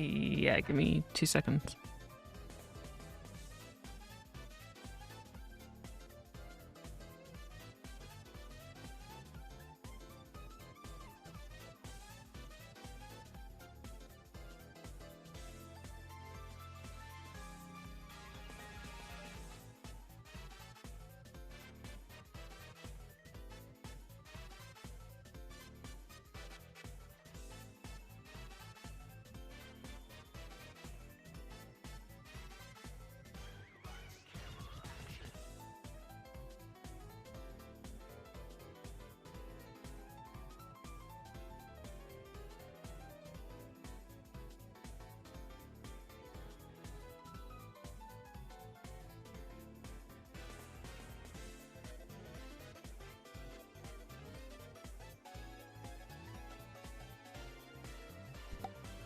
Yeah, give me 2 seconds.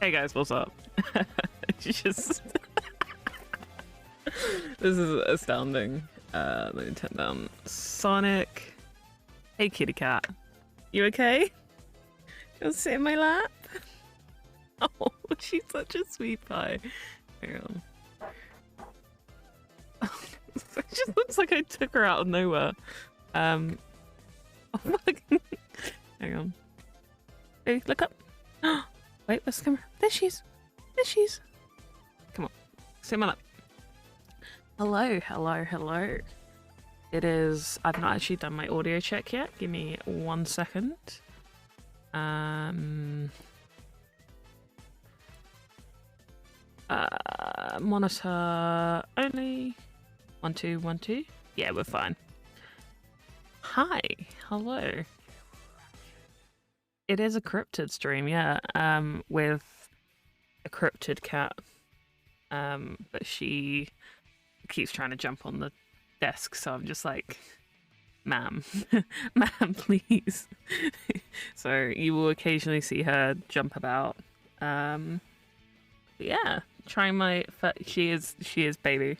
Hey guys, what's up? Just this is astounding. Let me turn down Sonic. Hey kitty cat. You okay? You'll sit in my lap? Oh, she's such a sweet pie. Hang on. It just looks like I took her out of nowhere. Oh, fucking... Hang on. Hey, look up. Wait, where's the camera? There she is. There she is. Come on. Sit in my lap. Hello, hello, hello. It is... I've not actually done my audio check yet. Give me 1 second. Monitor only. 1 2 1 2. Yeah, we're fine. Hi, hello. It is a cryptid stream, yeah. With a cryptid cat. But she keeps trying to jump on the desk, so I'm just like, ma'am, ma'am, please. So you will occasionally see her jump about. Yeah, trying my. She is baby.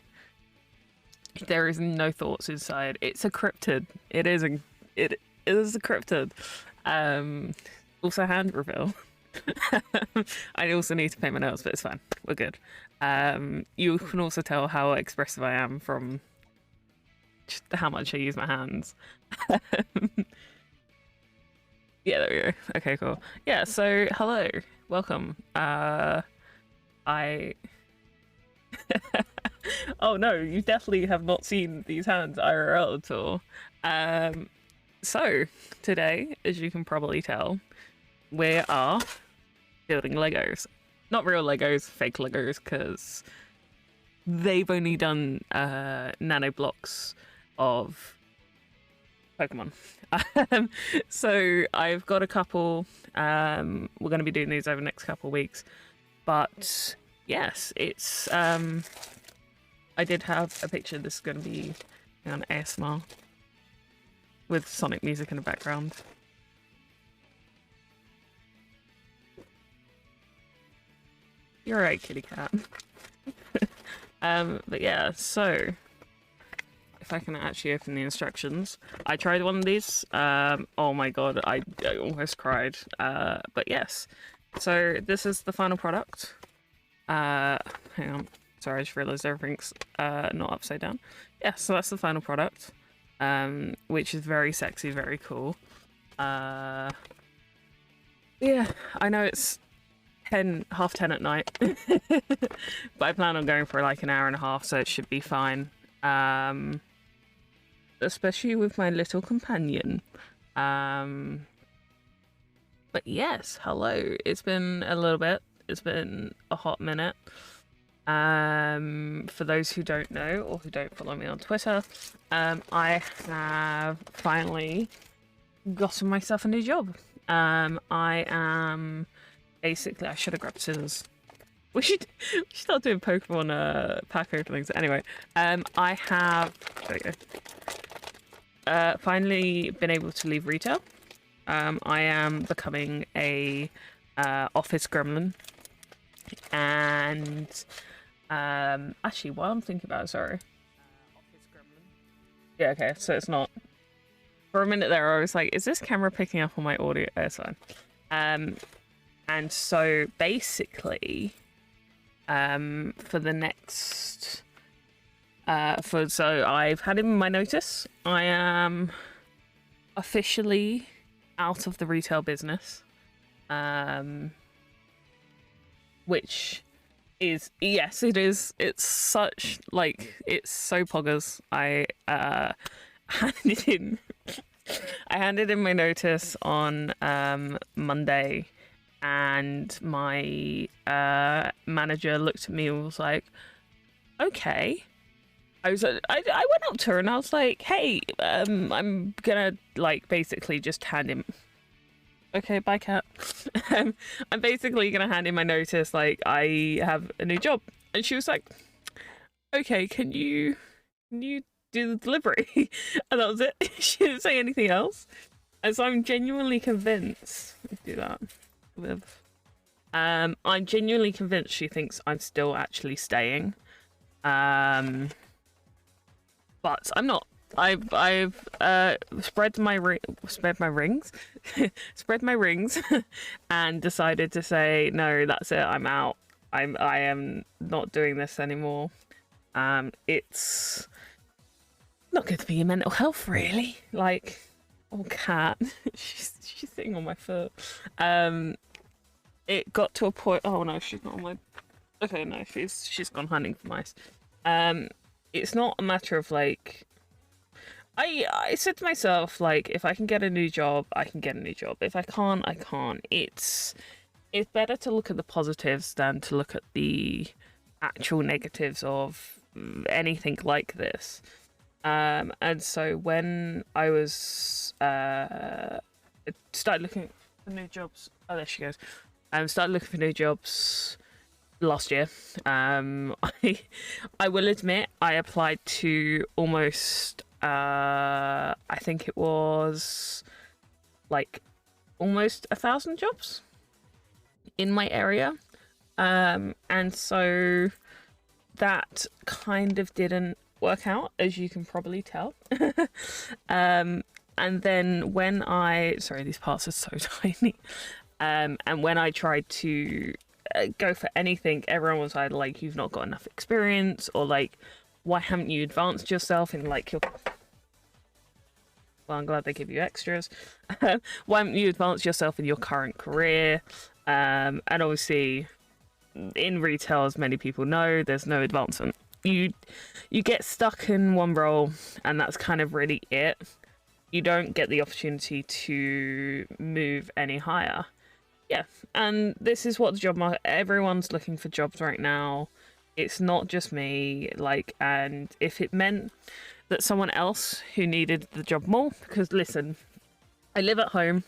There is no thoughts inside. It's a cryptid. It is a cryptid. Also hand reveal. I also need to paint my nails, but it's fine. We're good. You can also tell how expressive I am from just how much I use my hands. Yeah, there we go. Okay, cool. Yeah, so hello, welcome. Oh no, you definitely have not seen these hands IRL at all. So today, as you can probably tell, we are building Legos. Not real Legos, fake Legos, because they've only done nano blocks of Pokemon. So I've got a couple. We're going to be doing these over the next couple of weeks. But yes, it's... I did have a picture. This is going to be an ASMR with Sonic music in the background. You're right, kitty cat. But yeah, so if I can actually open the instructions. I tried one of these. Oh my god, I almost cried. But yes, so this is the final product. Hang on. Sorry, I just realized everything's not upside down. Yeah, so that's the final product, which is very sexy, very cool. Yeah, I know it's 10:30 at night, but I plan on going for like an hour and a half, so it should be fine. Especially with my little companion. But yes, hello. It's been a little bit. It's been a hot minute. For those who don't know or who don't follow me on Twitter, I have finally gotten myself a new job. I am basically... I should have grabbed scissors. We should start doing Pokemon pack openings. Anyway, I have... There we go. Finally been able to leave retail. I am becoming a office gremlin. And actually, while I'm thinking about it, sorry. Yeah, okay, so it's not. For a minute there, I was like, is this camera picking up on my audio? Oh, it's fine. And so basically, for the next so I've had in my notice. I am officially out of the retail business, which is, yes, it is, it's such, like, it's so poggers. I handed in I handed in my notice on Monday, and my manager looked at me and was like, okay. I went up to her and I was like, hey, I'm gonna, like, basically just hand him. Okay, bye, cat. I'm basically gonna hand in my notice, like, I have a new job. And she was like, okay, can you do the delivery? And that was it. She didn't say anything else. And so I'm genuinely convinced. Let's do that with. I'm genuinely convinced she thinks I'm still actually staying. But I'm not. I've spread my rings, spread my rings, and decided to say no. That's it. I'm out. I am not doing this anymore. It's not good for your mental health, really. Like, oh, cat, she's sitting on my foot. It got to a point. Oh no, she's not on my. Okay, no, she's gone hunting for mice. It's not a matter of, like, I said to myself, like, if I can get a new job, I can get a new job. If I can't, I can't. It's better to look at the positives than to look at the actual negatives of anything like this. And so when I was started looking for new jobs, oh, there she goes. Started looking for new jobs last year. I will admit I applied to almost I think it was like almost 1,000 jobs in my area, and so that kind of didn't work out, as you can probably tell. And then when sorry, these parts are so tiny. And when I tried to go for anything, everyone was either like, you've not got enough experience, or like, why haven't you advanced yourself in, like, your... Well, I'm glad they give you extras. Why haven't you advanced yourself in your current career? And obviously, in retail, as many people know, there's no advancement. You get stuck in one role, and that's kind of really it. You don't get the opportunity to move any higher. Yeah, and this is what the job market... Everyone's looking for jobs right now. It's not just me, like, and if it meant that someone else who needed the job more, because listen, I live at home,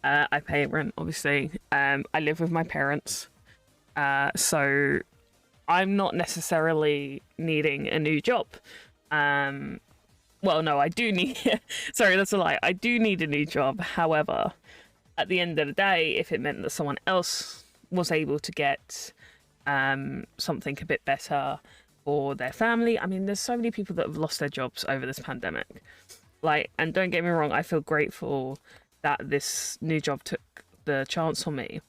I pay rent, obviously, I live with my parents, so I'm not necessarily needing a new job. Well, no, I do need... Sorry, that's a lie. I do need a new job. However, at the end of the day, if it meant that someone else was able to get something a bit better for their family. I mean, there's so many people that have lost their jobs over this pandemic. Like, and don't get me wrong, I feel grateful that this new job took the chance on me.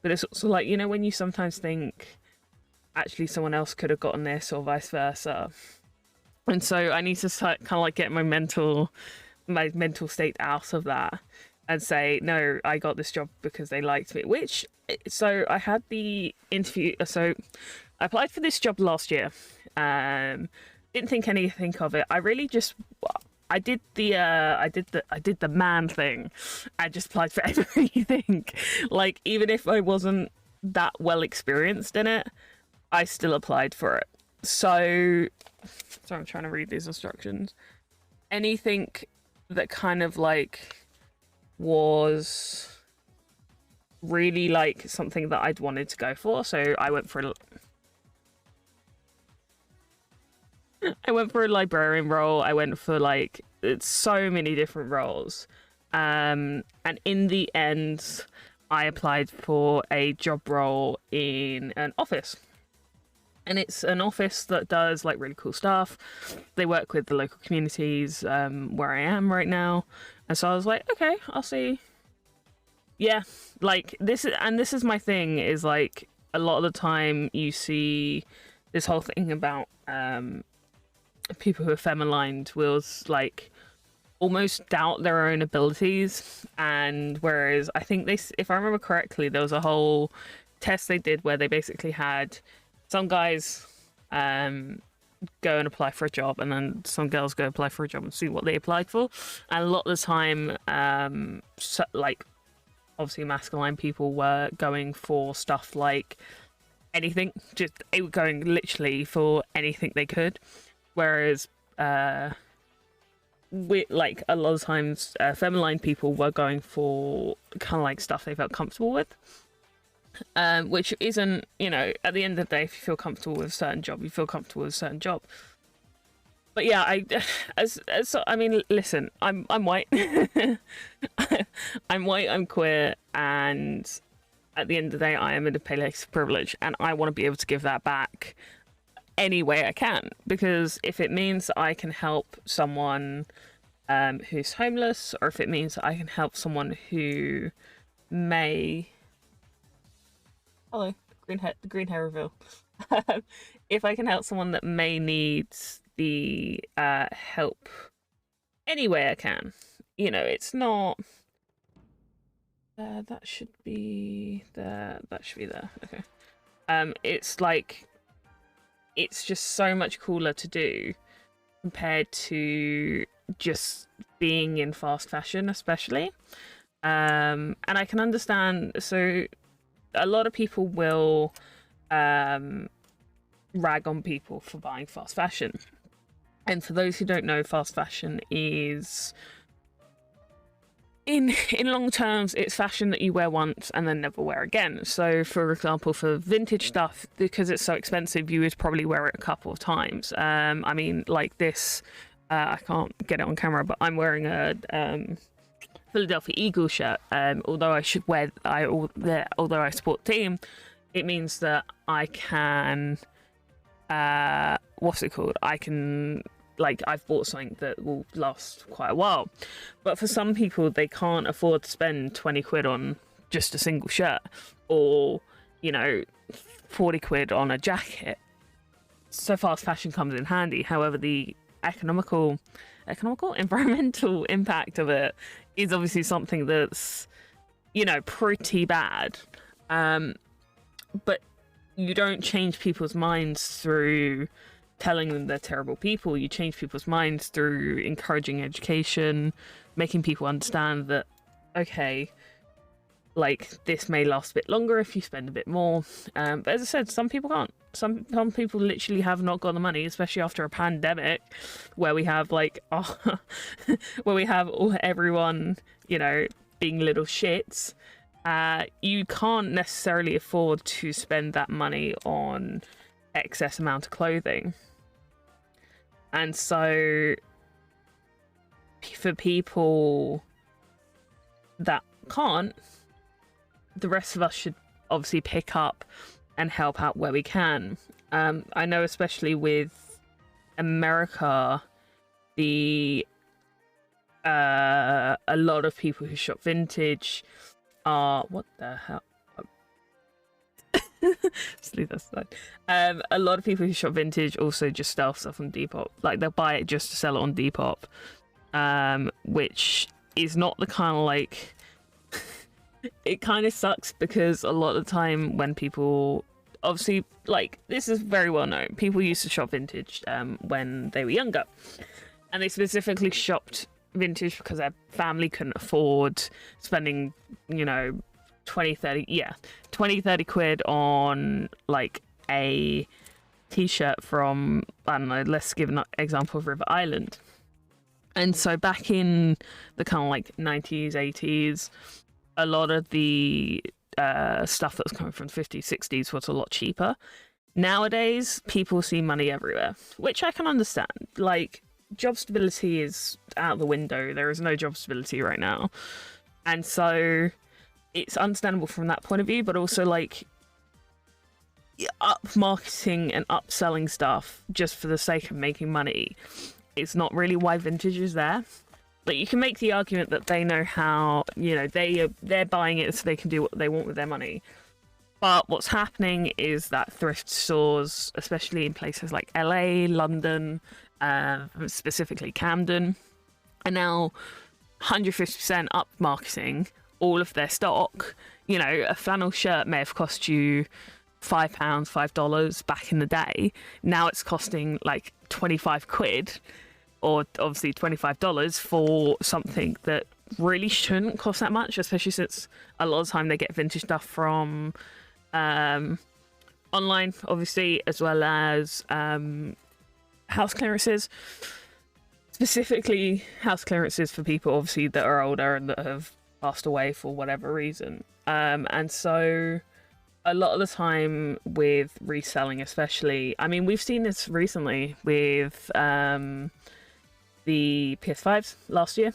But it's also like, you know, when you sometimes think, actually someone else could have gotten this, or vice versa. And so I need to start kind of like get my mental state out of that and say, no, I got this job because they liked me. Which, so I had the interview, so I applied for this job last year. Didn't think anything of it. I really just, I did the man thing. I just applied for everything. Like, even if I wasn't that well experienced in it, I still applied for it. So I'm trying to read these instructions. Anything that kind of like was really like something that I'd wanted to go for. So I went for a librarian role. I went for like, it's so many different roles. And in the end, I applied for a job role in an office. And it's an office that does like really cool stuff. They work with the local communities where I am right now. And so I was like, okay, I'll see. Yeah, like this is my thing is like, a lot of the time you see this whole thing about people who are femme-aligned will like almost doubt their own abilities, and whereas I think if I remember correctly, there was a whole test they did where they basically had some guys go and apply for a job, and then some girls go apply for a job and see what they applied for. And a lot of the time, like obviously masculine people were going for stuff like anything, just they were going literally for anything they could, whereas with like a lot of times feminine people were going for kind of like stuff they felt comfortable with, which isn't, you know, at the end of the day, if you feel comfortable with a certain job, you feel comfortable with a certain job. But yeah, I mean, listen, I'm white. I'm white, I'm queer, and at the end of the day, I am in a place of privilege, and I want to be able to give that back any way I can, because if it means that I can help someone who's homeless, or if it means that I can help someone who may... Hello, the green hair reveal. If I can help someone that may need the help any way I can, you know, it's not... that should be there. That should be there. Okay. It's like... It's just so much cooler to do compared to just being in fast fashion, especially. And I can understand. So a lot of people will rag on people for buying fast fashion. And for those who don't know, fast fashion is... In long terms, it's fashion that you wear once and then never wear again. So, for example, for vintage stuff, because it's so expensive, you would probably wear it a couple of times. I mean, like this, I can't get it on camera, but I'm wearing a Philadelphia Eagles shirt. Although I should wear, although I support the team, it means that I can, what's it called? I can... Like, I've bought something that will last quite a while. But for some people, they can't afford to spend 20 quid on just a single shirt, or, you know, 40 quid on a jacket. So fast fashion comes in handy. However, the economical, environmental impact of it is obviously something that's, you know, pretty bad. But you don't change people's minds through telling them they're terrible people. You change people's minds through encouraging education, making people understand that, okay, like, this may last a bit longer if you spend a bit more. But as I said, some people can't. Some people literally have not got the money, especially after a pandemic where we have like where we have everyone, you know, being little shits. You can't necessarily afford to spend that money on excess amount of clothing. And so for people that can't, the rest of us should obviously pick up and help out where we can. I know especially with America, a lot of people who shop vintage are... What the hell? Just leave that aside. A lot of people who shop vintage also just sell stuff on Depop. Like, they'll buy it just to sell it on Depop, which is not the kind of like... It kind of sucks because a lot of the time when people... Obviously, like, this is very well known. People used to shop vintage when they were younger. And they specifically shopped vintage because their family couldn't afford spending, you know, 20, 30 quid on like a t-shirt from, I don't know, let's give an example of River Island. And so back in the kind of like 90s, 80s, a lot of the stuff that was coming from the 50s, 60s was a lot cheaper. Nowadays, people see money everywhere, which I can understand. Like, job stability is out the window. There is no job stability right now. And so it's understandable from that point of view, but also like up marketing and upselling stuff just for the sake of making money. It's not really why vintage is there. Like, you can make the argument that they know how, you know, they're buying it so they can do what they want with their money. But what's happening is that thrift stores, especially in places like LA, London, specifically Camden, are now 150% up marketing all of their stock. You know, a flannel shirt may have cost you £5, $5 back in the day. Now it's costing like 25 quid, or obviously $25 for something that really shouldn't cost that much, especially since a lot of the time they get vintage stuff from online, obviously, as well as house clearances. Specifically, house clearances for people, obviously, that are older and that have passed away for whatever reason. And so, a lot of the time with reselling, especially, I mean, we've seen this recently with the PS5s last year.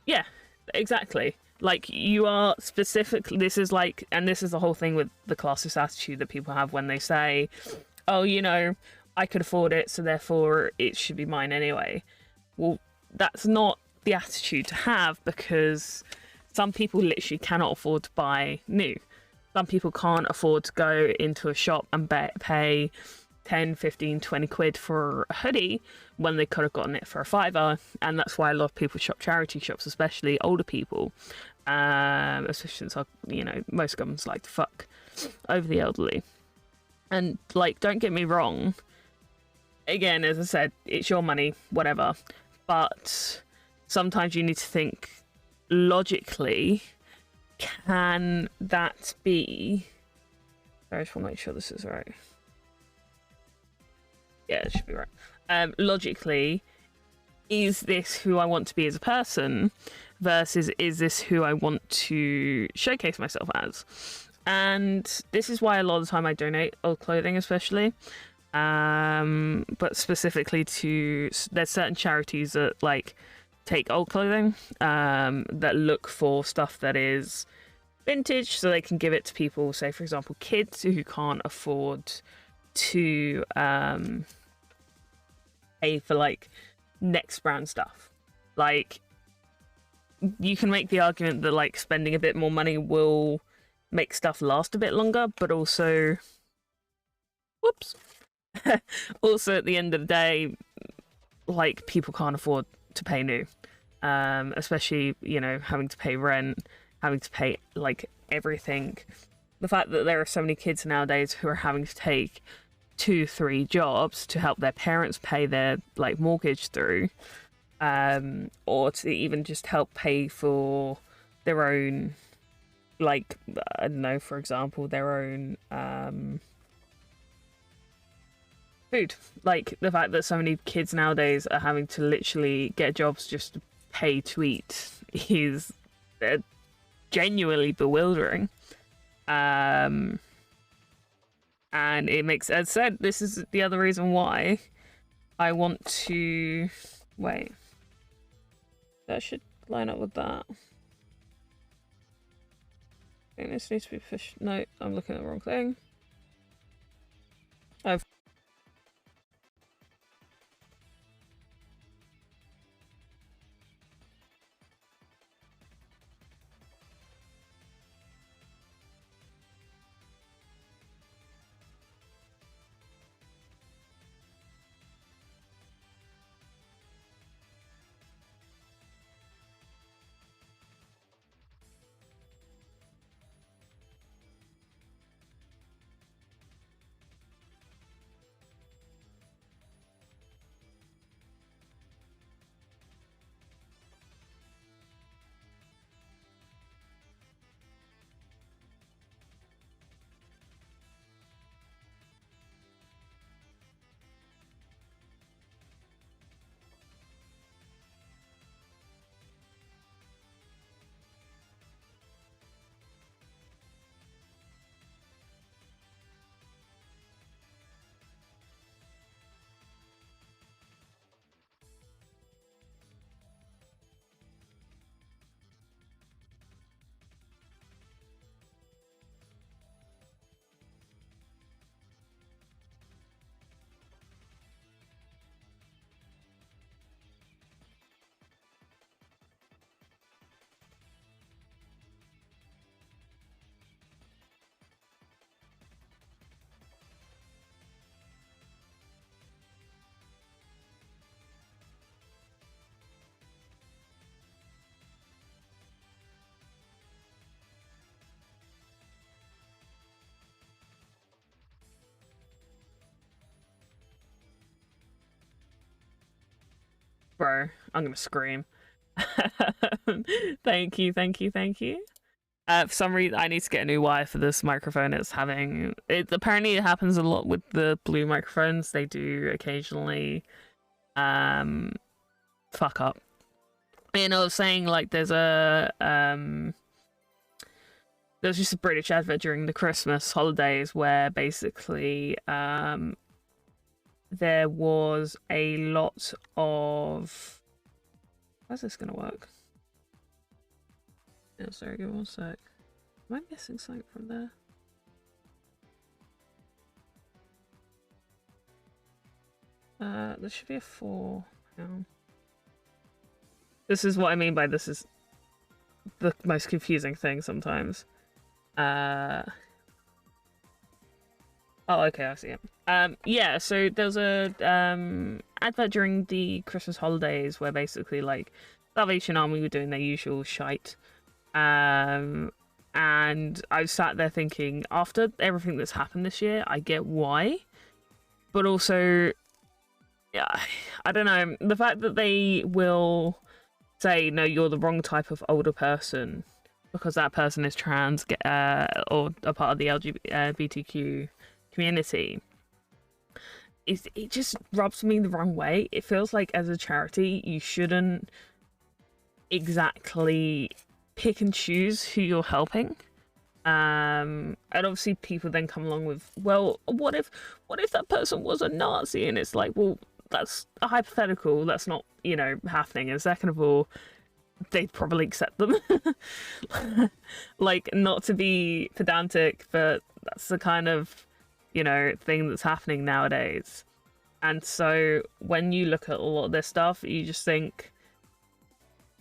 Yeah, exactly. Like, you are specifically, this is like, and this is the whole thing with the classist attitude that people have when they say, oh, you know, I could afford it, so therefore it should be mine anyway. Well, that's not the attitude to have, because some people literally cannot afford to buy new. Some people can't afford to go into a shop and pay 10, 15, 20 quid for a hoodie when they could have gotten it for a fiver. And that's why a lot of people shop charity shops, especially older people, especially since, you know, most governments like to fuck over the elderly. And like, don't get me wrong, again, as I said, it's your money, whatever, but sometimes you need to think logically, can that be, I just want to make sure this is right. Yeah, it should be right. Logically, is this who I want to be as a person versus is this who I want to showcase myself as? And this is why a lot of the time I donate old clothing, especially. But specifically to, there's certain charities that like take old clothing, that look for stuff that is vintage so they can give it to people, say for example kids who can't afford to pay for like next brand stuff. Like, you can make the argument that like spending a bit more money will make stuff last a bit longer, but also, whoops, also at the end of the day, like, people can't afford to pay new, especially, you know, having to pay rent, having to pay like everything. The fact that there are so many kids nowadays who are having to take 2-3 jobs to help their parents pay their like mortgage through, or to even just help pay for their own, like, I don't know, for example, their own food. Like, the fact that so many kids nowadays are having to literally get jobs just to pay to eat is genuinely bewildering. And it makes, as I said, this is the other reason why I want to wait. That should line up with that. I think this needs to be pushed. No, I'm looking at the wrong thing. I've Bro, I'm gonna scream. Thank you, thank you, thank you. For some reason, I need to get a new wire for this microphone. It's having it. Apparently, it happens a lot with the blue microphones. They do occasionally, fuck up. You know, saying like there's just a British advert during the Christmas holidays where basically there was a lot of. How's this gonna work? Oh, sorry, give me 1 sec. Am I missing something from there? There should be a 4. Hang on. This is what I mean by this is the most confusing thing sometimes. Oh, okay, I see it. Yeah, so there was a advert during the Christmas holidays where basically like Salvation Army were doing their usual shite. And I sat there thinking, after everything that's happened this year, I get why. But also, yeah, I don't know. The fact that they will say, no, you're the wrong type of older person because that person is trans or a part of the LGBTQ community. It just rubs me the wrong way. It feels like as a charity, you shouldn't exactly pick and choose who you're helping. And obviously people then come along with, well, what if that person was a Nazi? And it's like, well, that's a hypothetical. That's not, happening. And second of all, they'd probably accept them. Like, not to be pedantic, but that's the kind of, thing that's happening nowadays. And so when you look at a lot of this stuff, you just think,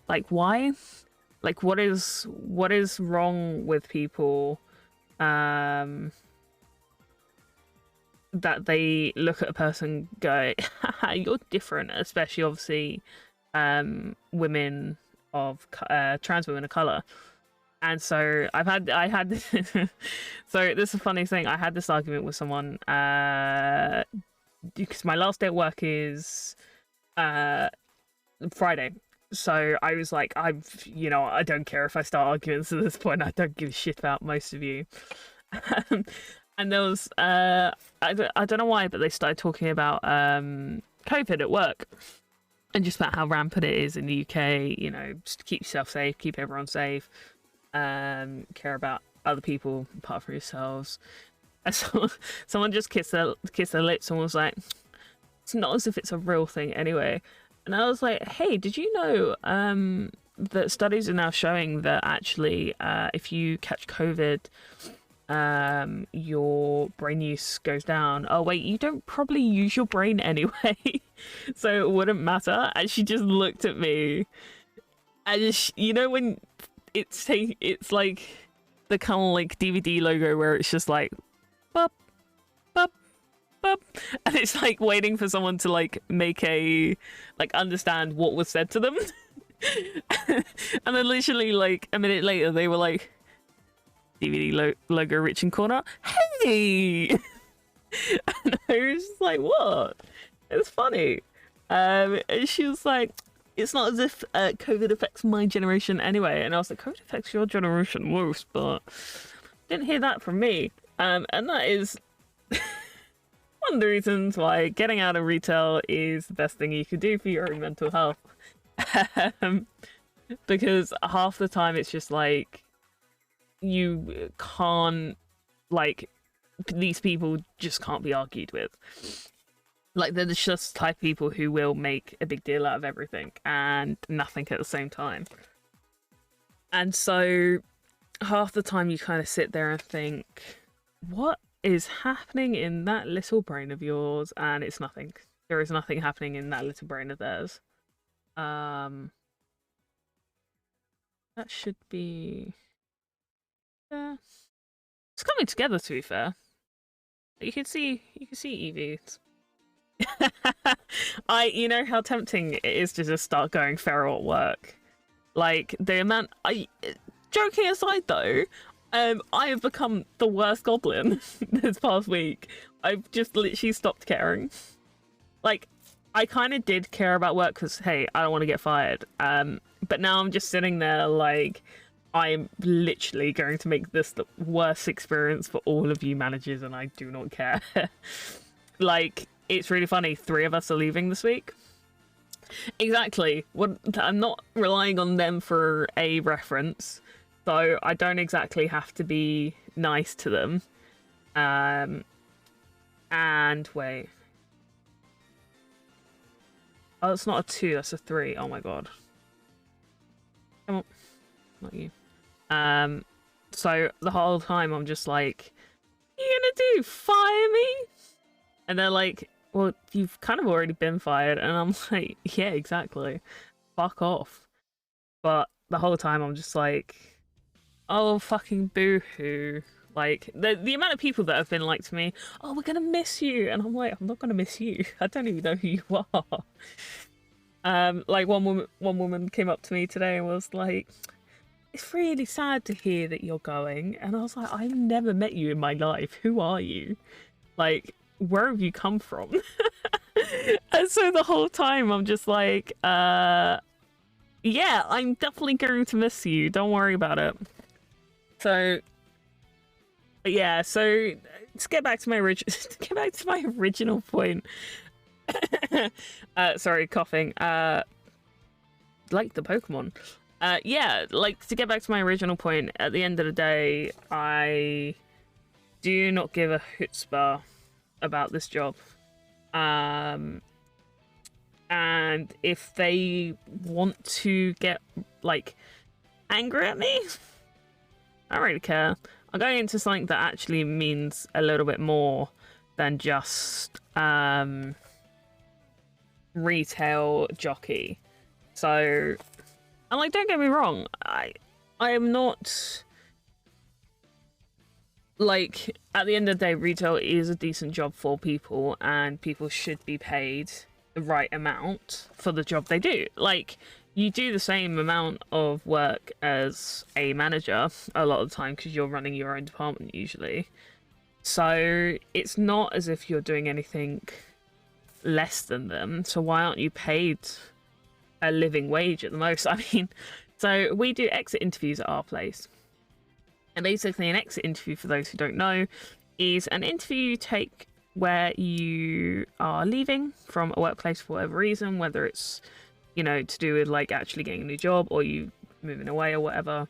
like, why? Like, what is wrong with people that they look at a person go, you're different, especially obviously women of trans women of color. And so I had this so this is a funny thing. I had this argument with someone because my last day at work is Friday. So I was like, I don't care if I start arguments at this point. I don't give a shit about most of you. And there was, I don't know why, but they started talking about COVID at work. And just about how rampant it is in the UK, just keep yourself safe, keep everyone safe, care about other people apart from yourselves. And so, someone just kissed their lips and was like, it's not as if it's a real thing anyway. And I was like, hey, did you know that studies are now showing that actually if you catch COVID, your brain use goes down. Oh wait, you don't probably use your brain anyway, so it wouldn't matter. And she just looked at me, and when it's like the kind of like DVD logo where it's just like, bup, bup, bup, and it's like waiting for someone to like make understand what was said to them. And then literally like a minute later they were like, DVD logo rich and corner, hey. And I was just like, what? It's funny. And she was like, it's not as if COVID affects my generation anyway. And I was like, COVID affects your generation most, but didn't hear that from me. And that is one of the reasons why getting out of retail is the best thing you could do for your own mental health. Because half the time it's just like, you can't, like, these people just can't be argued with. Like, they're just type of people who will make a big deal out of everything and nothing at the same time. And so half the time you kind of sit there and think, what is happening in that little brain of yours? And it's nothing. There is nothing happening in that little brain of theirs. That should be... it's coming together, to be fair. You can see EVs. You know how tempting it is to just start going feral at work. Like, the amount joking aside though, I have become the worst goblin this past week. I've just literally stopped caring. Like, I kind of did care about work because, hey, I don't want to get fired. But now I'm just sitting there like, I'm literally going to make this the worst experience for all of you managers, and I do not care. Like, it's really funny. 3 of us are leaving this week. Exactly. I'm not relying on them for a reference, so I don't exactly have to be nice to them. And wait. Oh, it's not a 2, that's a 3. Oh my god. Come on. Not you. So the whole time I'm just like, "What are you gonna do? Fire me?" And they're like, "Well, you've kind of already been fired." And I'm like, "Yeah, exactly. Fuck off." But the whole time I'm just like, "Oh, fucking boo-hoo." Like, the amount of people that have been like to me, "Oh, we're gonna miss you." And I'm like, "I'm not gonna miss you. I don't even know who you are." Like one woman came up to me today and was like, "It's really sad to hear that you're going." And I was like, "I've never met you in my life. Who are you? Like, where have you come from?" And so the whole time I'm just like, yeah, I'm definitely going to miss you. Don't worry about it. So, yeah, so to get back to my original point. Sorry, coughing. Like the Pokemon. Yeah, like, to get back to my original point, at the end of the day, I do not give a chutzpah about this job. And if they want to get, like, angry at me, I don't really care. I'm going into something that actually means a little bit more than just retail jockey. So, and like, don't get me wrong, I am not, like, at the end of the day, retail is a decent job for people, and people should be paid the right amount for the job they do. Like, you do the same amount of work as a manager a lot of the time because you're running your own department usually. So it's not as if you're doing anything less than them. So why aren't you paid a living wage at the most? I mean, so we do exit interviews at our place. And basically an exit interview, for those who don't know, is an interview you take where you are leaving from a workplace for whatever reason, whether it's, you know, to do with like actually getting a new job or you moving away or whatever.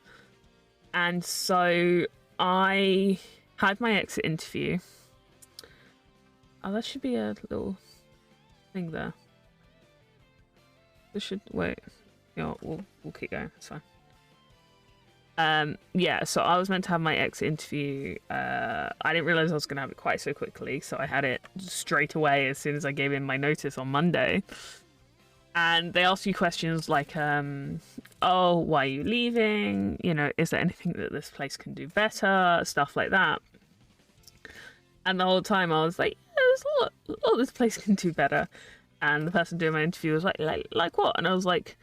And so I had my exit interview. Oh, that should be a little thing there. This should, wait. You know, we'll keep going, it's fine. Yeah, so I was meant to have my exit interview. I didn't realize I was going to have it quite so quickly, so I had it straight away as soon as I gave in my notice on Monday. And they ask you questions like, oh, why are you leaving? You know, is there anything that this place can do better? Stuff like that. And the whole time I was like, yeah, there's a lot this place can do better. And the person doing my interview was like what? And I was like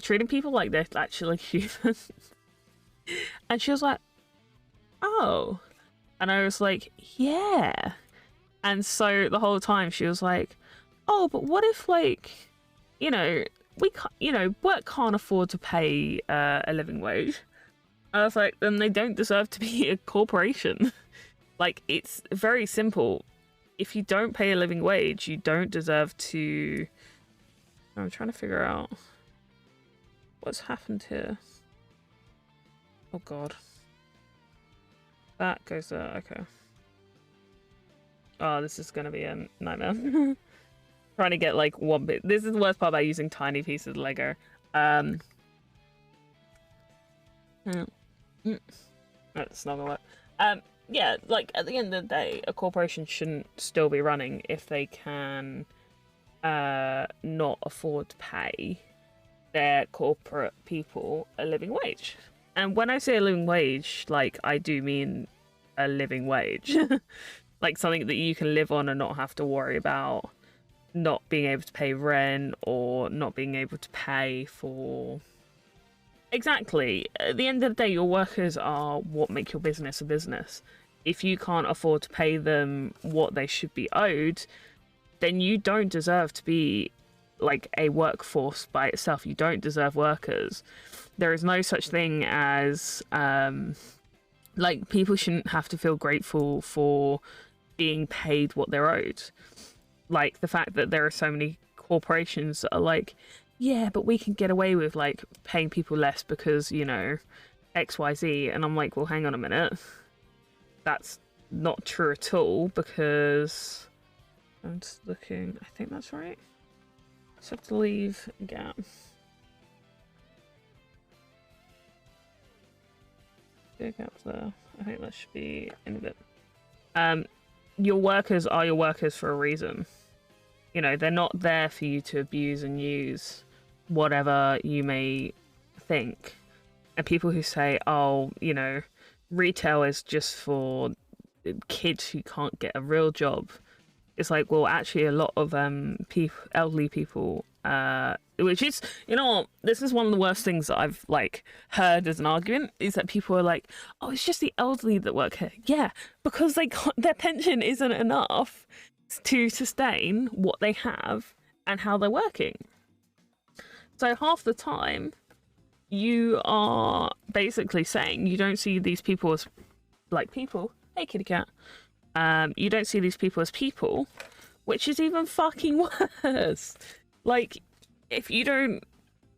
treating people like they're actually human. And she was like, oh. And I was like, yeah. And so the whole time she was like, oh, but what if, like, you know, we can't, you know, work can't afford to pay a living wage. I was like, then they don't deserve to be a corporation. Like, it's very simple. If you don't pay a living wage, you don't deserve to... I'm trying to figure out what's happened here. Oh god. That goes there, okay. Oh, this is gonna be a nightmare. Trying to get like one bit. This is the worst part about using tiny pieces of Lego. That's not gonna work. Yeah, like at the end of the day, a corporation shouldn't still be running if they can not afford to pay their corporate people a living wage. And when I say a living wage, like, I do mean a living wage. Like something that you can live on and not have to worry about not being able to pay rent or not being able to pay for... Exactly. At the end of the day, your workers are what make your business a business. If you can't afford to pay them what they should be owed, then you don't deserve to be like a workforce by itself. You don't deserve workers. There is no such thing as like, people shouldn't have to feel grateful for being paid what they're owed. Like, the fact that there are so many corporations that are like, yeah, but we can get away with like paying people less because, you know, XYZ. And I'm like, well, hang on a minute. That's not true at all, because I'm just looking. I think that's right. Just have to leave a gap. Big gap there. I think that should be in a bit. Your workers are your workers for a reason. You know, they're not there for you to abuse and use, whatever you may think. And people who say, oh, you know, retail is just for kids who can't get a real job. It's like, well, actually a lot of elderly people, which is, you know what, this is one of the worst things that I've like heard as an argument, is that people are like, oh, it's just the elderly that work here. Yeah, because they can't, their pension isn't enough to sustain what they have and how they're working. So half the time you are basically saying you don't see these people as like people. Hey, kitty cat. You don't see these people as people, which is even fucking worse. Like, if you don't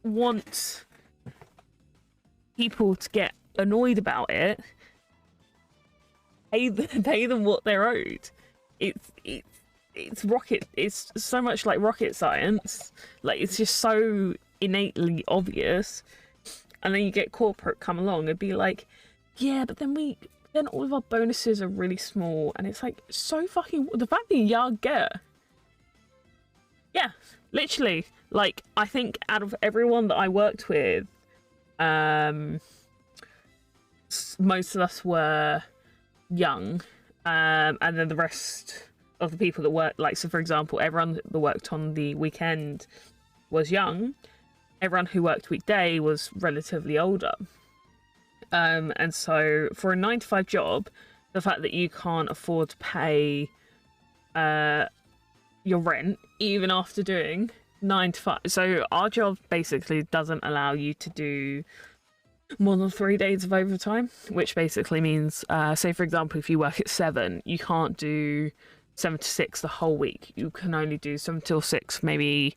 want people to get annoyed about it, pay them what they're owed. It's rocket. It's so much like rocket science. Like, it's just so innately obvious. And then you get corporate come along and be like, yeah, but then all of our bonuses are really small, and it's like, so fucking, the fact that y'all get, yeah, literally, like, I think out of everyone that I worked with, most of us were young, and then the rest of the people that worked, like, so for example, everyone that worked on the weekend was young, everyone who worked weekday was relatively older. And so for a 9-to-5 job, the fact that you can't afford to pay your rent even after doing 9 to 5. So our job basically doesn't allow you to do more than 3 days of overtime, which basically means, say for example, if you work at 7, you can't do 7 to 6 the whole week. You can only do 7 till 6, maybe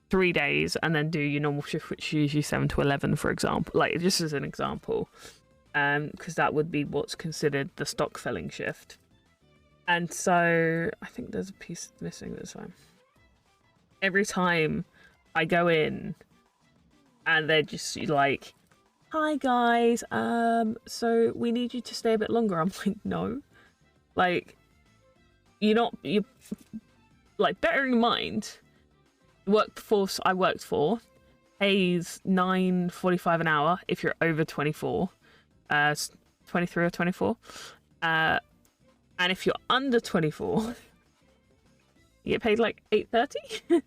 3 days, and then do your normal shift, which is usually 7 to 11, for example. Like, just as an example, because that would be what's considered the stock filling shift. And so I think there's a piece missing this time. Every time I go in and they're just like, hi guys, so we need you to stay a bit longer. I'm like, no, like, you like, bearing in mind, workforce I worked for pays $9.45 an hour if you're over 24, 23 or 24, and if you're under 24, you get paid like $8.30.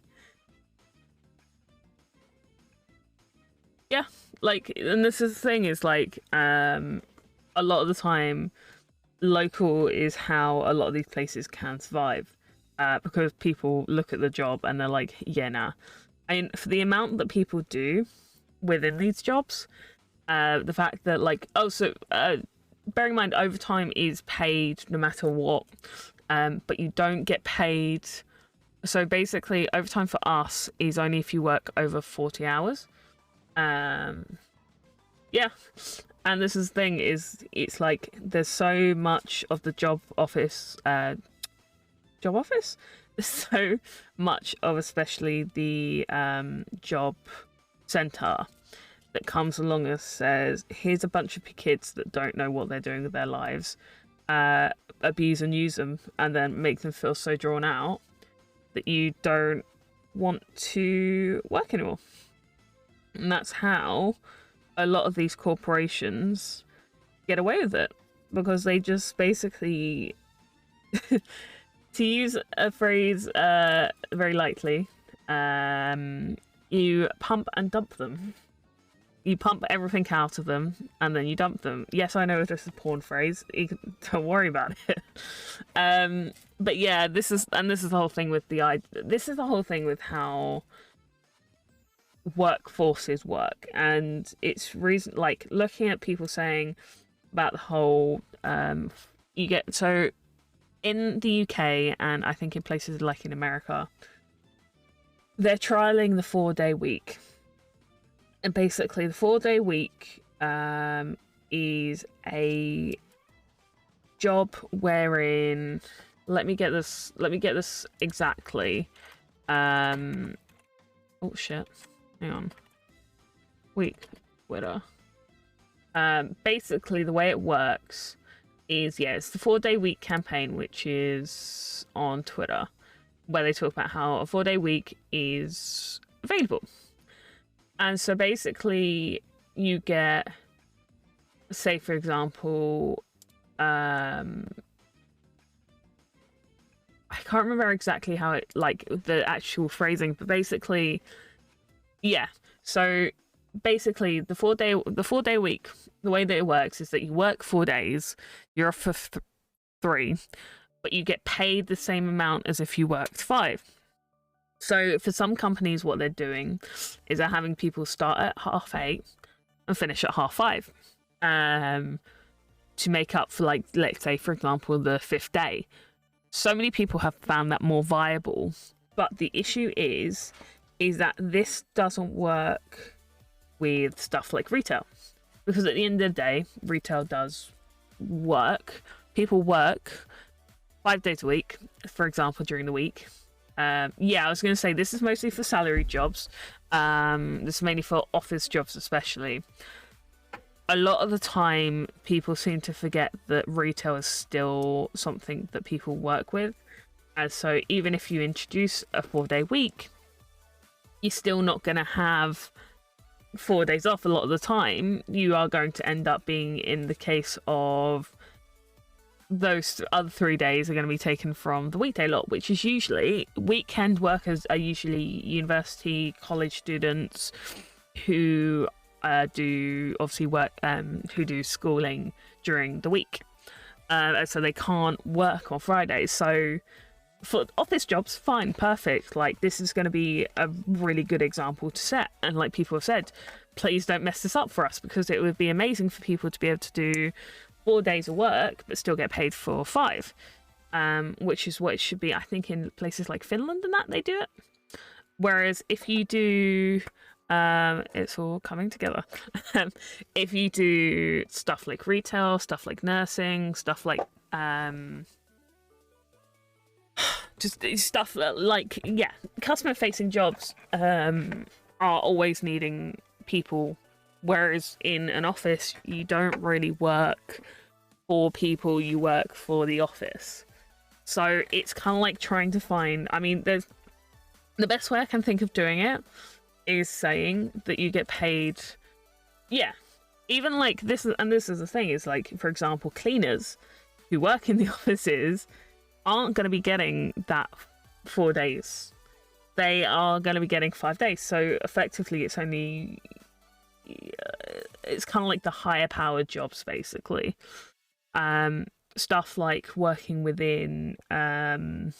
Yeah, like, and this is the thing, is like, a lot of the time, local is how a lot of these places can survive. Because people look at the job and they're like, yeah, nah. I mean, for the amount that people do within these jobs, the fact that, like, bearing in mind, overtime is paid no matter what, but you don't get paid. So basically, overtime for us is only if you work over 40 hours. Yeah. And this is the thing, is it's like, there's so much of the job office, there's so much of, especially the job center, that comes along and says, here's a bunch of kids that don't know what they're doing with their lives, abuse and use them, and then make them feel so drawn out that you don't want to work anymore. And that's how a lot of these corporations get away with it, because they just basically to use a phrase very lightly, you pump and dump them. you pump everything out of them and then you dump them. Yes, I know this is a porn phrase. Don't worry about it. But yeah, this is the whole thing with this is the whole thing with how workforces work, and it's reason like looking at people saying about the whole you get so in the UK and I think in places like in America, they're trialing the 4-day week. And basically, the 4-day week is a job wherein let me get this exactly. Oh shit! Hang on. Week Twitter. Basically, the way it works is it's the 4-day week campaign, which is on Twitter, where they talk about how a 4-day week is available. And so basically you get, say for example, I can't remember exactly how it, like the actual phrasing, but basically, yeah. So basically the 4-day week, the way that it works is that you work 4 days, you're off for 3, but you get paid the same amount as if you worked 5. So for some companies, what they're doing is they're having people start at 8:30 and finish at 5:30 to make up for, like, let's say, for example, the 5th day. So many people have found that more viable. But the issue is that this doesn't work with stuff like retail. Because at the end of the day, retail does work. People work 5 days a week, for example, during the week. Yeah, I was going to say this is mostly for salaried jobs. This is mainly for office jobs, especially. A lot of the time, people seem to forget that retail is still something that people work with. And so even if you introduce a 4-day week, you're still not going to have 4 days off. A lot of the time, you are going to end up being in the case of those other 3 days are going to be taken from the weekday lot, which is usually weekend workers are usually university, college students who do obviously work, who do schooling during the week. So they can't work on Fridays. So for office jobs, fine, perfect. Like, this is going to be a really good example to set. And like people have said, please don't mess this up for us, because it would be amazing for people to be able to do 4 days of work but still get paid for 5, which is what it should be. I think in places like Finland and that they do it. Whereas if you do, it's all coming together. If you do stuff like retail, stuff like nursing, stuff like just stuff like, yeah, customer facing jobs are always needing people. Whereas in an office, you don't really work for people, you work for the office. So it's kind of like trying to find, I mean, there's the best way I can think of doing it is saying that you get paid, yeah, even like this is, and this is the thing, is like, for example, cleaners who work in the offices aren't going to be getting that 4 days. They are going to be getting 5 days. So effectively, it's only, it's kind of like the higher powered jobs, basically. Stuff like working within the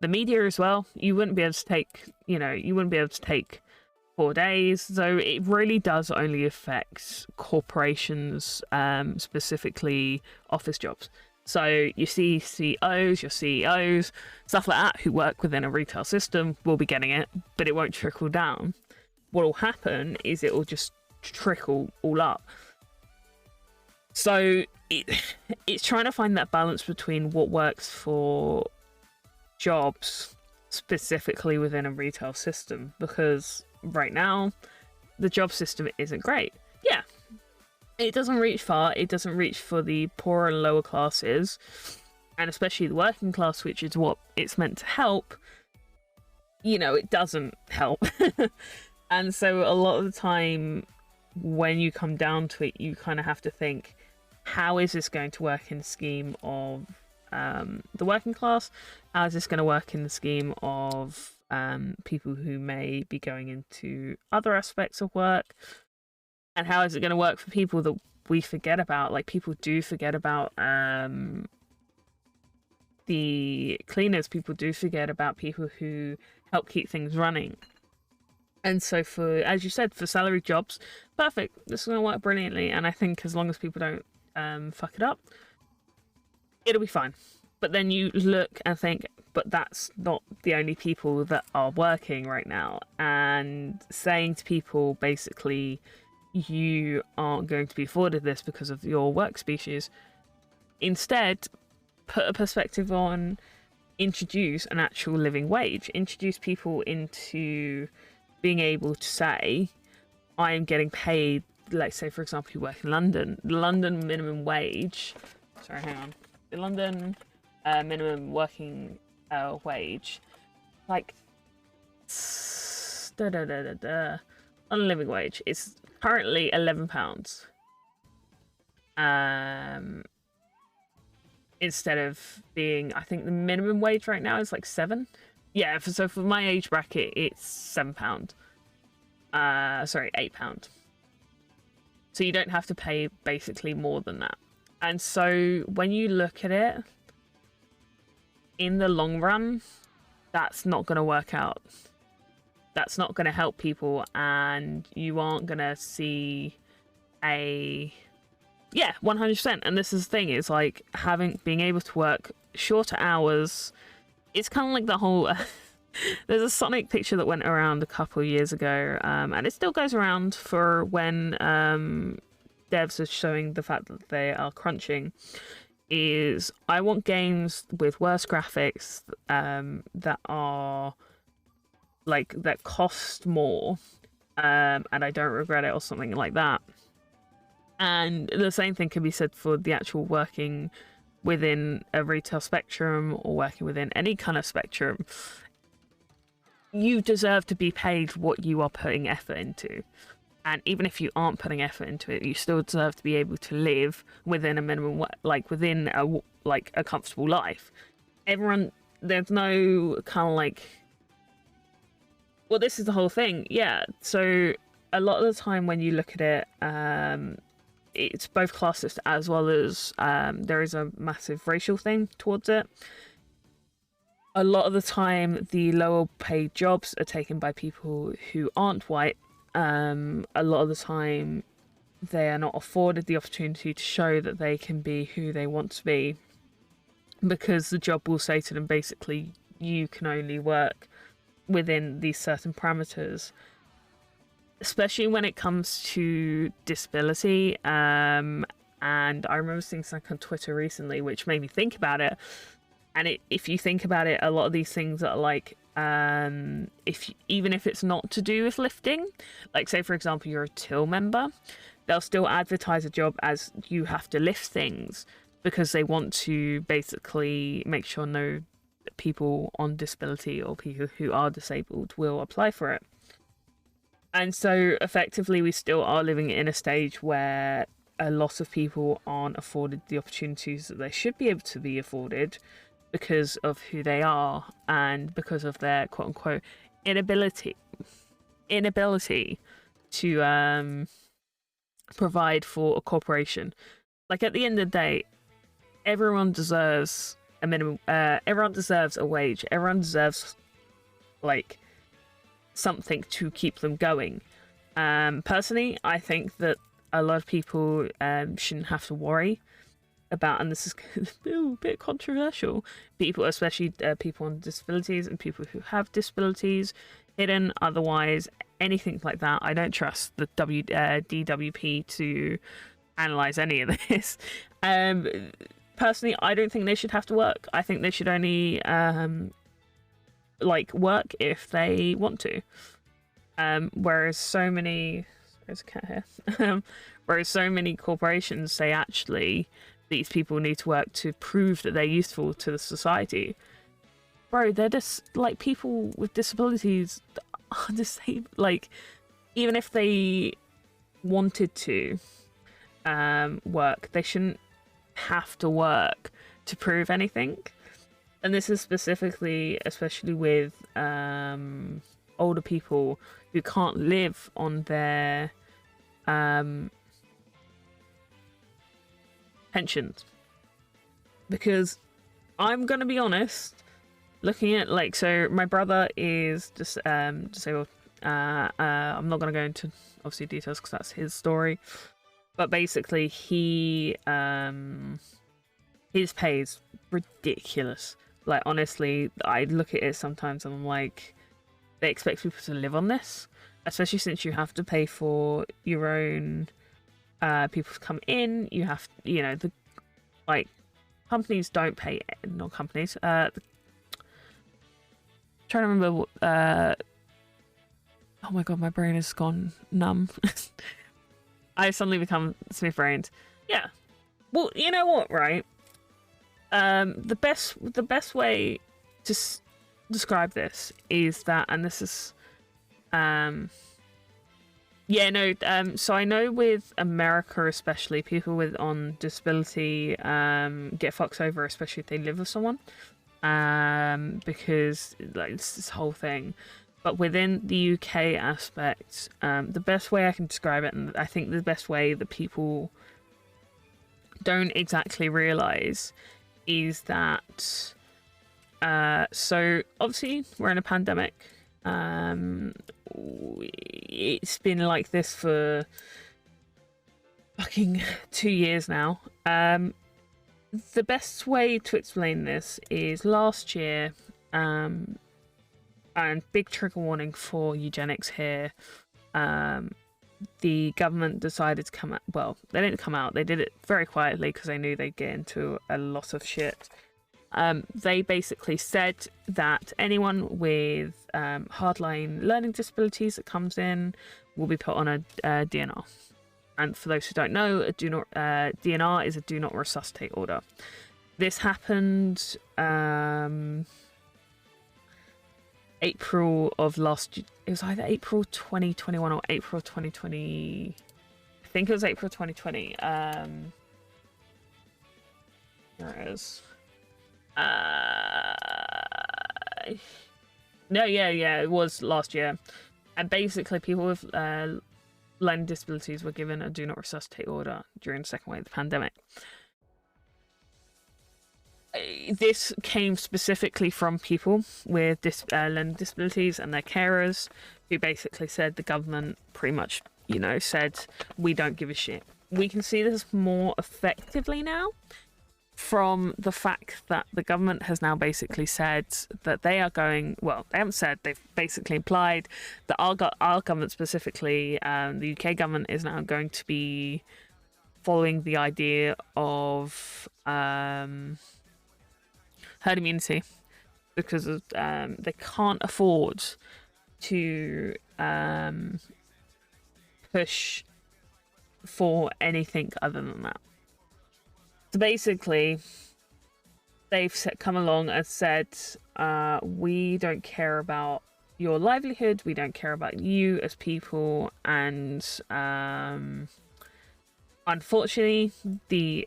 media as well. You wouldn't be able to take, you wouldn't be able to take 4 days. So it really does only affect corporations, specifically office jobs. So your CEOs, your CEOs, stuff like that, who work within a retail system will be getting it, but it won't trickle down. What will happen is it will just trickle all up. So it's trying to find that balance between what works for jobs specifically within a retail system, because right now the job system isn't great. Yeah, it doesn't reach far. It doesn't reach for the poorer and lower classes, and especially the working class, which is what it's meant to help. It doesn't help. And so a lot of the time when you come down to it, you kind of have to think, how is this going to work in the scheme of the working class? How is this going to work in the scheme of people who may be going into other aspects of work, and how is it going to work for people that we forget about? Like, people do forget about the cleaners, people do forget about people who help keep things running. And so for, as you said, for salary jobs, perfect, this is going to work brilliantly. And I think as long as people don't fuck it up, it'll be fine. But then you look and think, but that's not the only people that are working right now. And saying to people, basically, you aren't going to be afforded this because of your work species. Instead, put a perspective on, introduce an actual living wage. Introduce people into being able to say, I am getting paid, let's say, for example, you work in London. The London minimum wage, sorry, hang on. The London minimum working wage, like, on a living wage, is currently £11. Instead of being, I think the minimum wage right now is like £7. Yeah, so for my age bracket, it's £7. Sorry, £8. So you don't have to pay basically more than that. And so when you look at it, in the long run, that's not going to work out. That's not going to help people, and you aren't going to see a... Yeah, 100%. And this is the thing, is like being able to work shorter hours. It's kind of like the whole... There's a Sonic picture that went around a couple of years ago, and it still goes around for when devs are showing the fact that they are crunching, is I want games with worse graphics that are like, that cost more, and I don't regret it, or something like that. And the same thing can be said for the actual working within a retail spectrum, or working within any kind of spectrum. You deserve to be paid what you are putting effort into. And even if you aren't putting effort into it, you still deserve to be able to live within a minimum, like within a comfortable life. Everyone, there's no kind of like, well, this is the whole thing. Yeah. So a lot of the time when you look at it, it's both classist as well as there is a massive racial thing towards it. A lot of the time, the lower paid jobs are taken by people who aren't white. A lot of the time, they are not afforded the opportunity to show that they can be who they want to be, because the job will say to them, basically, you can only work within these certain parameters. Especially when it comes to disability. And I remember seeing something on Twitter recently which made me think about it. And if you think about it, a lot of these things are like, even if it's not to do with lifting, like say for example you're a till member, they'll still advertise a job as you have to lift things, because they want to basically make sure no people on disability or people who are disabled will apply for it. And so effectively we still are living in a stage where a lot of people aren't afforded the opportunities that they should be able to be afforded, because of who they are and because of their quote unquote inability to provide for a corporation. Like, at the end of the day, everyone deserves a minimum, everyone deserves a wage, everyone deserves like something to keep them going. Personally, I think that a lot of people shouldn't have to worry about, and this is a bit controversial, people, especially people on disabilities and people who have disabilities hidden, otherwise, anything like that. I don't trust the DWP to analyze any of this. Personally, I don't think they should have to work. I think they should only like work if they want to. Whereas so many, there's a cat here. Whereas so many corporations say actually these people need to work to prove that they're useful to the society. Bro, they're just like, people with disabilities are disabled. Like, even if they wanted to work, they shouldn't have to work to prove anything. and this is specifically, especially with older people who can't live on their pensions. Because I'm gonna be honest, looking at like, so my brother is just disabled. I'm not gonna go into obviously details because that's his story, but basically his pay is ridiculous. Like, honestly, I look at it sometimes and I'm like, they expect people to live on this, especially since you have to pay for your own people to come in. You have, you know, the like companies don't pay, not companies. Trying to remember. Oh my god, my brain has gone numb. I've suddenly become smith brained. Yeah. Well, you know what, right? The best way to describe this is that, and this is, yeah, no, so I know with America especially, people with on disability get fucked over, especially if they live with someone, because like it's this whole thing. But within the UK aspect, the best way I can describe it, and I think the best way that people don't exactly realise, is that so obviously we're in a pandemic. It's been like this for fucking 2 years now. The best way to explain this is last year, and big trigger warning for eugenics here, the government decided to come out. Well, they didn't come out, they did it very quietly because they knew they'd get into a lot of shit. They basically said that anyone with hardline learning disabilities that comes in will be put on a DNR. And for those who don't know, DNR is a do not resuscitate order. This happened April of last year. It was either April 2021 or April 2020. I think it was April 2020. Here it is. No, yeah, it was last year. And basically people with learning disabilities were given a do not resuscitate order during the second wave of the pandemic. This came specifically from people with learning disabilities and their carers, who basically said the government pretty much, you know, said, we don't give a shit. We can see this more effectively now from the fact that the government has now basically said that they are going, well, they haven't said, they've basically implied that our government specifically, the UK government, is now going to be following the idea of herd immunity, because of, they can't afford to push for anything other than that. So basically, they've come along and said, we don't care about your livelihood, we don't care about you as people, and unfortunately, the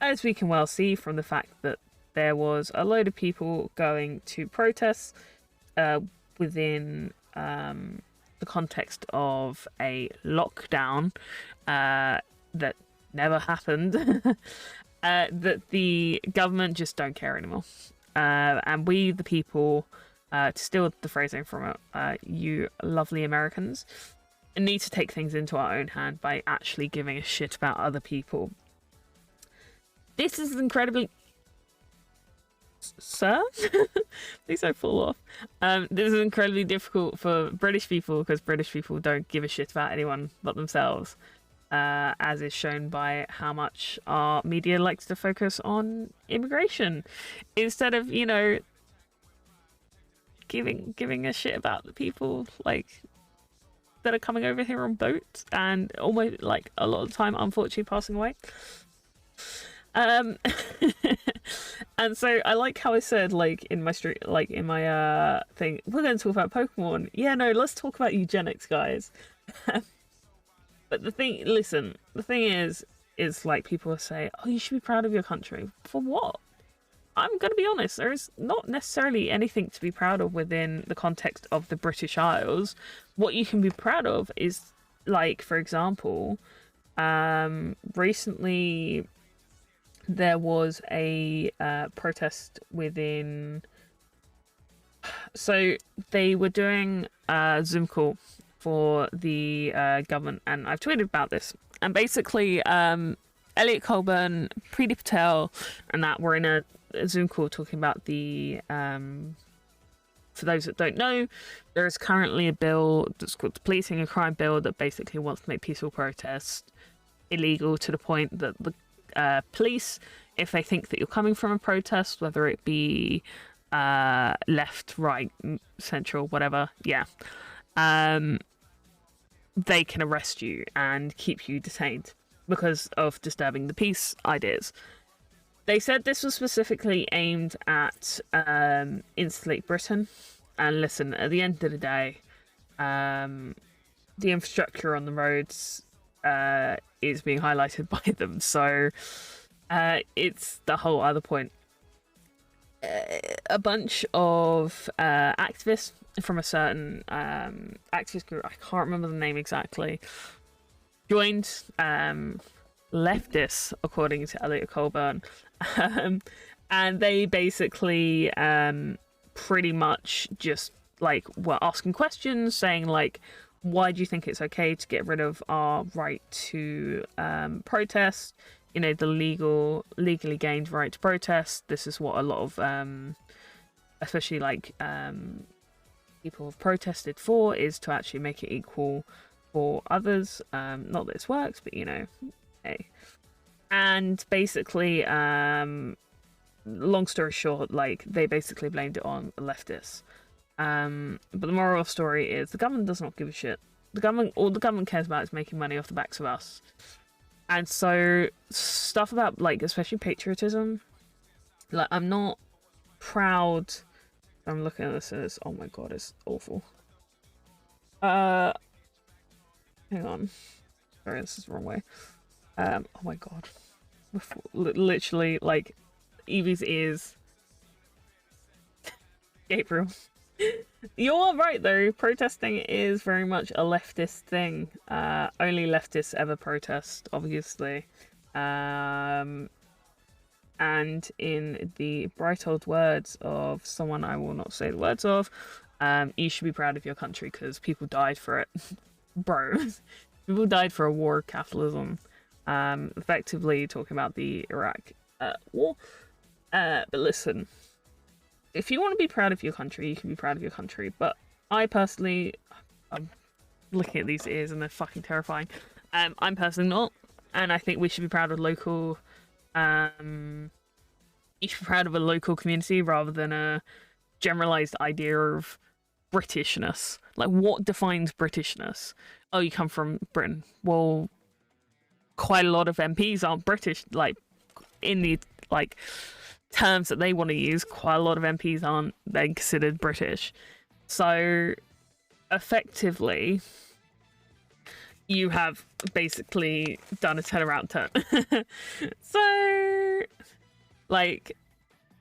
as we can well see from the fact that there was a load of people going to protests within the context of a lockdown that never happened, that the government just don't care anymore. And we, the people, to steal the phrasing from it, you lovely Americans, need to take things into our own hand by actually giving a shit about other people. This is incredibly... Sir? Please don't fall off. This is incredibly difficult for British people, because British people don't give a shit about anyone but themselves, as is shown by how much our media likes to focus on immigration instead of, you know, giving a shit about the people like that are coming over here on boats and almost like a lot of the time unfortunately passing away. And so I like how I said, like, in my street, like in my thing, we're going to talk about Pokemon. Yeah, no, let's talk about eugenics, guys. But the thing, listen, the thing is like people say, oh, you should be proud of your country. For what? I'm going to be honest, there's not necessarily anything to be proud of within the context of the British Isles. What you can be proud of is, like, for example, recently there was a protest within. So they were doing a Zoom call for the government, and I've tweeted about this. And basically, Elliot Colburn, Preeti Patel, and that were in a Zoom call talking about the. For those that don't know, there is currently a bill that's called the Policing a Crime Bill that basically wants to make peaceful protests illegal to the point that the police, if they think that you're coming from a protest, whether it be left, right, central, whatever, they can arrest you and keep you detained because of disturbing the peace ideas. They said this was specifically aimed at Insulate Britain. And listen, at the end of the day, the infrastructure on the roads is being highlighted by them. So it's the whole other point. A bunch of activists from a certain activist group, I can't remember the name exactly, joined leftists, according to Elliot Colburn, and they basically pretty much just like were asking questions, saying like, why do you think it's okay to get rid of our right to protest? You know, the legally gained right to protest. This is what a lot of especially like people have protested for, is to actually make it equal for others. Not that this works, but you know, hey. And basically, long story short, like they basically blamed it on the leftists. But the moral of the story is the government does not give a shit. All the government cares about is making money off the backs of us. And so stuff about, like, especially patriotism, like, I'm not proud. I'm looking at this as, oh my god, it's awful. Hang on. Sorry, this is the wrong way. Oh my god. Literally, like, Evie's ears. Gabriel. You're right, though. Protesting is very much a leftist thing. Only leftists ever protest, obviously. And in the bright old words of someone I will not say the words of, you should be proud of your country because people died for it. Bro. People died for a war of capitalism. Effectively talking about the Iraq war. But listen, if you want to be proud of your country, you can be proud of your country. But I personally, I'm looking at these ears and they're fucking terrifying. I'm personally not, and I think we should be proud of local. You should be proud of a local community rather than a generalized idea of Britishness. Like, what defines Britishness? Oh, you come from Britain. Well, quite a lot of MPs aren't British. Like, in the terms that they want to use, quite a lot of MPs aren't then considered British. So effectively, you have basically done a turnaround turn. So, like,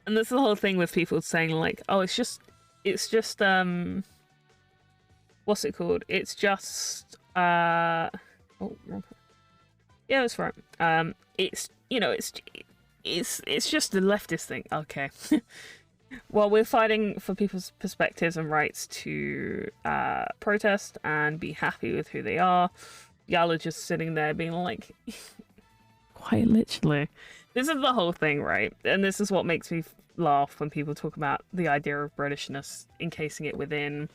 and this is the whole thing with people saying like, oh, it's just what's it called? It's just oh, wrong. Yeah, that's right. It's, you know, it's just the leftist thing. Okay. Well, we're fighting for people's perspectives and rights to protest and be happy with who they are. Y'all are just sitting there being like, quite literally. This is the whole thing, right? And this is what makes me laugh when people talk about the idea of Britishness, encasing it within.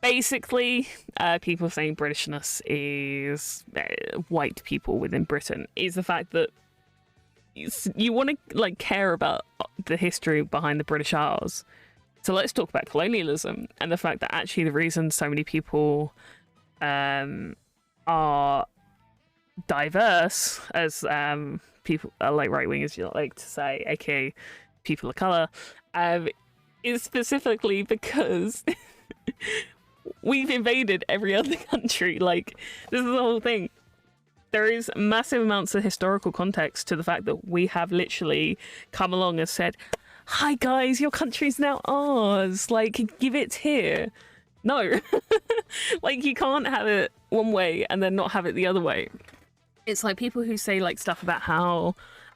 Basically, people saying Britishness is white people within Britain, is the fact that you want to like care about the history behind the British Isles. So let's talk about colonialism and the fact that actually the reason so many people are diverse, as people like right wingers you like to say, aka people of color, is specifically because we've invaded every other country. Like, this is the whole thing. there is massive amounts of historical context to the fact that we have literally come along and said, hi guys, your country's now ours, like give it here. No. Like you can't have it one way and then not have it the other way. It's like people who say like stuff about how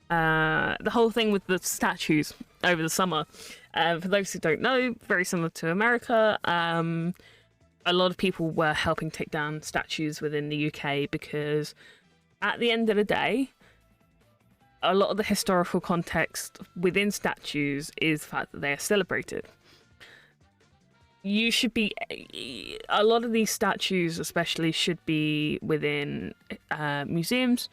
the whole thing with the statues over the summer, for those who don't know, very similar to America. A lot of people were helping take down statues within the UK because at the end of the day, a lot of the historical context within statues is the fact that they are celebrated. You should be, a lot of these statues especially should be within museums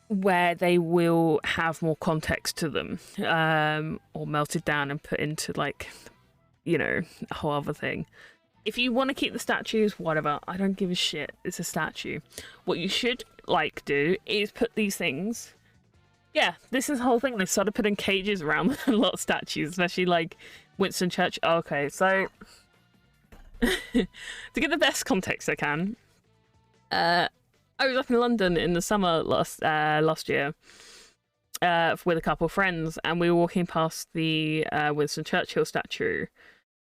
where they will have more context to them, or melted down and put into like, you know, a whole other thing. If you want to keep the statues, whatever, I don't give a shit. It's a statue. What you should like do is put these things. Yeah, this is the whole thing. They started putting cages around a lot of statues, especially like Winston Churchill. Okay, so to get the best context I can, I was up in London in the summer last year with a couple of friends, and we were walking past the Winston Churchill statue.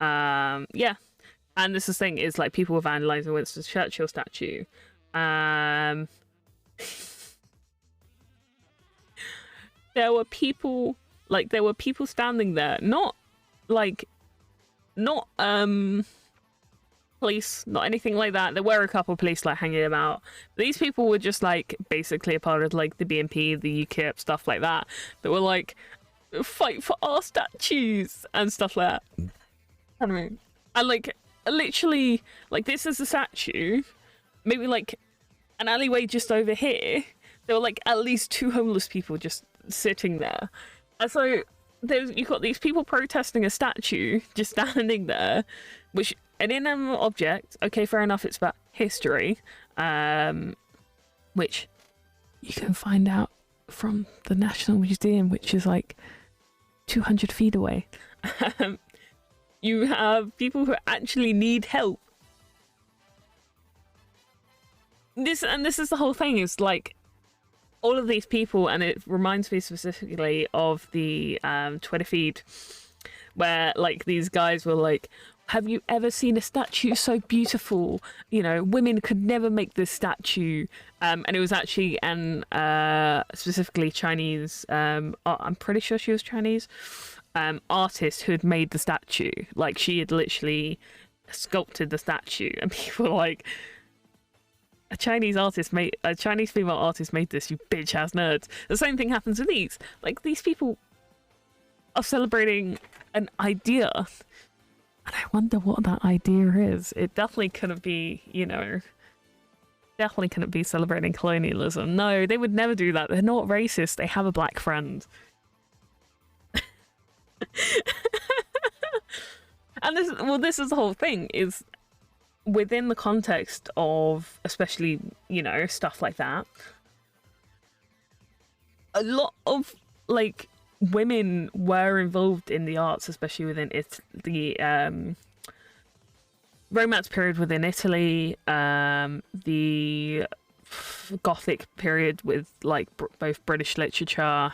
Yeah. And this is the thing, is like people were vandalizing Winston Churchill statue. There were people standing there, not police, not anything like that. There were a couple of police like hanging about. These people were just like basically a part of like the BNP, the UKIP, stuff like that. That were like, fight for our statues and stuff like that. I don't know. And like, literally, like, this is a statue, maybe like an alleyway just over here, there were like at least 2 homeless people just sitting there. And so you've got these people protesting a statue just standing there, which an inanimate object, okay, fair enough, it's about history, which you can find out from the National Museum, which is like 200 feet away. You have people who actually need help. This is the whole thing, is like all of these people, and it reminds me specifically of the Twitter feed where like these guys were like, have you ever seen a statue so beautiful? You know, women could never make this statue. And it was actually an specifically Chinese, I'm pretty sure she was Chinese, artist who had made the statue. Like, she had literally sculpted the statue, and people were like, a Chinese female artist made this, you bitch ass nerds. The same thing happens with these. Like, these people are celebrating an idea, and I wonder what that idea is. It definitely couldn't be, you know, definitely couldn't be celebrating colonialism. No, they would never do that. They're not racist. They have a black friend. And this is the whole thing, is within the context of, especially, you know, stuff like that, a lot of like women were involved in the arts, especially within the Romance period within Italy, the Gothic period with like both British literature,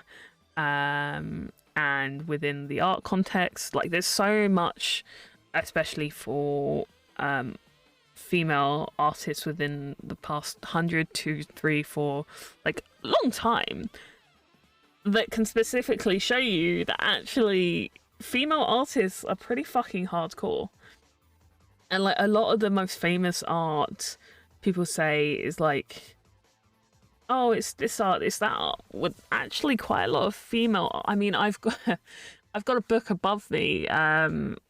and within the art context. Like, there's so much, especially for female artists within the past 100, 2, 3, 4, like, long time, that can specifically show you that actually female artists are pretty fucking hardcore. And like, a lot of the most famous art, people say, is like, oh, it's this art, it's that art, with actually quite a lot of female. I mean, I've got a book above me,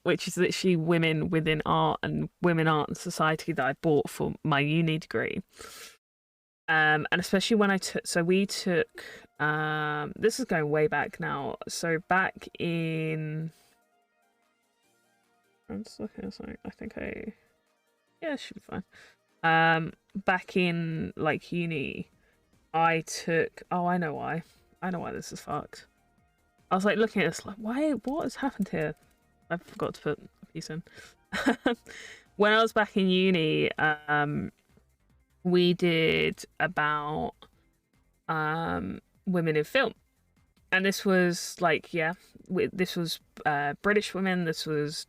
which is literally women within art and women, art and society, that I bought for my uni degree. And especially when we took, this is going way back now. So back in, I'm just looking at something. I think yeah, it should be fine. Back in like uni, I took, oh, I know why this is fucked. I was like looking at this, like, what has happened here? I forgot to put a piece in. When I was back in uni, we did about women in film. And this was like, yeah, this was British women, this was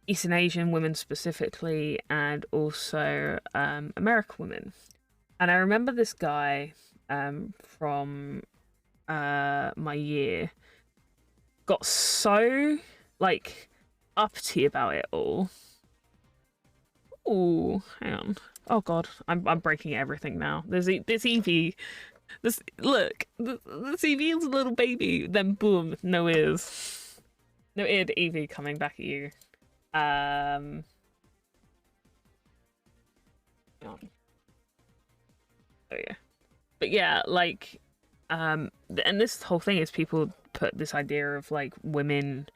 Eastern Asian women specifically, and also American women. And I remember this guy from my year got so like uppity about it all. Oh, hang on. Oh god, I'm breaking everything now. There's this Eevee. This look, this Eevee is a little baby. Then boom, no ears, no eared Eevee coming back at you. Oh yeah, but yeah, like, and this whole thing is people put this idea of like women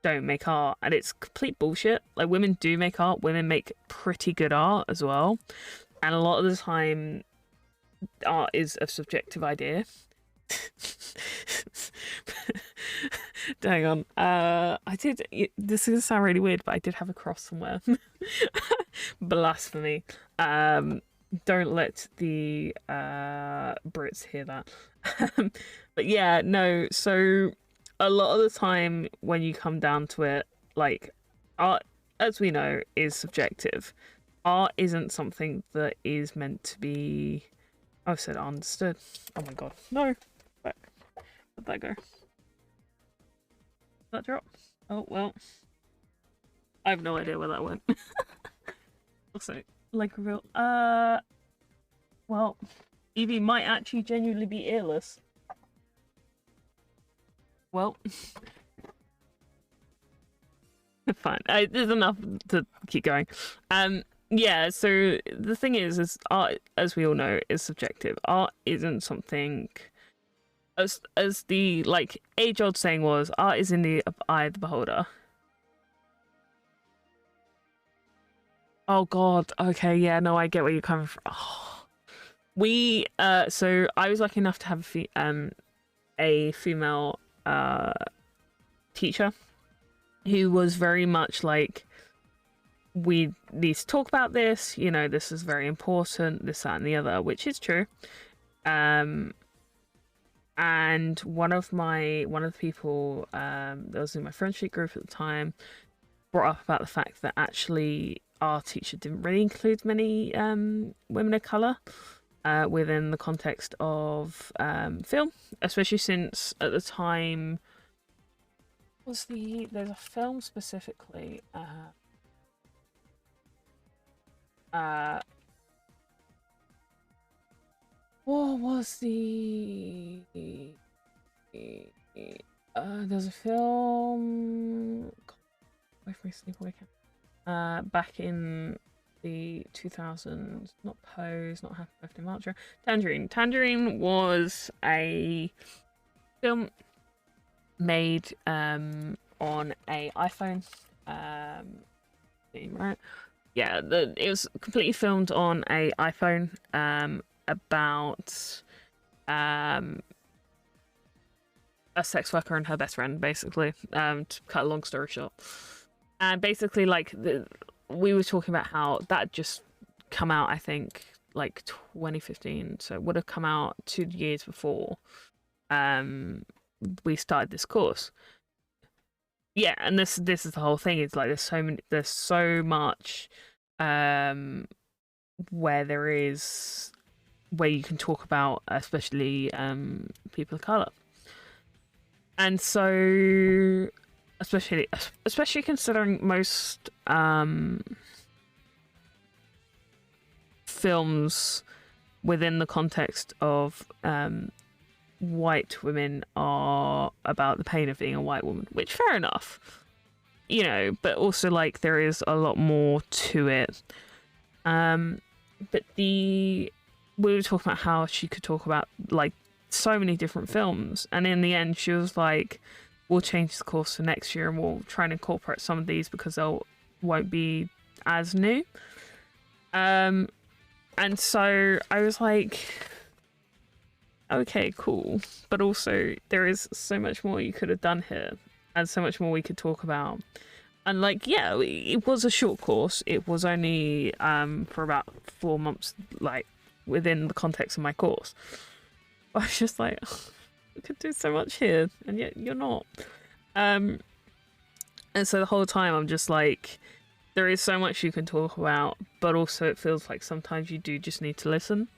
don't make art, and it's complete bullshit. Like, women do make art, women make pretty good art as well, and a lot of the time art is a subjective idea. Hang on, I did, this is gonna sound really weird, but I did have a cross somewhere. Blasphemy. Don't let the Brits hear that. But yeah, no, so a lot of the time when you come down to it, like, art, as we know, is subjective. Art isn't something that is meant to be... I said understood. Oh my god. No. Back. Where'd that go? Did that drop? Oh, well. I have no idea where that went. Also, like, real... Well, Eevee might actually genuinely be earless. Well... Fine. There's enough to keep going. Yeah, so the thing is art, as we all know, is subjective. Art isn't something... As the, like, age-old saying was, art is in the eye of the beholder. Oh god, okay, yeah, no, I get where you're coming from. Oh. We, so I was lucky enough to have a female teacher who was very much like, we need to talk about this, you know, this is very important, this, that, and the other, which is true. And one of the people that was in my friendship group at the time brought up about the fact that actually our teacher didn't really include many women of color within the context of film, especially since at the time there's a film specifically what was there's a film wait for me sleepaway camp back in the 2000s, not Pose, not Happy Birthday Marcher, Tangerine was a film made on a iPhone, right? Yeah, it was completely filmed on a iPhone about a sex worker and her best friend, basically, to cut a long story short. And basically, like, we were talking about how that just come out, I think, like 2015, so it would have come out 2 years before we started this course. Yeah, and this is the whole thing. It's like there's so much where you can talk about, especially people of color, and so especially considering most films within the context of white women are about the pain of being a white woman, which fair enough, you know, but also like there is a lot more to it. But we were talking about how she could talk about like so many different films, and in the end she was like, we'll change the course for next year and we'll try and incorporate some of these because they won't be as new. And so I was like, okay, cool. But also there is so much more you could have done here and so much more we could talk about. And like, yeah, it was a short course. It was only for about 4 months, like within the context of my course. I was just like, we could do so much here, and yet you're not. Um, and so the whole time I'm just like, there is so much you can talk about, but also it feels like sometimes you do just need to listen.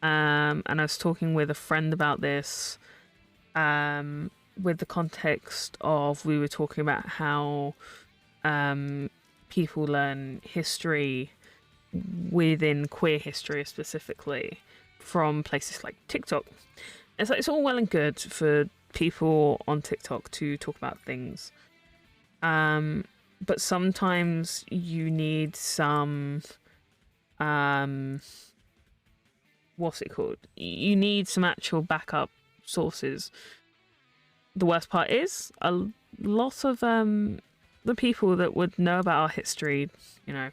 And I was talking with a friend about this, with the context of we were talking about how people learn history within queer history specifically from places like TikTok. It's like it's all well and good for people on TikTok to talk about things, but sometimes you need some what's it called? You need some actual backup sources. The worst part is a lot of the people that would know about our history, you know,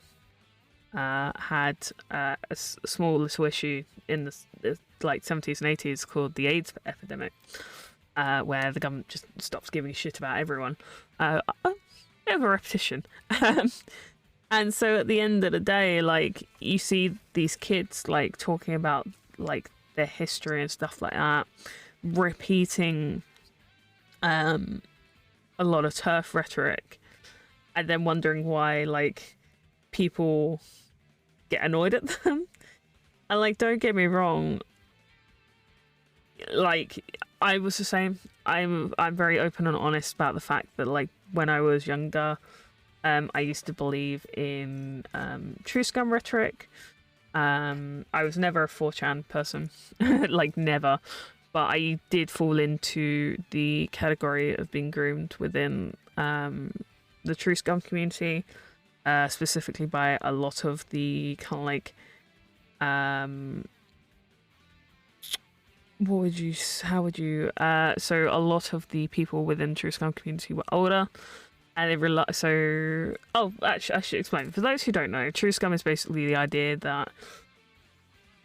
had a small little issue in the like 70s and 80s called the AIDS epidemic, where the government just stops giving a shit about everyone. A bit of a repetition. And so at the end of the day, like, you see these kids like talking about like their history and stuff like that, repeating a lot of turf rhetoric, and then wondering why like people get annoyed at them. And like, don't get me wrong, like, I was the same. I'm very open and honest about the fact that like when I was younger, I used to believe in true scum rhetoric. I was never a 4chan person, like never, but I did fall into the category of being groomed within the true scum community, specifically by a lot of the kind of like how would you so a lot of the people within true scum community were older, and they actually I should explain. For those who don't know, true scum is basically the idea that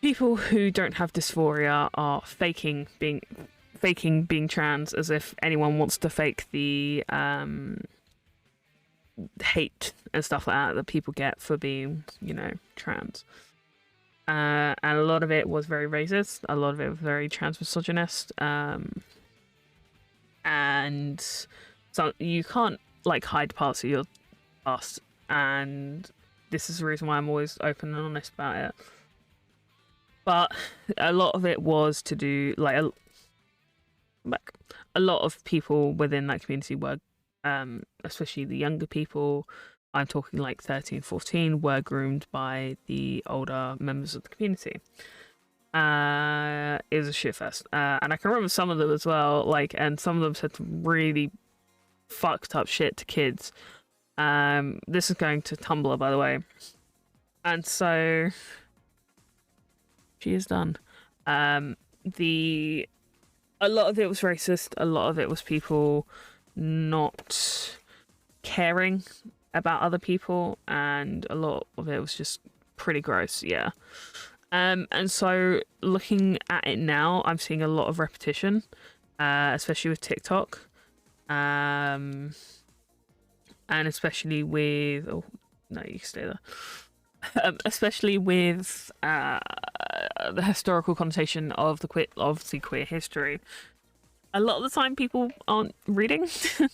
people who don't have dysphoria are faking being trans, as if anyone wants to fake the hate and stuff like that people get for being, you know, trans. And a lot of it was very racist, a lot of it was very trans misogynist, and so you can't like hide parts of your past, and this is the reason why I'm always open and honest about it. But a lot of it was to do like a lot of people within that community were, especially the younger people, I'm talking like 13, 14, were groomed by the older members of the community. It was a shitfest. And I can remember some of them as well, like, and some of them said some really fucked up shit to kids. This is going to Tumblr, by the way. And so she is done. A lot of it was racist, a lot of it was people not caring about other people, and a lot of it was just pretty gross, yeah. And so looking at it now, I'm seeing a lot of repetition, especially with TikTok, and especially with no, you can stay there. Especially with the historical connotation of the queer history. A lot of the time people aren't reading. So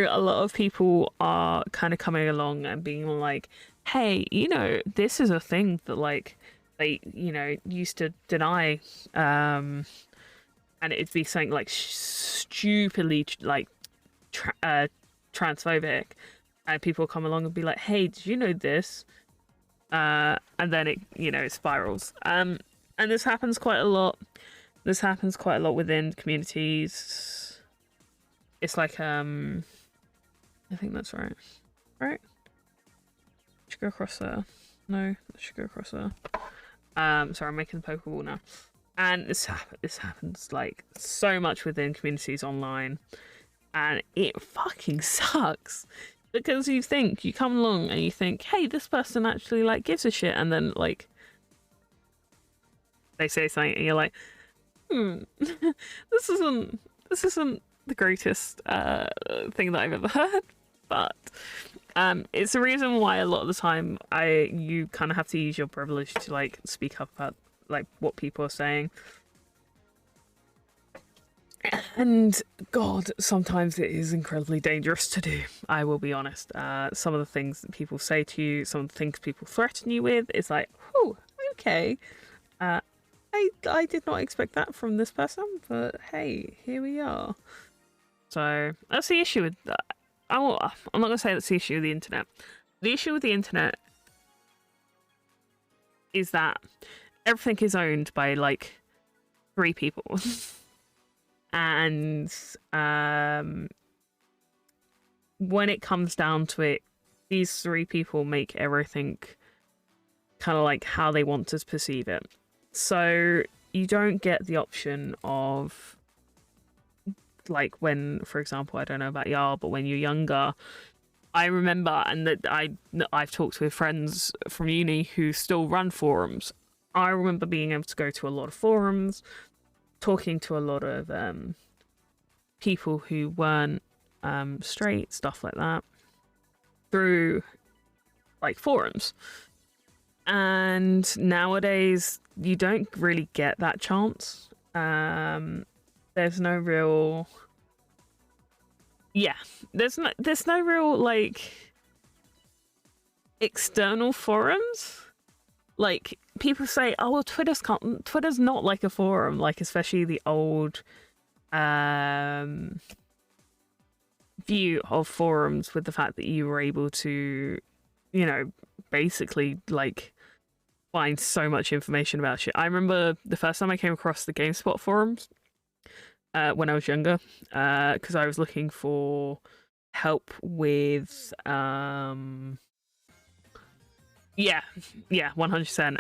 a lot of people are kind of coming along and being like, hey, you know, this is a thing that like they, you know, used to deny, and it'd be something like stupidly like transphobic, and people come along and be like, hey, did you know this? And then it, you know, it spirals. And this happens quite a lot. This happens quite a lot within communities. It's like, I think that's right. Right? Should go across there. No, that should go across there. Sorry, I'm making the Pokeball now. And this happens like so much within communities online, and it fucking sucks. Because you come along and you think, hey, this person actually like gives a shit, and then like they say something and you're like, this isn't the greatest thing that I've ever heard. But it's the reason why a lot of the time you kind of have to use your privilege to like speak up about like what people are saying. And God, sometimes it is incredibly dangerous to do. I will be honest. Some of the things that people say to you, some of the things people threaten you with, is like, oh, okay. I did not expect that from this person, but hey, here we are. So that's the issue with that. I'm not gonna say that's the issue with the internet. The issue with the internet is that everything is owned by like 3 people. And when it comes down to it, these 3 people make everything kind of like how they want to perceive it. So you don't get the option of like when, for example, I don't know about y'all, but when you're younger, I remember, and that I've talked with friends from uni who still run forums. I remember being able to go to a lot of forums, talking to a lot of people who weren't straight, stuff like that, through like forums. And nowadays you don't really get that chance. There's no real there's no real like external forums. Like people say, oh well, Twitter's not like a forum, like especially the old view of forums, with the fact that you were able to, you know, basically like find so much information about shit. I remember the first time I came across the GameSpot forums when I was younger, because I was looking for help with 100%.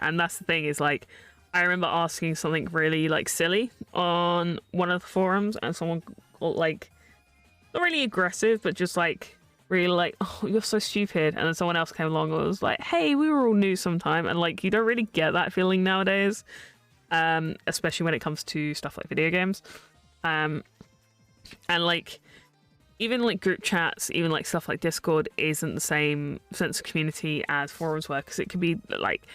And that's the thing, is like I remember asking something really like silly on one of the forums, and someone got like not really aggressive, but just like really like, oh, you're so stupid. And then someone else came along and was like, hey, we were all new sometime. And like you don't really get that feeling nowadays, especially when it comes to stuff like video games. And like even like group chats, even like stuff like Discord isn't the same sense of community as forums were, because it could be like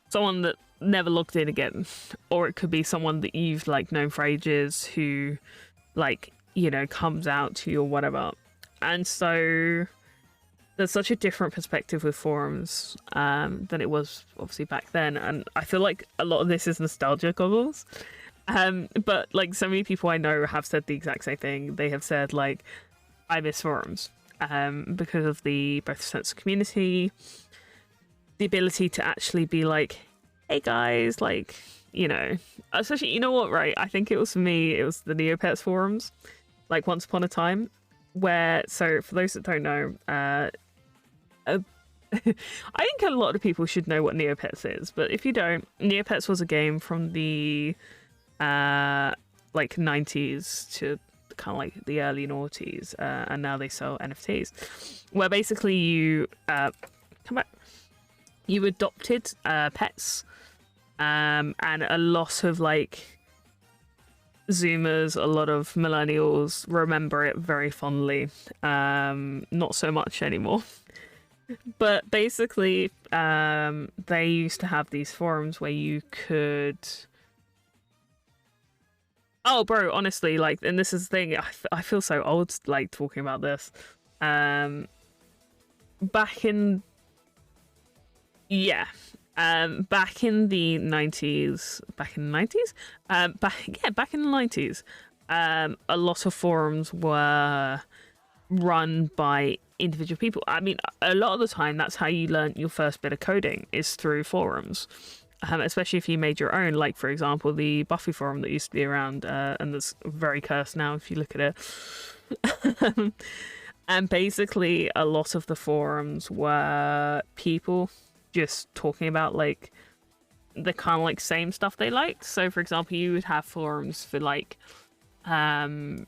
someone that never logged in again, or it could be someone that you've like known for ages who like, you know, comes out to you or whatever. And so there's such a different perspective with forums than it was obviously back then. And I feel like a lot of this is nostalgia goggles. But like so many people I know have said the exact same thing. They have said like, I miss forums because of the both sense of community, the ability to actually be like, hey guys, like, you know, especially, you know what, right? I think it was for me, it was the Neopets forums, like once upon a time, where, so for those that don't know, I think a lot of people should know what Neopets is, but if you don't, Neopets was a game from the like 90s to kind of like the early noughties, and now they sell NFTs, where basically you you adopted pets, and a lot of like Zoomers, a lot of millennials remember it very fondly. Not so much anymore. But basically, they used to have these forums where you could... Oh, bro, honestly, like, and this is the thing, I feel so old, like, talking about this. Back in... Yeah. Back in the 90s... Back in the 90s? Back in the 90s. A lot of forums were run by individual people. I mean, a lot of the time, that's how you learn your first bit of coding, is through forums. Especially if you made your own, like for example the Buffy forum that used to be around, and that's very cursed now if you look at it. And basically a lot of the forums were people just talking about like the kind of like same stuff they liked. So for example, you would have forums for like Pokemon,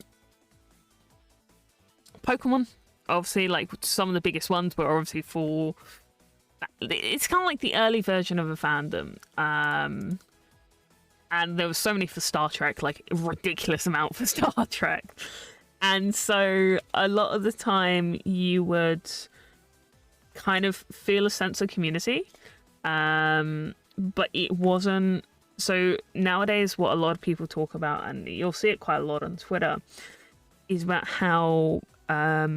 obviously, like some of the biggest ones were obviously for... It's kind of like the early version of a fandom. And there was so many for Star Trek, like a ridiculous amount for Star Trek. And so a lot of the time you would kind of feel a sense of community, but it wasn't. So nowadays what a lot of people talk about, and you'll see it quite a lot on Twitter, is about how a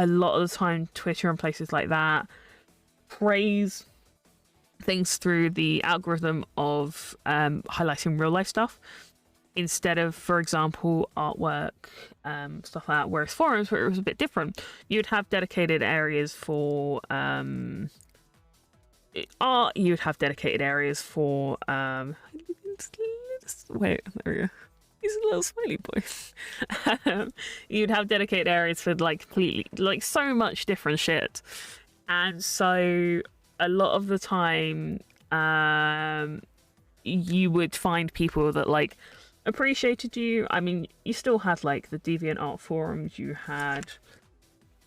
lot of the time Twitter and places like that praise things through the algorithm of highlighting real life stuff instead of, for example, artwork, stuff like that. Whereas forums, where it was a bit different, you'd have dedicated areas for art, you'd have dedicated areas for wait, there we go. He's a little smiley boy. You'd have dedicated areas for like completely, like so much different shit. And so a lot of the time, you would find people that like appreciated you. I mean, you still had like the DeviantArt forums. You had,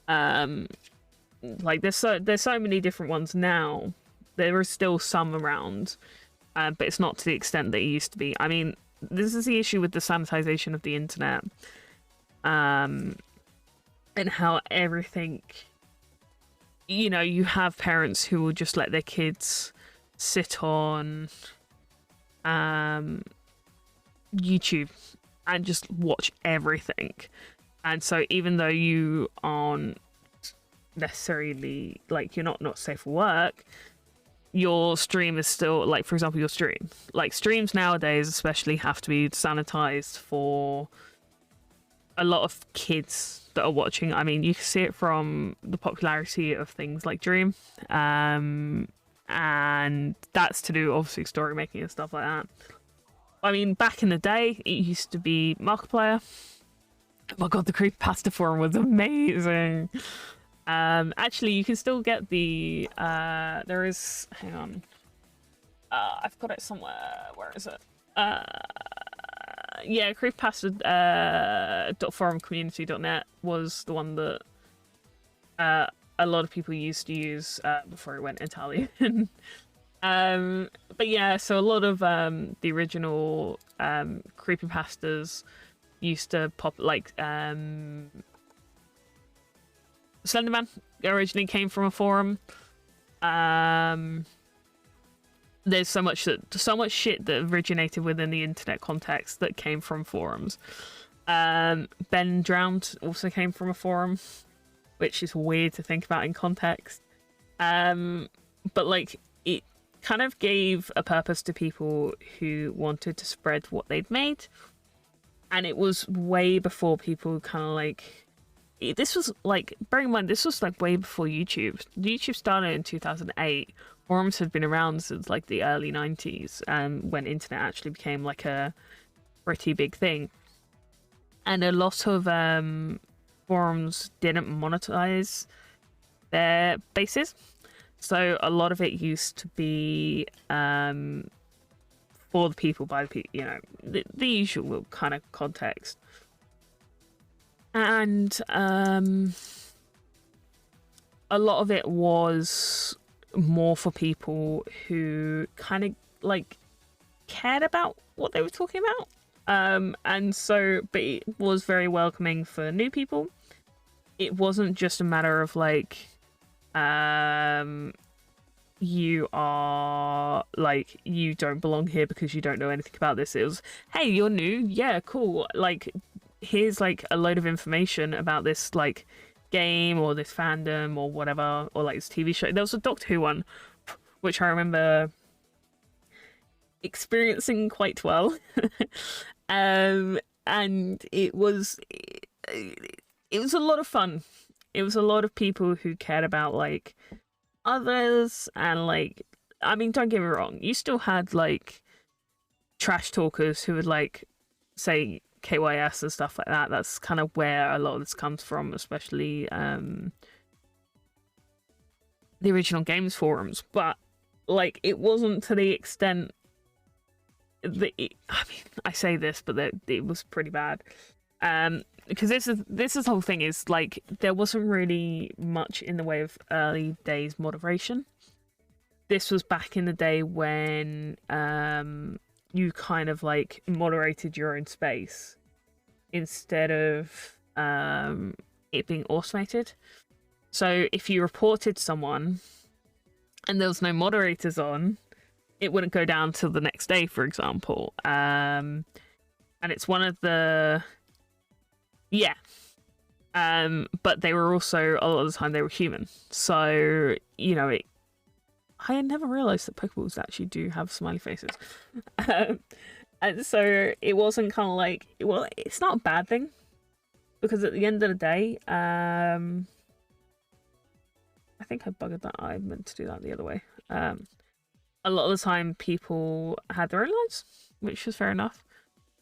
like there's so many different ones now. There are still some around, but it's not to the extent that it used to be. I mean, this is the issue with the sanitization of the internet, and how everything, you know, you have parents who will just let their kids sit on YouTube and just watch everything. And so even though you aren't necessarily, like, you're not safe for work, your stream is still, like, for example, your stream, like, streams nowadays especially have to be sanitized for a lot of kids that are watching. I mean, you can see it from the popularity of things like Dream, and that's to do obviously story making and stuff like that. I mean, back in the day it used to be Markiplier. Oh my god, the creepypasta forum was amazing. Actually, you can still get the there is, hang on, I've got it somewhere. Where is it? Yeah, creepypasta.forumcommunity.net was the one that a lot of people used to use before it went Italian. But yeah, so a lot of the original creepypastas used to pop, like Slenderman originally came from a forum. There's so much shit that originated within the internet context that came from forums. Ben Drowned also came from a forum, which is weird to think about in context. But like, it kind of gave a purpose to people who wanted to spread what they'd made. And it was way before people kind of like, this was like, bearing in mind, this was like way before YouTube. YouTube started in 2008. Forums had been around since like the early 90s, when internet actually became like a pretty big thing. And a lot of forums didn't monetize their bases. So a lot of it used to be for the people, by the people, you know, the usual kind of context. And a lot of it was more for people who kind of like cared about what they were talking about. And so, but it was very welcoming for new people. It wasn't just a matter of like, you are like, you don't belong here because you don't know anything about this. It was, hey, you're new, yeah, cool, like, here's like a load of information about this like game or this fandom or whatever, or like this TV show. There was a Doctor Who one, which I remember experiencing quite well. And it was a lot of fun. It was a lot of people who cared about like others, and like, I mean, don't get me wrong, you still had like trash talkers who would like say KYS and stuff like that. That's kind of where a lot of this comes from, especially the original games forums. But like, it wasn't to the extent that I mean, I say this, but it was pretty bad. Because this is the whole thing, is like, there wasn't really much in the way of early days moderation. This was back in the day when you kind of like moderated your own space. instead of it being automated. So if you reported someone and there was no moderators on, it wouldn't go down till the next day, for example. And it's one of the but they were also, a lot of the time they were human. So, you know, I had never realized that Pokeballs actually do have smiley faces. And so it wasn't kind of like, well, it's not a bad thing, because at the end of the day, I think I buggered that. I meant to do that the other way. A lot of the time people had their own lives, which was fair enough.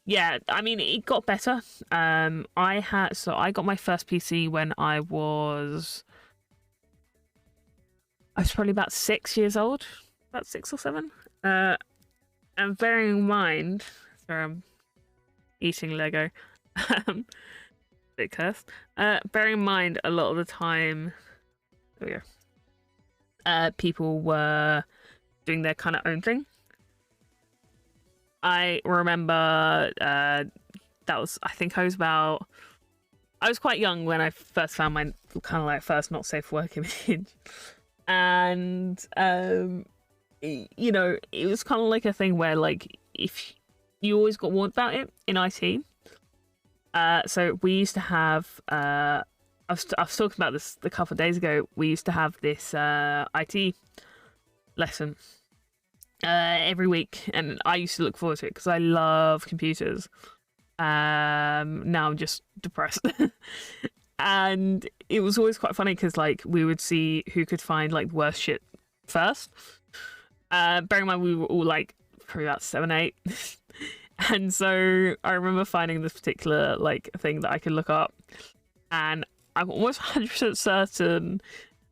Yeah, I mean, it got better. I got my first PC when I was probably about 6 years old, about 6 or 7. And bearing in mind, sorry, I'm eating Lego, bit cursed. Bearing in mind, a lot of the time, there we go, people were doing their kind of own thing. I remember I was quite young when I first found my kind of like first not safe work image. And you know, it was kind of like a thing where, like, if you always got warned about it in IT. So we used to have I was talking about this a couple of days ago. We used to have this IT lesson every week, and I used to look forward to it because I love computers. Now I'm just depressed. And it was always quite funny because, like, we would see who could find like the worst shit first. Bearing in mind we were all like probably about 7, 8. And so I remember finding this particular like thing that I could look up, and I'm almost 100% certain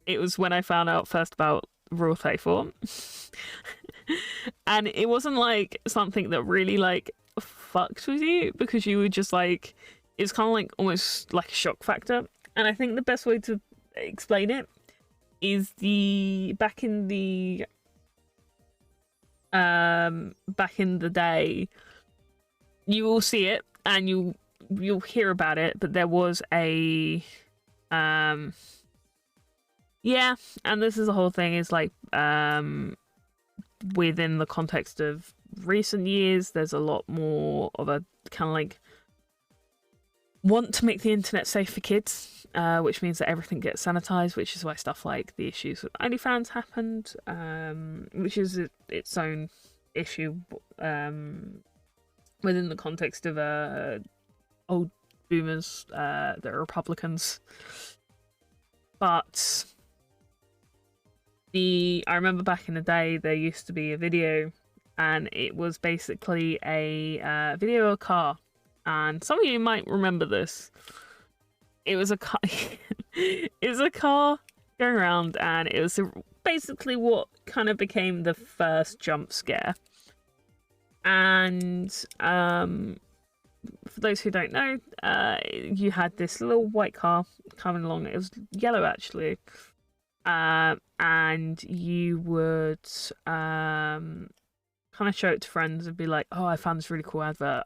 it was when I found out first about Rule 34. And it wasn't like something that really like fucked with you, because you would just like, it's kind of like almost like a shock factor. And I think the best way to explain it is back in the day, you will see it and you'll hear about it, but there was a yeah, and this is the whole thing, is like within the context of recent years, there's a lot more of a kind of like want to make the internet safe for kids, which means that everything gets sanitized, which is why stuff like the issues with OnlyFans happened, which is its own issue within the context of old boomers that are Republicans. But I remember back in the day there used to be a video, and it was basically a video of a car. And some of you might remember this. It was a car. It was a car going around, and it was basically what kind of became the first jump scare. And for those who don't know, you had this little white car coming along. It was yellow, actually. And you would kind of show it to friends and be like, "Oh, I found this really cool advert."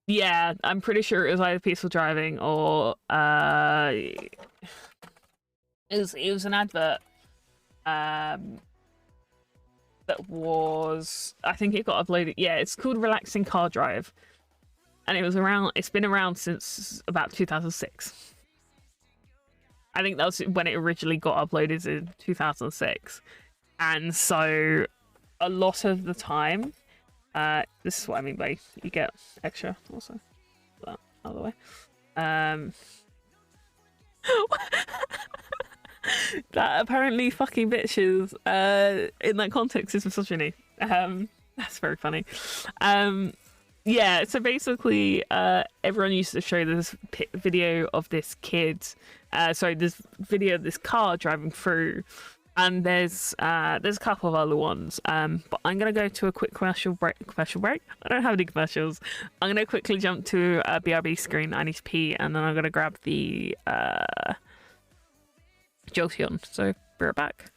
Yeah, I'm pretty sure it was either Peaceful Driving or it was an advert that was, I think it got uploaded. Yeah, it's called Relaxing Car Drive, and it's been around since about 2006. I think that was when it originally got uploaded, in 2006. And so a lot of the time, this is what I mean by you get extra also. That out of the way. That apparently fucking bitches in that context is misogyny. That's very funny. Yeah, so basically everyone used to show this video of this kid, this video of this car driving through, and there's a couple of other ones, but I'm gonna go to a quick commercial break. I don't have any commercials. I'm gonna quickly jump to a BRB screen. I need to pee, and then I'm gonna grab the Jolteon. So be right back.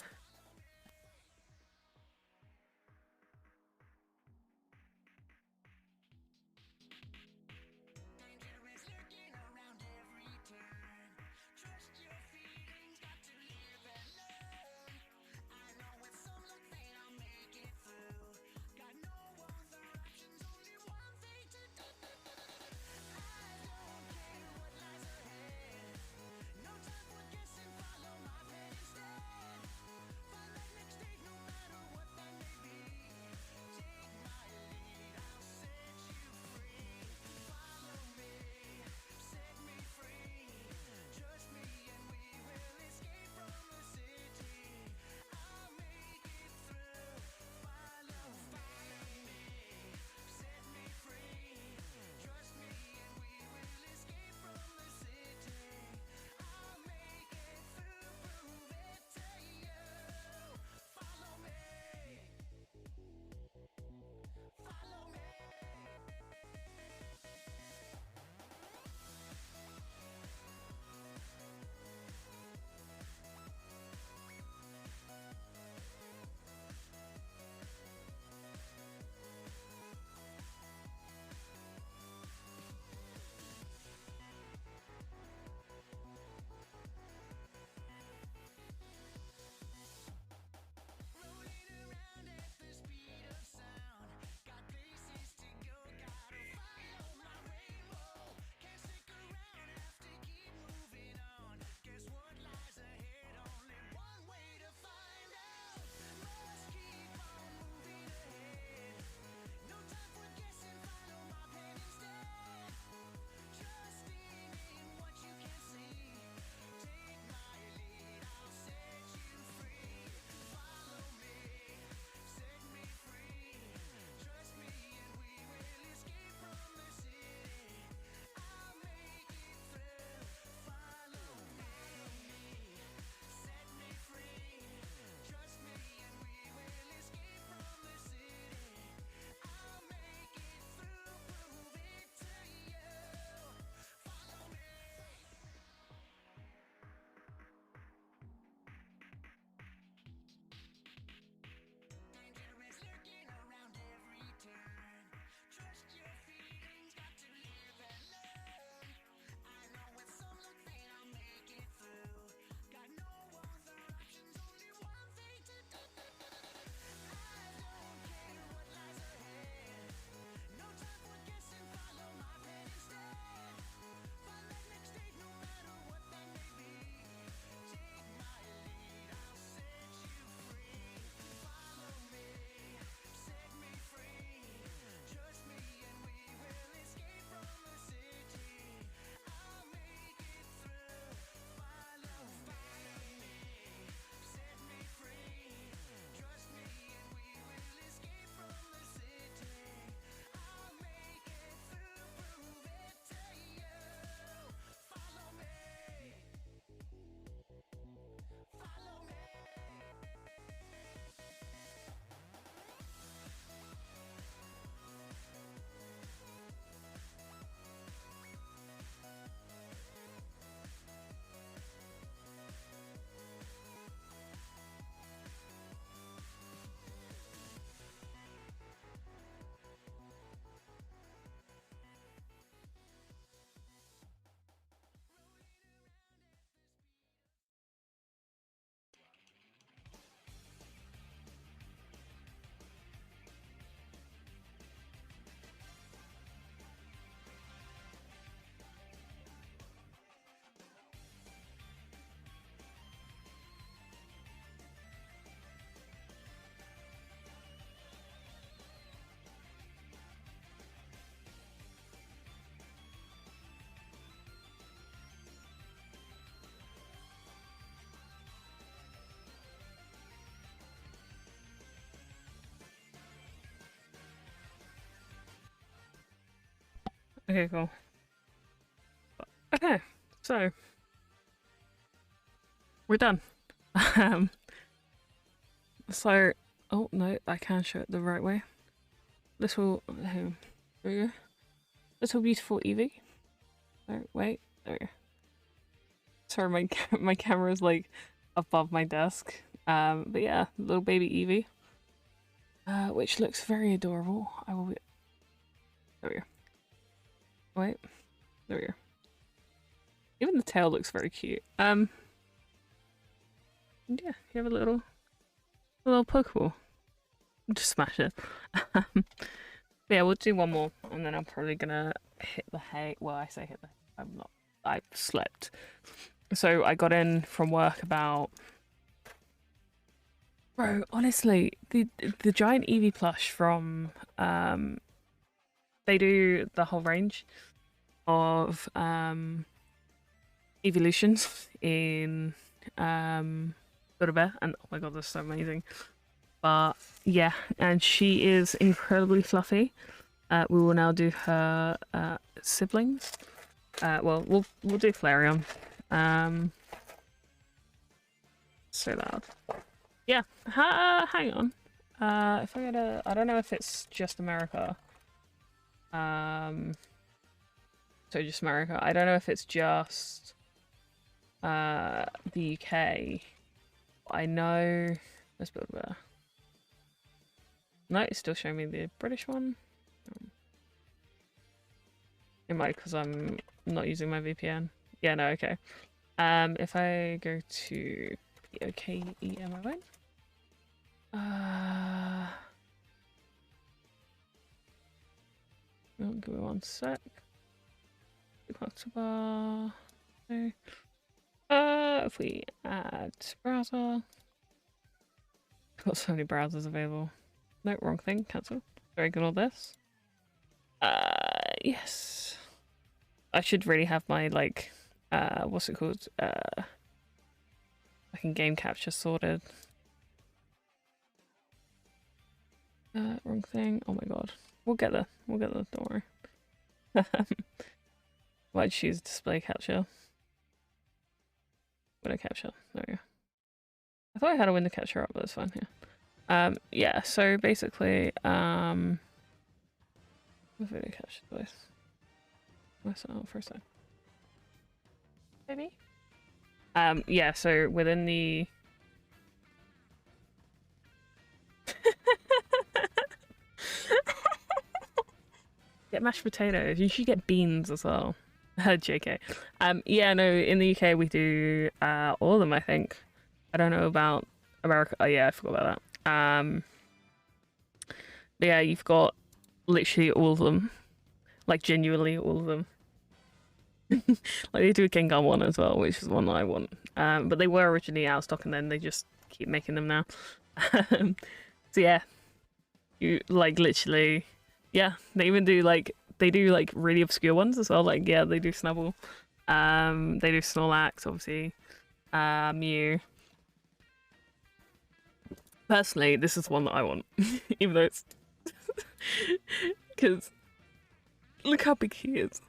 Okay, cool. Okay, so we're done. Um, so, oh no, I can show it the right way. Little, there we go. Little beautiful Evie. Oh, wait, there we go. Sorry, my camera's like above my desk. But yeah, little baby Evie, which looks very adorable. I will be. There we go. Wait, there we go. Even the tail looks very cute. Yeah, you have a little Pokeball. Just smash it. Yeah, we'll do one more, and then I'm probably gonna hit the hay. Well, I say hit the hay. I'm not. I slept. So I got in from work about. Bro, honestly, the giant Eevee plush from they do the whole range of evolutions in Build-A-Bear, and oh my god, that's so amazing. But yeah, and she is incredibly fluffy. We will now do her siblings. Well, we'll do Flareon. So loud. Yeah. Hang on. If I gotta, I don't know if it's just America. So just America. I don't know if it's just the UK. I know. Let's build better. No, it's still showing me the British one. It might because I'm not using my VPN. Yeah, no, okay. If I go to POKEMON. Oh, give me one sec. Okay. If we add browser. Got so many browsers available. No, wrong thing. Cancel. Very good on this. Yes. I should really have my like, what's it called? Fucking game capture sorted. Wrong thing. Oh my god. We'll get there. We'll get there. Don't worry. Why'd choose display capture? Window capture. There we go. I thought I had a window capture up, but it's fine. Yeah. Yeah. So basically, video capture device. Myself for a sec. Maybe. Yeah. So within the. Get mashed potatoes. You should get beans as well. JK. Yeah, no, in the UK we do all of them, I think. I don't know about America. Oh yeah, I forgot about that. But yeah, you've got literally all of them. Like genuinely all of them. Like they do a Gengar one as well, which is one that I want. But they were originally out of stock and then they just keep making them now. So yeah. You like literally, yeah, they even do like really obscure ones as well. Like yeah, they do Snubble, they do Snorlax, obviously, Mew. Personally, this is the one that I want, even though it's because look how big he is.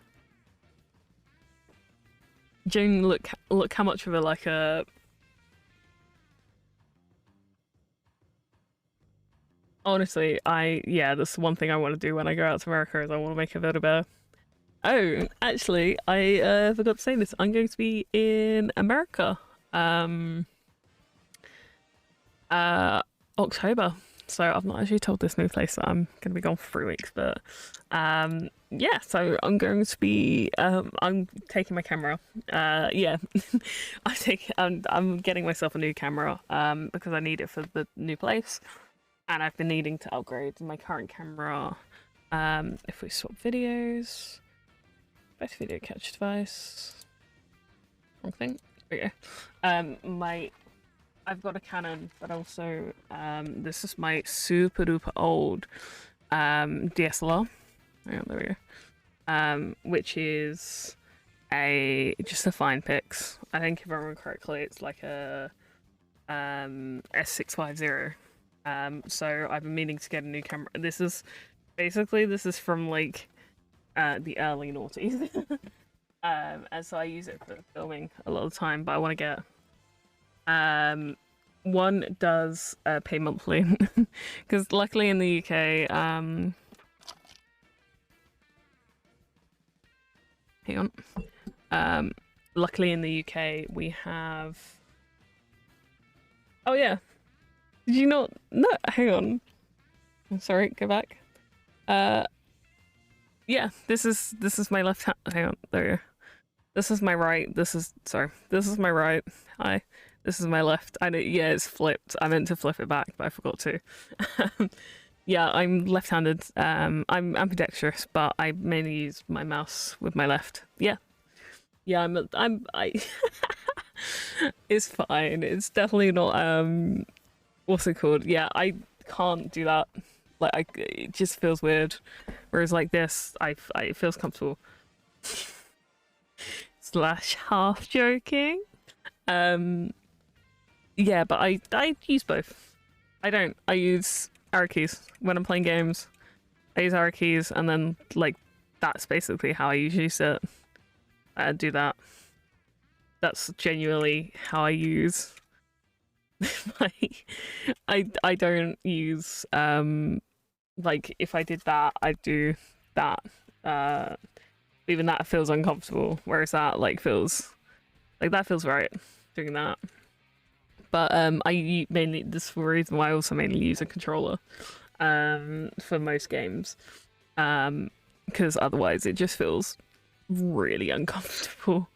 Jane, look how much of a like a. Honestly, yeah, that's one thing I want to do when I go out to America is I want to make a Build-A-Bear. Oh, actually, I forgot to say this. I'm going to be in America, October. So I've not actually told this new place that I'm going to be gone for 3 weeks, but yeah. So I'm going to be I'm taking my camera. Yeah, I'm getting myself a new camera because I need it for the new place. And I've been needing to upgrade my current camera. If we swap videos, back to video capture device. Wrong thing. There we go. I've got a Canon, but also this is my super duper old DSLR. Hang on, there we go. Which is just a fine pics. I think if I remember correctly, it's like a S650. So I've been meaning to get a new camera. This is from like the early noughties. And so I use it for filming a lot of the time, but I want to get one does pay monthly because luckily in the UK, hang on, luckily in the UK we have. Oh yeah, did you not? No, hang on. I'm sorry, go back. Yeah, this is my left hand. Hang on, there. You go. This is my right. This is my right. Hi. This is my left. I know. Yeah, it's flipped. I meant to flip it back, but I forgot to. Yeah, I'm left-handed. I'm ambidextrous, but I mainly use my mouse with my left. Yeah. Yeah, I. It's fine. It's definitely not. What's it called? Yeah, I can't do that. Like, it just feels weird. Whereas like this, it feels comfortable. Slash half joking. Yeah, but I use both. I use arrow keys when I'm playing games. I use arrow keys, and then like that's basically how I usually sit. I do that. That's genuinely how I use. I don't use like if I did that, I'd do that. Even that feels uncomfortable, whereas that like feels like that feels right doing that. But I mainly, this is the reason why I also mainly use a controller for most games, because otherwise it just feels really uncomfortable.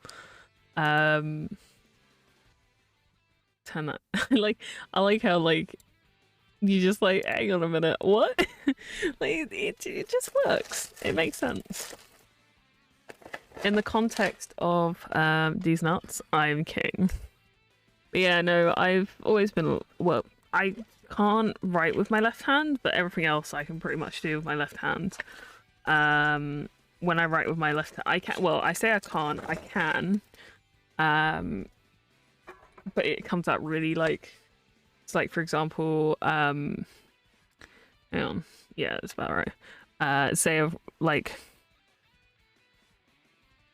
Turn that. I like how like you just like, hang on a minute, what? Like it just works. It makes sense. In the context of these nuts, I'm king. But yeah, no, I've always been, well, I can't write with my left hand, but everything else I can pretty much do with my left hand. When I write with my left hand, I can, well, I say I can't, I can. But it comes out really like, it's like, for example, hang on, yeah, that's about right. Say like,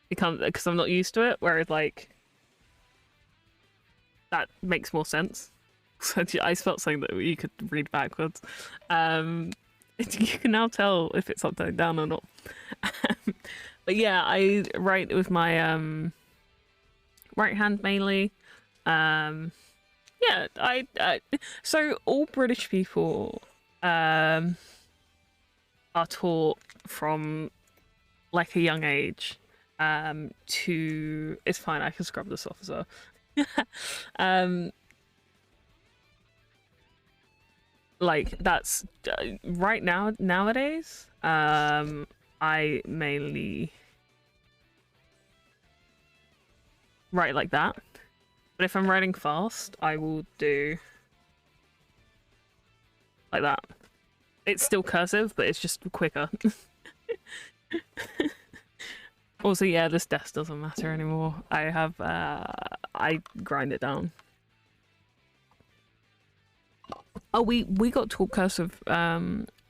it comes, because I'm not used to it, whereas like, that makes more sense. So I spelled something that you could read backwards. You can now tell if it's upside down or not. But yeah, I write with my right hand mainly. Yeah, I so all British people are taught from like a young age to, it's fine, I can scrub this off as well. Like that's right now nowadays I mainly write like that, but if I'm writing fast I will do like that. It's still cursive, but it's just quicker. Also, yeah, this desk doesn't matter anymore. I have, I grind it down. Oh, we got taught cursive.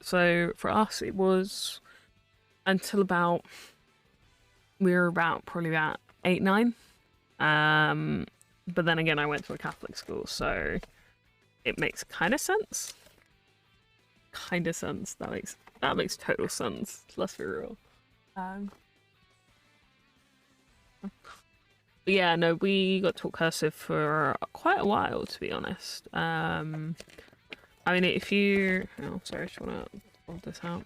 So for us, it was until about, we were about, probably about 8, 9. But then again, I went to a Catholic school, so it makes kind of sense. Kind of sense. That makes total sense. Let's be real. But yeah, no, we got taught cursive for quite a while, to be honest. I mean, if you... Oh, sorry, I just want to hold this out.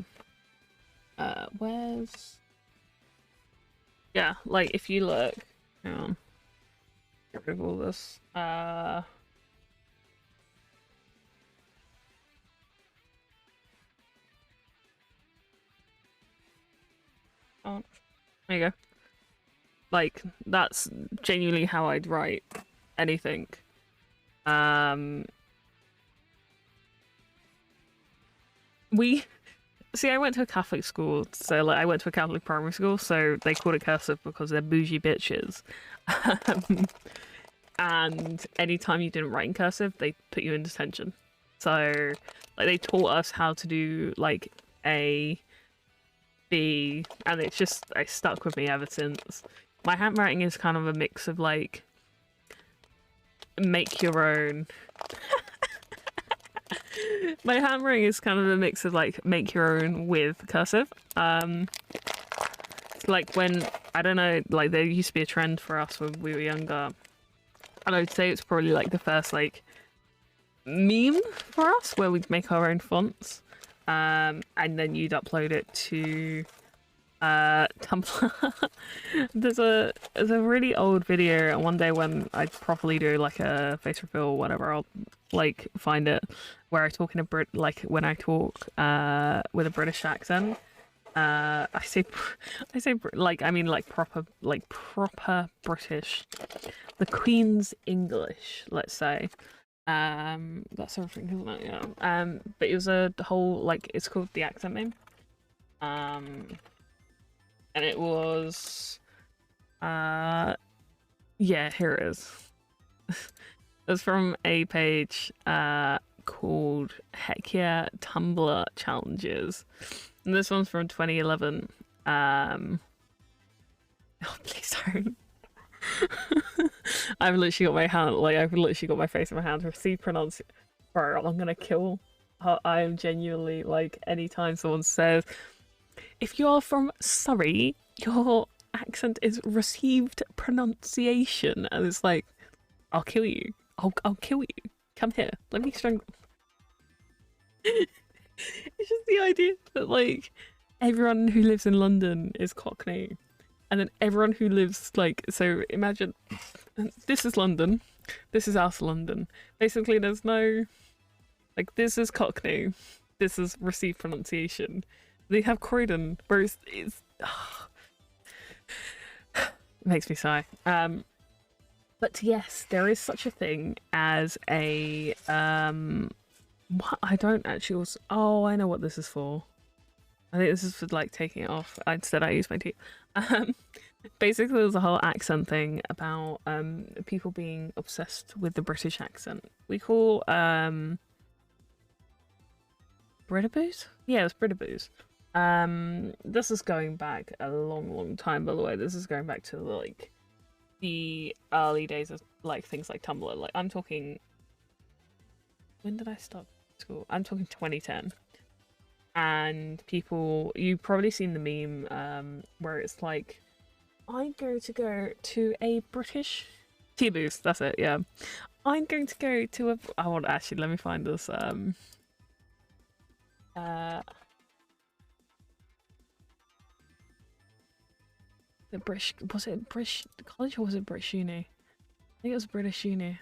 Where's... Yeah, like, if you look... Hang on. Get rid of all this. Oh, there you go. Like, that's genuinely how I'd write anything. See, I went to a Catholic school, so like I went to a Catholic primary school, so they called it cursive because they're bougie bitches. And anytime you didn't write in cursive, they put you in detention. So, like, they taught us how to do like a and it's stuck with me ever since. My handwriting is kind of a mix of like make your own. My handwriting is kind of a mix of like make your own with cursive. Like when, I don't know, like there used to be a trend for us when we were younger, and I would say it's probably like the first like meme for us where we'd make our own fonts, and then you'd upload it to Tumblr. there's a really old video, and one day when I properly do like a face reveal or whatever, I'll like find it, where I talk in a when I talk with a British accent. I say like, I mean like proper British, the Queen's English, let's say. That's everything, isn't it? Yeah. But it was a whole like, it's called the accent meme. And it was yeah, here it is. It's from a page called Heck Yeah Tumblr Challenges. And this one's from 2011. Oh, please don't. I've literally got my hand, like, I've literally got my face in my hand. Receive pronunciation. Bro, I'm gonna kill. I am genuinely, like, anytime someone says, if you're from Surrey, your accent is received pronunciation. And it's like, I'll kill you. I'll kill you. Come here. Let me strangle. It's just the idea that like everyone who lives in London is Cockney, and then everyone who lives like, so imagine this is London, this is South London. Basically, there's no like, this is Cockney, this is received pronunciation. They have Croydon, where it's it makes me sigh. But yes, there is such a thing as a what? I don't actually also... Oh, I know what this is for. I think this is for like taking it off. Instead I use my teeth. Basically there's a whole accent thing about people being obsessed with the British accent. We call Britaboos? Yeah, it's Britaboos. This is going back a long time, by the way. This is going back to like the early days of like things like Tumblr. Like, I'm talking, when did I start school? I'm talking 2010. And people, you've probably seen the meme where it's like, I'm going to go to a British teehee, that's it, yeah. I'm going to go to a... I want actually, let me find this. The British... Was it British college or was it British uni? I think it was British uni.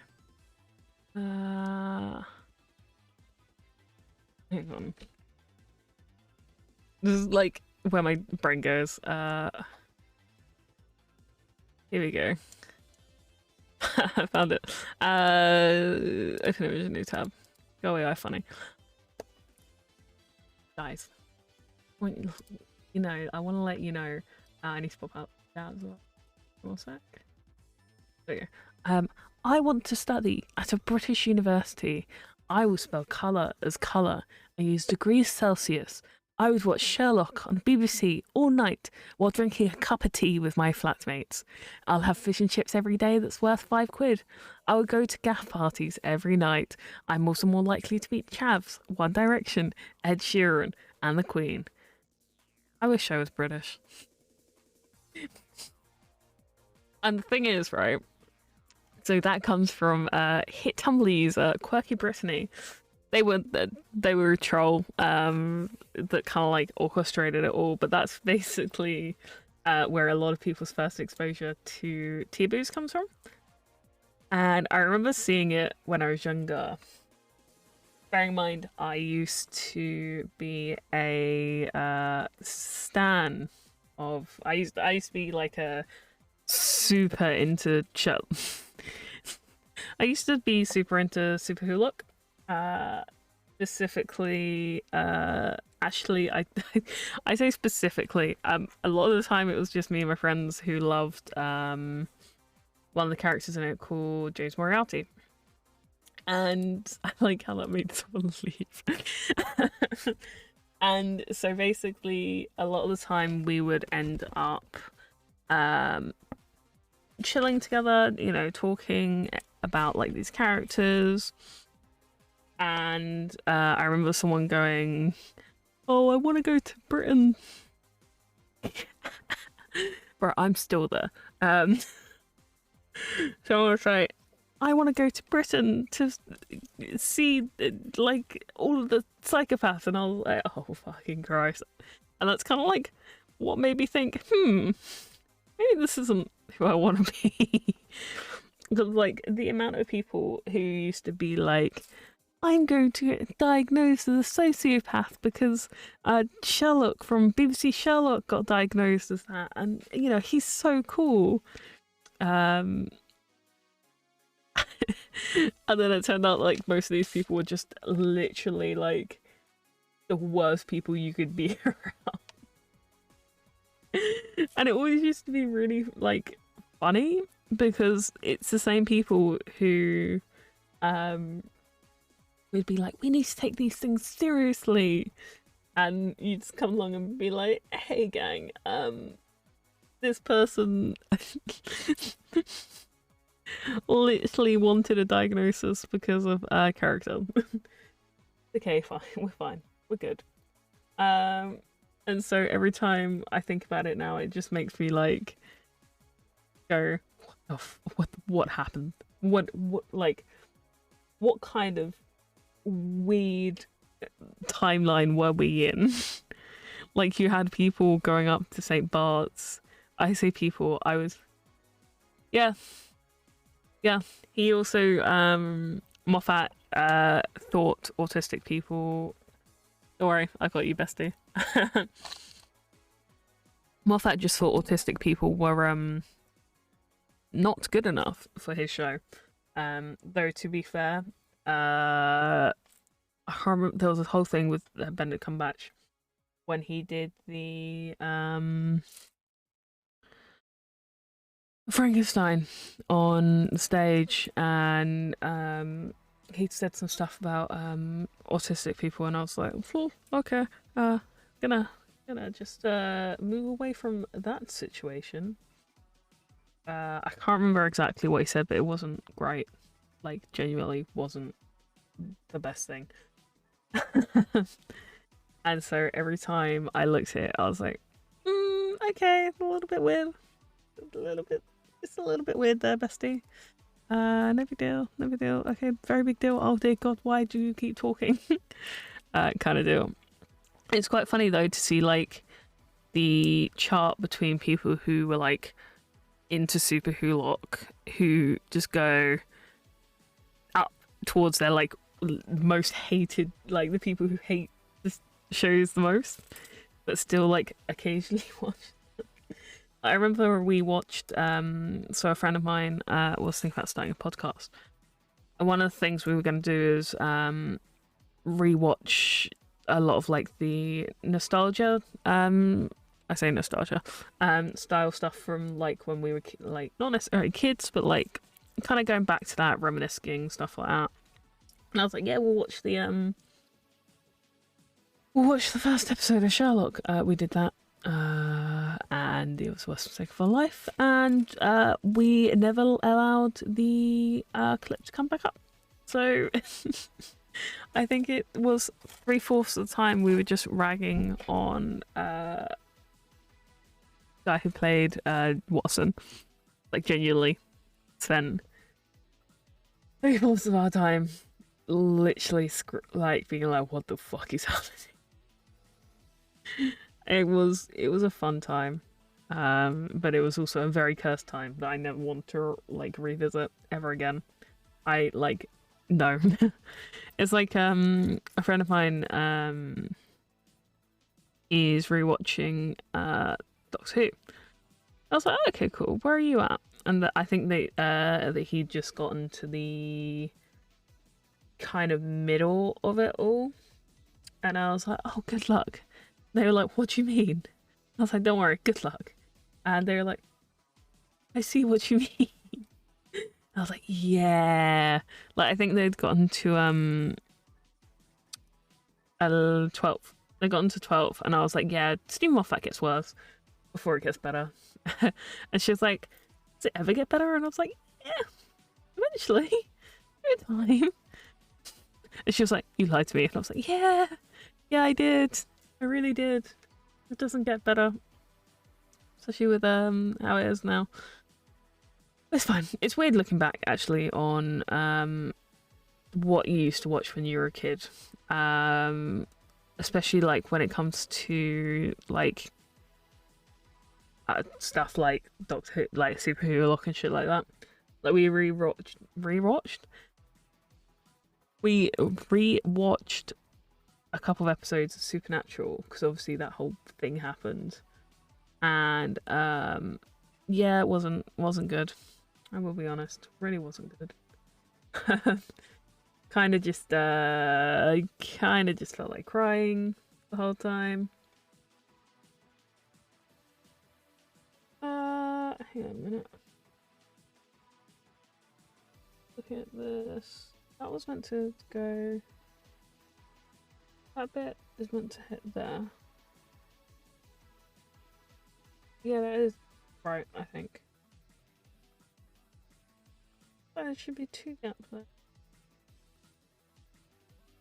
Hang on. This is like where my brain goes. Here we go. I found it. Open image, new tab. Go away, iFunny. Guys, you know, I want to let you know. I need to pop out that as well. One sec. There you go. I want to study at a British university. I will spell colour as colour and use degrees Celsius. I would watch Sherlock on BBC all night while drinking a cup of tea with my flatmates. I'll have fish and chips every day that's worth £5. I would go to gaff parties every night. I'm also more likely to meet Chavs, One Direction, Ed Sheeran, and the Queen. I wish I was British. And the thing is, right, so that comes from Hit Tumblr's Quirky Brittany. They were a troll that kind of like orchestrated it all, but that's basically where a lot of people's first exposure to teehees comes from. And I remember seeing it when I was younger. Bearing in mind, I used to be a stan of... I used to be like a super into I used to be super into Super Hoolook. Specifically, actually, I say specifically, a lot of the time it was just me and my friends who loved one of the characters in it called James Moriarty. And I like how that made someone leave. And so basically, a lot of the time we would end up um, chilling together, you know, talking about like these characters. And I remember someone going, "Oh, I want to go to Britain." Bro, I'm still there. Someone was like, "I want to go to Britain to see like all of the psychopaths," and I was like, "Oh fucking Christ!" And that's kind of like what made me think, maybe this isn't who I want to be. Because like the amount of people who used to be like, I'm going to get diagnosed as a sociopath because Sherlock from BBC Sherlock got diagnosed as that, and you know he's so cool. And then it turned out like most of these people were just literally like the worst people you could be around. And it always used to be really like funny because it's the same people who would be like, we need to take these things seriously, and you just come along and be like, hey gang, this person literally wanted a diagnosis because of a character. Okay, fine, we're fine, we're good. And so every time I think about it now, it just makes me like go, what happened? What like what kind of weird timeline were we in? Like you had people going up to St. Bart's. I say people, I was yeah. He also Moffat thought autistic people. Don't worry, I got you, bestie. Moffat just thought autistic people were not good enough for his show. Though to be fair, I can't remember, there was this whole thing with Benedict Cumberbatch when he did the Frankenstein on stage, and he said some stuff about autistic people, and I was like, oh, okay, gonna just move away from that situation. I can't remember exactly what he said, but it wasn't great. Like, genuinely wasn't the best thing. And so every time I looked at it, I was like, okay, a little bit weird. Just a little bit weird there, bestie. No big deal, no big deal. Okay, very big deal. Oh dear God, why do you keep talking? Kind of deal. It's quite funny though to see like the chart between people who were like into Super Hulock, who just go up towards their like most hated, like the people who hate the shows the most, but still like occasionally watch. I remember we watched, so a friend of mine was thinking about starting a podcast. And one of the things we were going to do is rewatch a lot of like the nostalgia, I say nostalgia, style stuff from like when we were like not necessarily kids, but like kind of going back to that, reminiscing, stuff like that. And I was like, yeah, we'll watch the first episode of Sherlock. We did that. And it was the worst mistake of our life, and we never allowed the clip to come back up. So I think it was 3/4 of the time we were just ragging on guy who played Watson. Like genuinely spent 3/4 of our time literally like being like, what the fuck is happening? It was a fun time, but it was also a very cursed time that I never want to like revisit ever again. I like no. It's like a friend of mine is rewatching Doctor Who. I was like, oh, okay, cool. Where are you at? And I think that he'd just gotten to the kind of middle of it all, and I was like, oh, good luck. They were like, what do you mean? I was like, don't worry, good luck. And they were like, I see what you mean. I was like, yeah. Like, I think they'd gotten to 12. I got into 12, and I was like, yeah, Steam Moffat gets worse before it gets better. And she was like, does it ever get better? And I was like, yeah, eventually, over time. And she was like, you lied to me. And I was like, yeah, I did. I really did. It doesn't get better. Especially with how it is now. It's fine. It's weird looking back actually on what you used to watch when you were a kid. Especially like when it comes to like stuff like Doctor Who, like Super Who and shit like that. Like we rewatched a couple of episodes of Supernatural because obviously that whole thing happened, and yeah, it wasn't good. I will be honest, really wasn't good. kind of just felt like crying the whole time. Hang on a minute. Look at this. That was meant to go. That bit is meant to hit there. Yeah, that is right, I think. Oh, there should be 2 gaps there.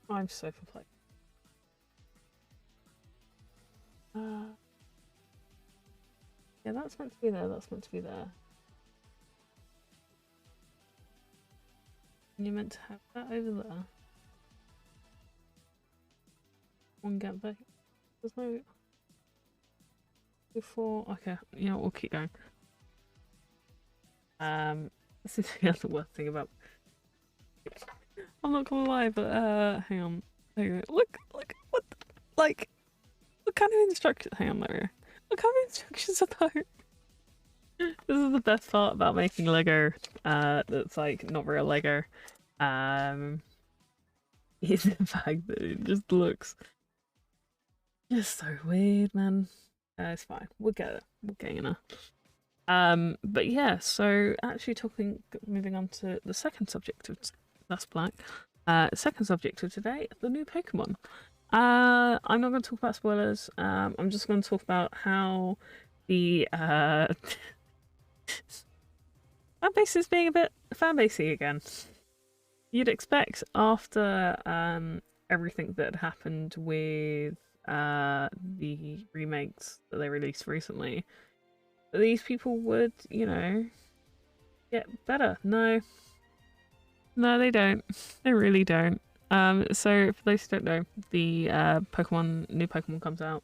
I'm so perplexed. Yeah, that's meant to be there, that's meant to be there. And you're meant to have that over there. 1 gap back. There's no... Before... Okay, you know what, we'll keep going. This is the other worst thing about... I'm not gonna lie, but hang on. There you go. Look, what like, what kind of instructions? Hang on, there we go. What kind of instructions are those? This is the best part about making Lego. That's like not real Lego. Is the fact that it just looks just so weird, man. It's fine. We'll get it. We're getting there. But yeah. So actually, moving on to the second subject of That's Black. Second subject of today, the new Pokemon. I'm not going to talk about spoilers. I'm just going to talk about how the fanbase is being a bit fanbasey again. You'd expect after everything that happened with the remakes that they released recently, that these people would, you know, get better. No, they don't. They really don't. So for those who don't know, the new Pokemon comes out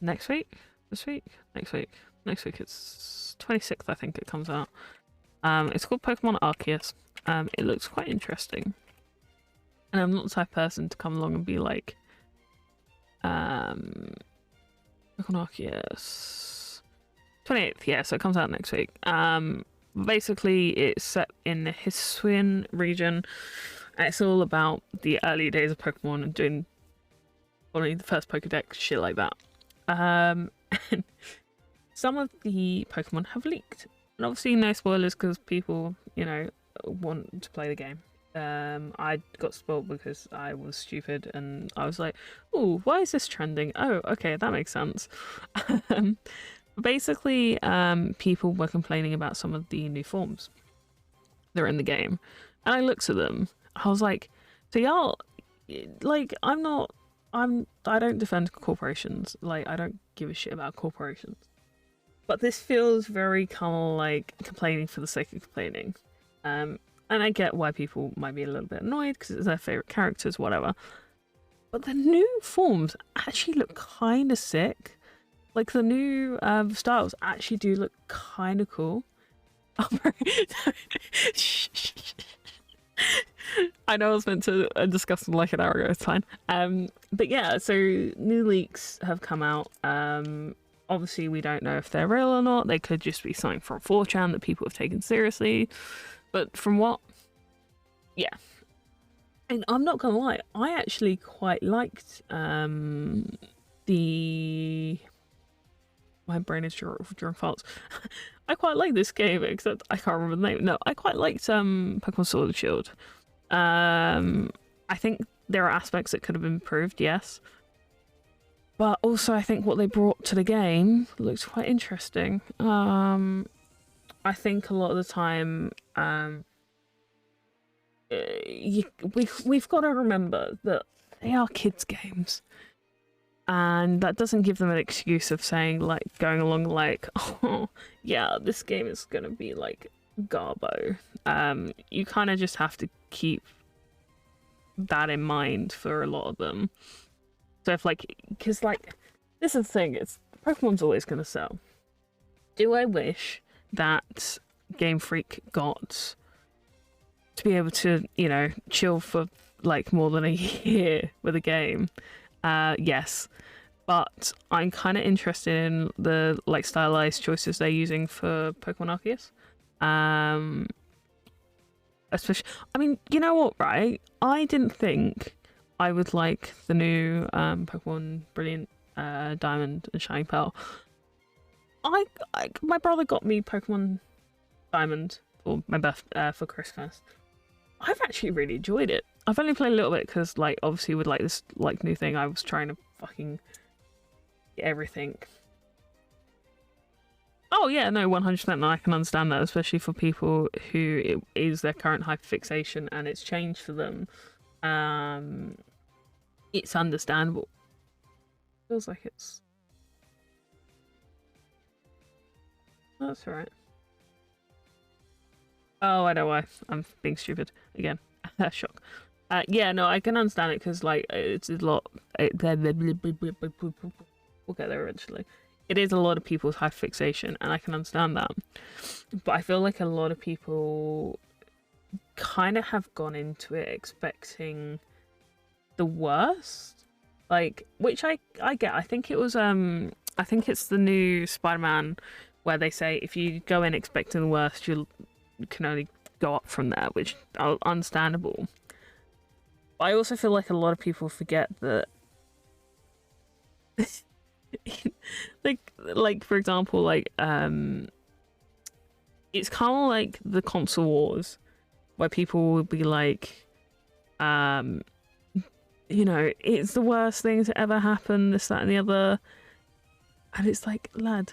next week. This week? Next week. Next week. It's 26th, I think it comes out. It's called Pokemon Arceus. It looks quite interesting. And I'm not the type of person to come along and be like, Pokemon Arceus 28th, yeah, so it comes out next week. Basically it's set in the Hisuian region. It's all about the early days of Pokemon and doing following the first Pokedex, shit like that. And some of the Pokemon have leaked. And obviously no spoilers because people, you know, want to play the game. I got spoiled because I was stupid and I was like, oh, why is this trending? Oh, okay, that makes sense. Basically, people were complaining about some of the new forms that are in the game. And I looked at them. I was like, so y'all, like, I don't defend corporations. Like, I don't give a shit about corporations. But this feels very kind of like complaining for the sake of complaining. And I get why people might be a little bit annoyed because it's their favourite characters, whatever. But the new forms actually look kind of sick. Like, the new styles actually do look kind of cool. I know I was meant to discuss them like an hour ago, it's fine. But yeah, so new leaks have come out. Obviously, we don't know if they're real or not. They could just be something from 4chan that people have taken seriously. But from what? Yeah. And I'm not gonna lie, I actually quite liked the... My brain is drawing faults. I quite like this game, except I can't remember the name. No, I quite liked Pokemon Sword and Shield. I think there are aspects that could have been improved, yes. But also, I think what they brought to the game looks quite interesting. I think a lot of the time, we've got to remember that they are kids' games, and that doesn't give them an excuse of saying like going along like, oh yeah, this game is gonna be like garbo. You kind of just have to keep that in mind for a lot of them. So if like, because like, this is the thing, it's Pokemon's always gonna sell. Do I wish that Game Freak got to be able to, you know, chill for like more than a year with a game? Yes, but I'm kind of interested in the like stylized choices they're using for Pokemon Arceus. Especially, I mean, you know what, right? I didn't think I would like the new Pokemon Brilliant Diamond and Shining Pearl. My brother got me Pokemon Diamond for my for Christmas. I've actually really enjoyed it. I've only played a little bit because, like, obviously with like this like new thing, I was trying to fucking get everything. Oh yeah, no, 100%. And I can understand that, especially for people who it is their current hyperfixation and it's changed for them. It's understandable. Feels like it's. That's alright. Oh, I know why. I'm being stupid again. Shock. Yeah, no, I can understand it because like it's a lot. We'll get there eventually. It is a lot of people's high fixation, and I can understand that. But I feel like a lot of people kind of have gone into it expecting the worst, like, which I get. I think it was I think it's the new Spider-Man where they say if you go in expecting the worst, you can only go up from there, which is understandable. But I also feel like a lot of people forget that like for example, like it's kind of like the console wars where people will be like, you know, it's the worst thing to ever happen, this, that, and the other, and it's like, lad,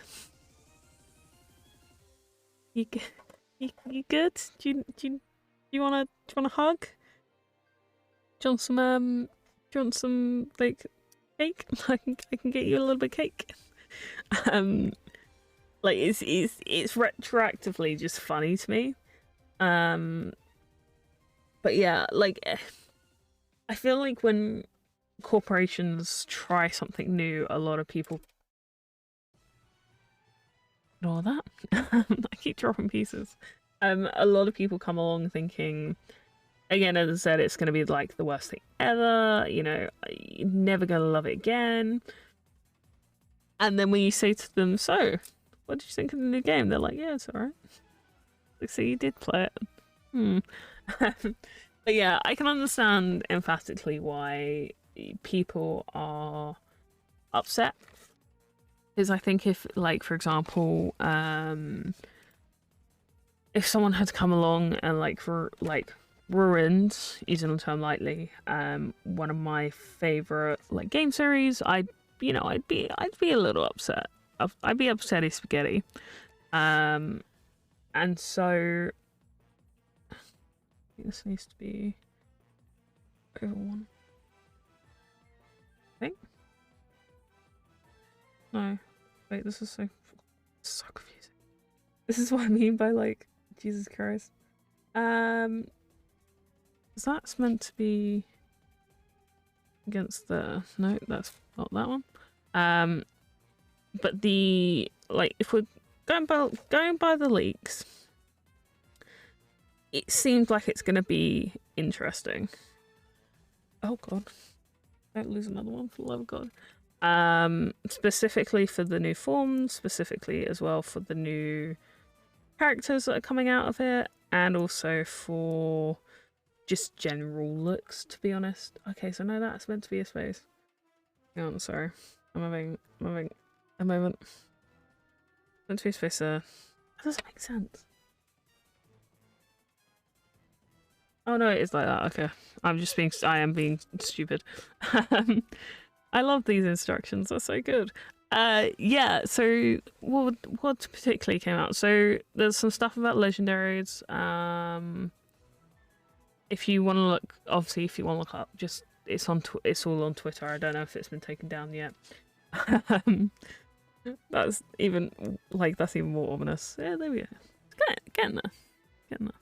you good? Do you wanna hug? Do you want some like cake? I can get you a little bit of cake. Like it's retroactively just funny to me. But yeah, like I feel like when corporations try something new, a lot of people ignore that. I keep dropping pieces. A lot of people come along thinking, again, as I said, it's going to be like the worst thing ever. You know, you're never going to love it again. And then when you say to them, so, what did you think of the new game? They're like, yeah, it's alright. Like, so you did play it. But yeah, I can understand emphatically why people are upset. Because I think if, like, for example, if someone had come along and ruined, using the term lightly, one of my favorite like game series, I'd be a little upset. I'd be upsetty spaghetti. And so I think this needs to be over one. I think. No. Wait, this is so confusing. This is what I mean by like Jesus Christ. That's meant to be against the no, that's not that one. But the like if we're going by the leaks, it seems like it's gonna be interesting. Oh god. Don't lose another one, for the love of God. Specifically for the new forms, specifically as well for the new characters that are coming out of it, and also for just general looks, to be honest. Okay, so no, that's meant to be a space. Hang on, sorry. I'm having a moment. Meant to be a space there. That doesn't make sense. Oh no, it's like that. Okay, I am being stupid. I love these instructions. They're so good. Yeah. So what particularly came out? So there's some stuff about legendaries. If you want to look, obviously, if you want to look up, just it's it's all on Twitter. I don't know if it's been taken down yet. That's even that's even more ominous. Yeah, there we go. Getting there. Getting there.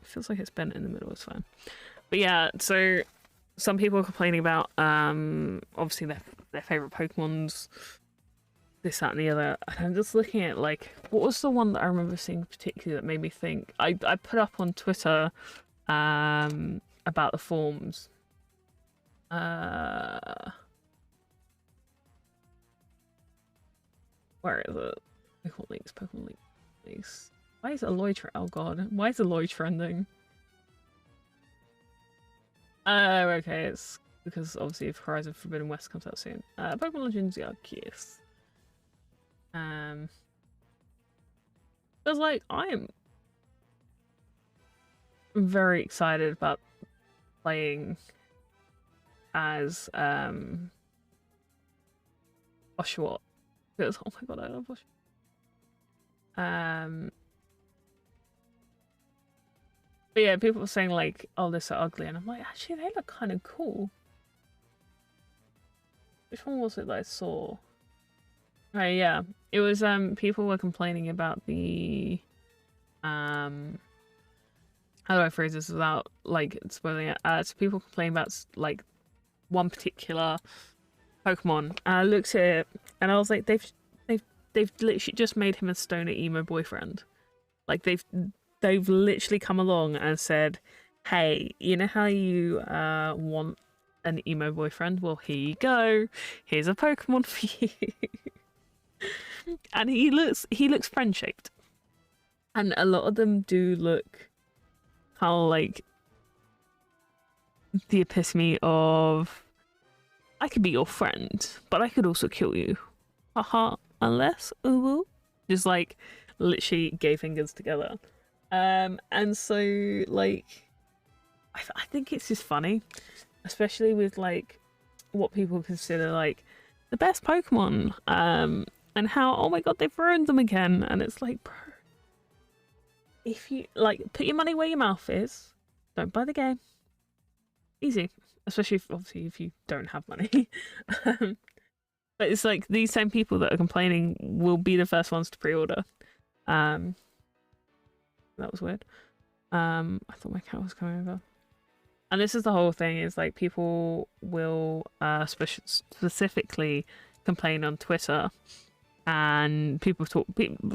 Feels like it's bent in the middle. It's fine. But yeah, so some people are complaining about obviously their favorite Pokemon's this, that, and the other. And I'm just looking at what was the one that I remember seeing particularly that made me think. I put up on Twitter about the forms. Where is it? Pokemon links. Why is Aloy oh god. Why is Aloy trending? Oh, okay, it's because obviously if Horizon Forbidden West comes out soon. Pokemon Legends Arceus. Because I am very excited about playing as Oshawott. Because oh my god, I love Oshawott. But yeah, people were saying oh, they're so ugly, and I'm like, actually, they look kind of cool. Which one was it that I saw? Oh yeah, it was people were complaining about the how do I phrase this without spoiling it? So people complain about one particular Pokemon, and I looked at it and I was like, they've literally just made him a stoner emo boyfriend. They've literally come along and said, hey, you know how you want an emo boyfriend? Well, here you go. Here's a Pokemon for you. And he looks friend shaped. And a lot of them do look kind of the epitome of I could be your friend, but I could also kill you. Haha, unless just literally gay fingers together. And so I think it's just funny, especially with what people consider the best Pokemon, and how oh my god they've ruined them again, and it's bro, if you put your money where your mouth is, don't buy the game. Easy, especially if you don't have money. But it's these same people that are complaining will be the first ones to pre-order. That was weird. I thought my cat was coming over. And this is the whole thing, is people will specifically complain on Twitter, and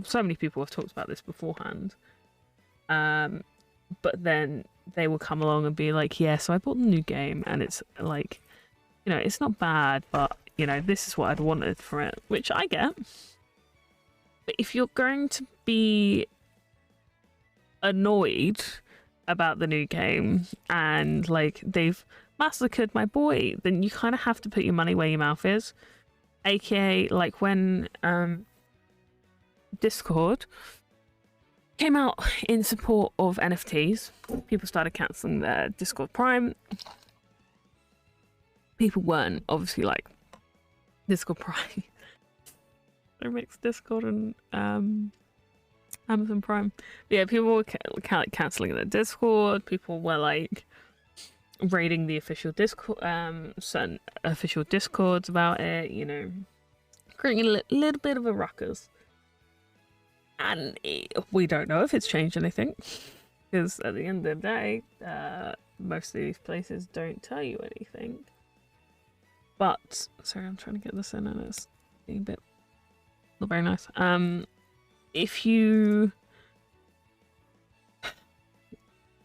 so many people have talked about this beforehand. But then they will come along and be like, yeah, so I bought the new game, and it's it's not bad, but this is what I'd wanted from it, which I get. But if you're going to be annoyed about the new game and they've massacred my boy, then you kind of have to put your money where your mouth is, aka when Discord came out in support of NFTs, people started cancelling their Discord Prime. People weren't obviously Discord Prime. They mix Discord and Amazon Prime. But yeah, people were cancelling their Discord. People were raiding the official Discord, certain official Discords about it. Creating a little bit of a ruckus. And we don't know if it's changed anything, because at the end of the day, most of these places don't tell you anything. But sorry, I'm trying to get this in, and it's being a bit not very nice. If you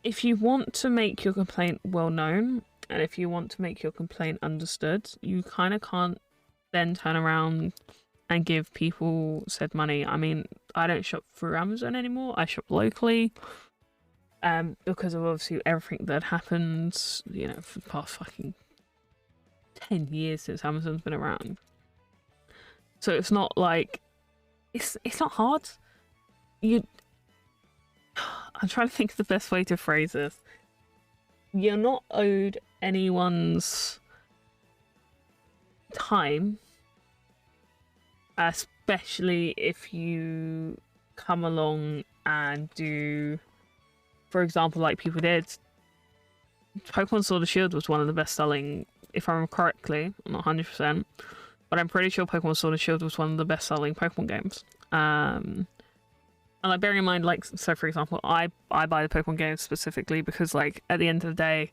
want to make your complaint well known, and if you want to make your complaint understood, you kind of can't then turn around and give people said money. I mean, I don't shop through Amazon anymore. I shop locally, because of obviously everything that happened, for the past fucking 10 years since Amazon's been around. So it's not it's not hard. I'm trying to think of the best way to phrase this. You're not owed anyone's time, especially if you come along and do, for example, like people did. Pokemon Sword and Shield was one of the best selling, if I remember correctly, I'm not 100%, but I'm pretty sure Pokemon Sword and Shield was one of the best selling Pokemon games. And like bearing in mind, like, so for example, I buy the Pokemon games specifically because, like, at the end of the day,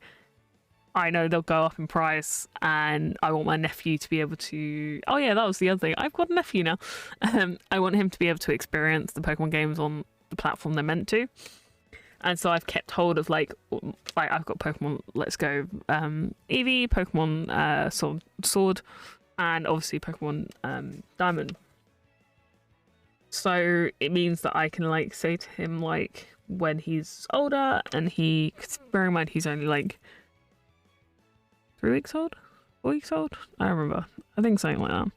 I know they'll go up in price, and I want my nephew to be able to. Oh yeah, that was the other thing. I've got a nephew now. I want him to be able to experience the Pokemon games on the platform they're meant to, and so I've kept hold of like I've got Pokemon Let's Go, Eevee, Pokemon Sword, and obviously Pokemon Diamond. So it means that I can like say to him like when he's older, and cause bear in mind he's only like 3 weeks old, 4 weeks old. I don't remember. I think something like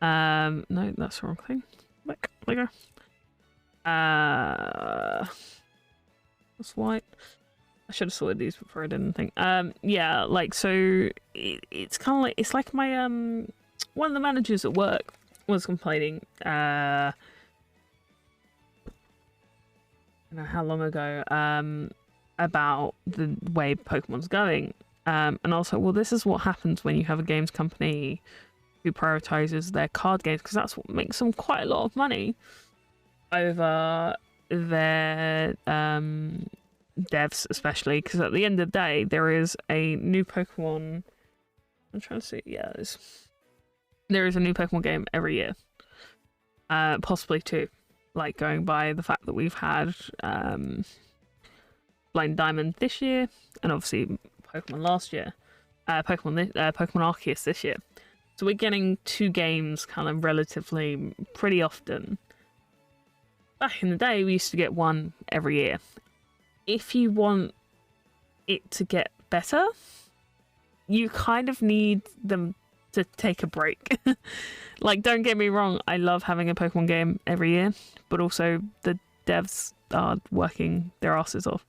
that. No, that's the wrong thing. Back, there you go. That's white. I should have sorted these before I didn't think. Yeah, like so. It's kind of like it's like my one of the managers at work was complaining. I don't know how long ago. About the way Pokemon's going. And also, well, this is what happens when you have a games company who prioritizes their card games, because that's what makes them quite a lot of money over their devs, especially because at the end of the day, there is a new Pokemon. I'm trying to see. Yeah, there is a new Pokemon game every year, possibly two. Like going by the fact that we've had Blind Diamond this year, and obviously Pokemon last year, Pokemon Arceus this year. So we're getting 2 games kind of relatively pretty often. Back in the day, we used to get 1 every year. If you want it to get better, you kind of need them to take a break. Like, don't get me wrong, I love having a Pokemon game every year, but also the devs are working their asses off.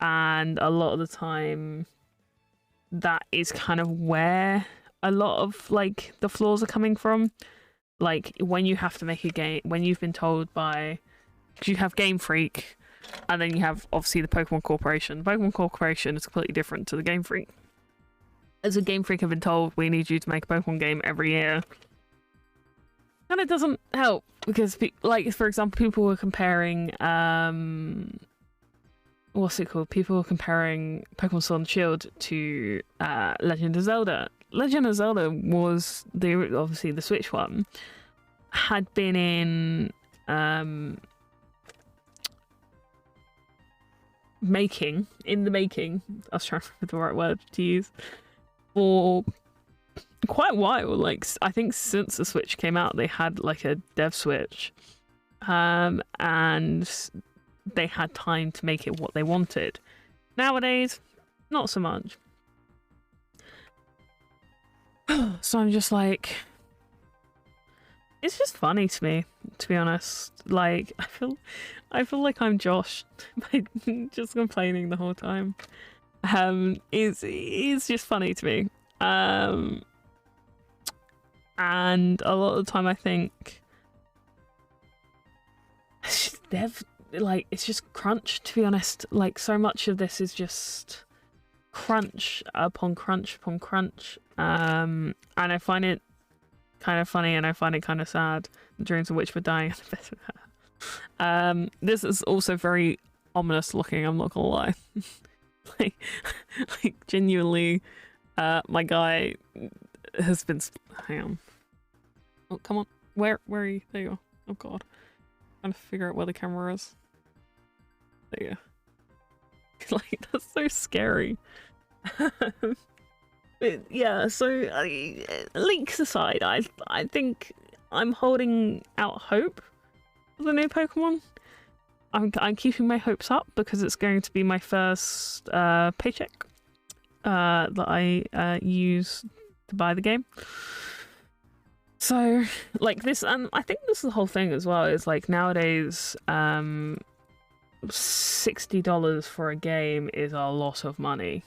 And a lot of the time, that is kind of where a lot of like the flaws are coming from. Like when you have to make a game, when you've been told by, because you have Game Freak, and then you have obviously the Pokemon Corporation. The Pokemon Corporation is completely different to the Game Freak. As a Game Freak have been told, we need you to make a Pokemon game every year. And it doesn't help because, like, for example, people were comparing, what's it called? People were comparing Pokemon Sword and Shield to Legend of Zelda. Legend of Zelda was obviously the Switch one, had been in the making. I was trying to remember the right word to use, for quite a while. Like I think since the Switch came out, they had like a dev switch, and they had time to make it what they wanted. Nowadays, not so much. So I'm just like, it's just funny to me, to be honest. Like I feel like I'm Josh by just complaining the whole time. It's just funny to me. And a lot of the time I think it's just crunch, to be honest. Like so much of this is just crunch upon crunch upon crunch. And I find it kind of funny, and I find it kind of sad. The dreams of which were dying. This is also very ominous looking, I'm not gonna lie. like genuinely, my guy has been. Hang on. Oh, come on. Where are you? There you go. Oh god. I'm trying to figure out where the camera is. There you go. Like, that's so scary. But yeah, so leaks aside, I think I'm holding out hope for the new Pokemon. I'm keeping my hopes up because it's going to be my first paycheck that I use to buy the game. So like this, and I think this is the whole thing as well. Is like nowadays, $60 for a game is a lot of money.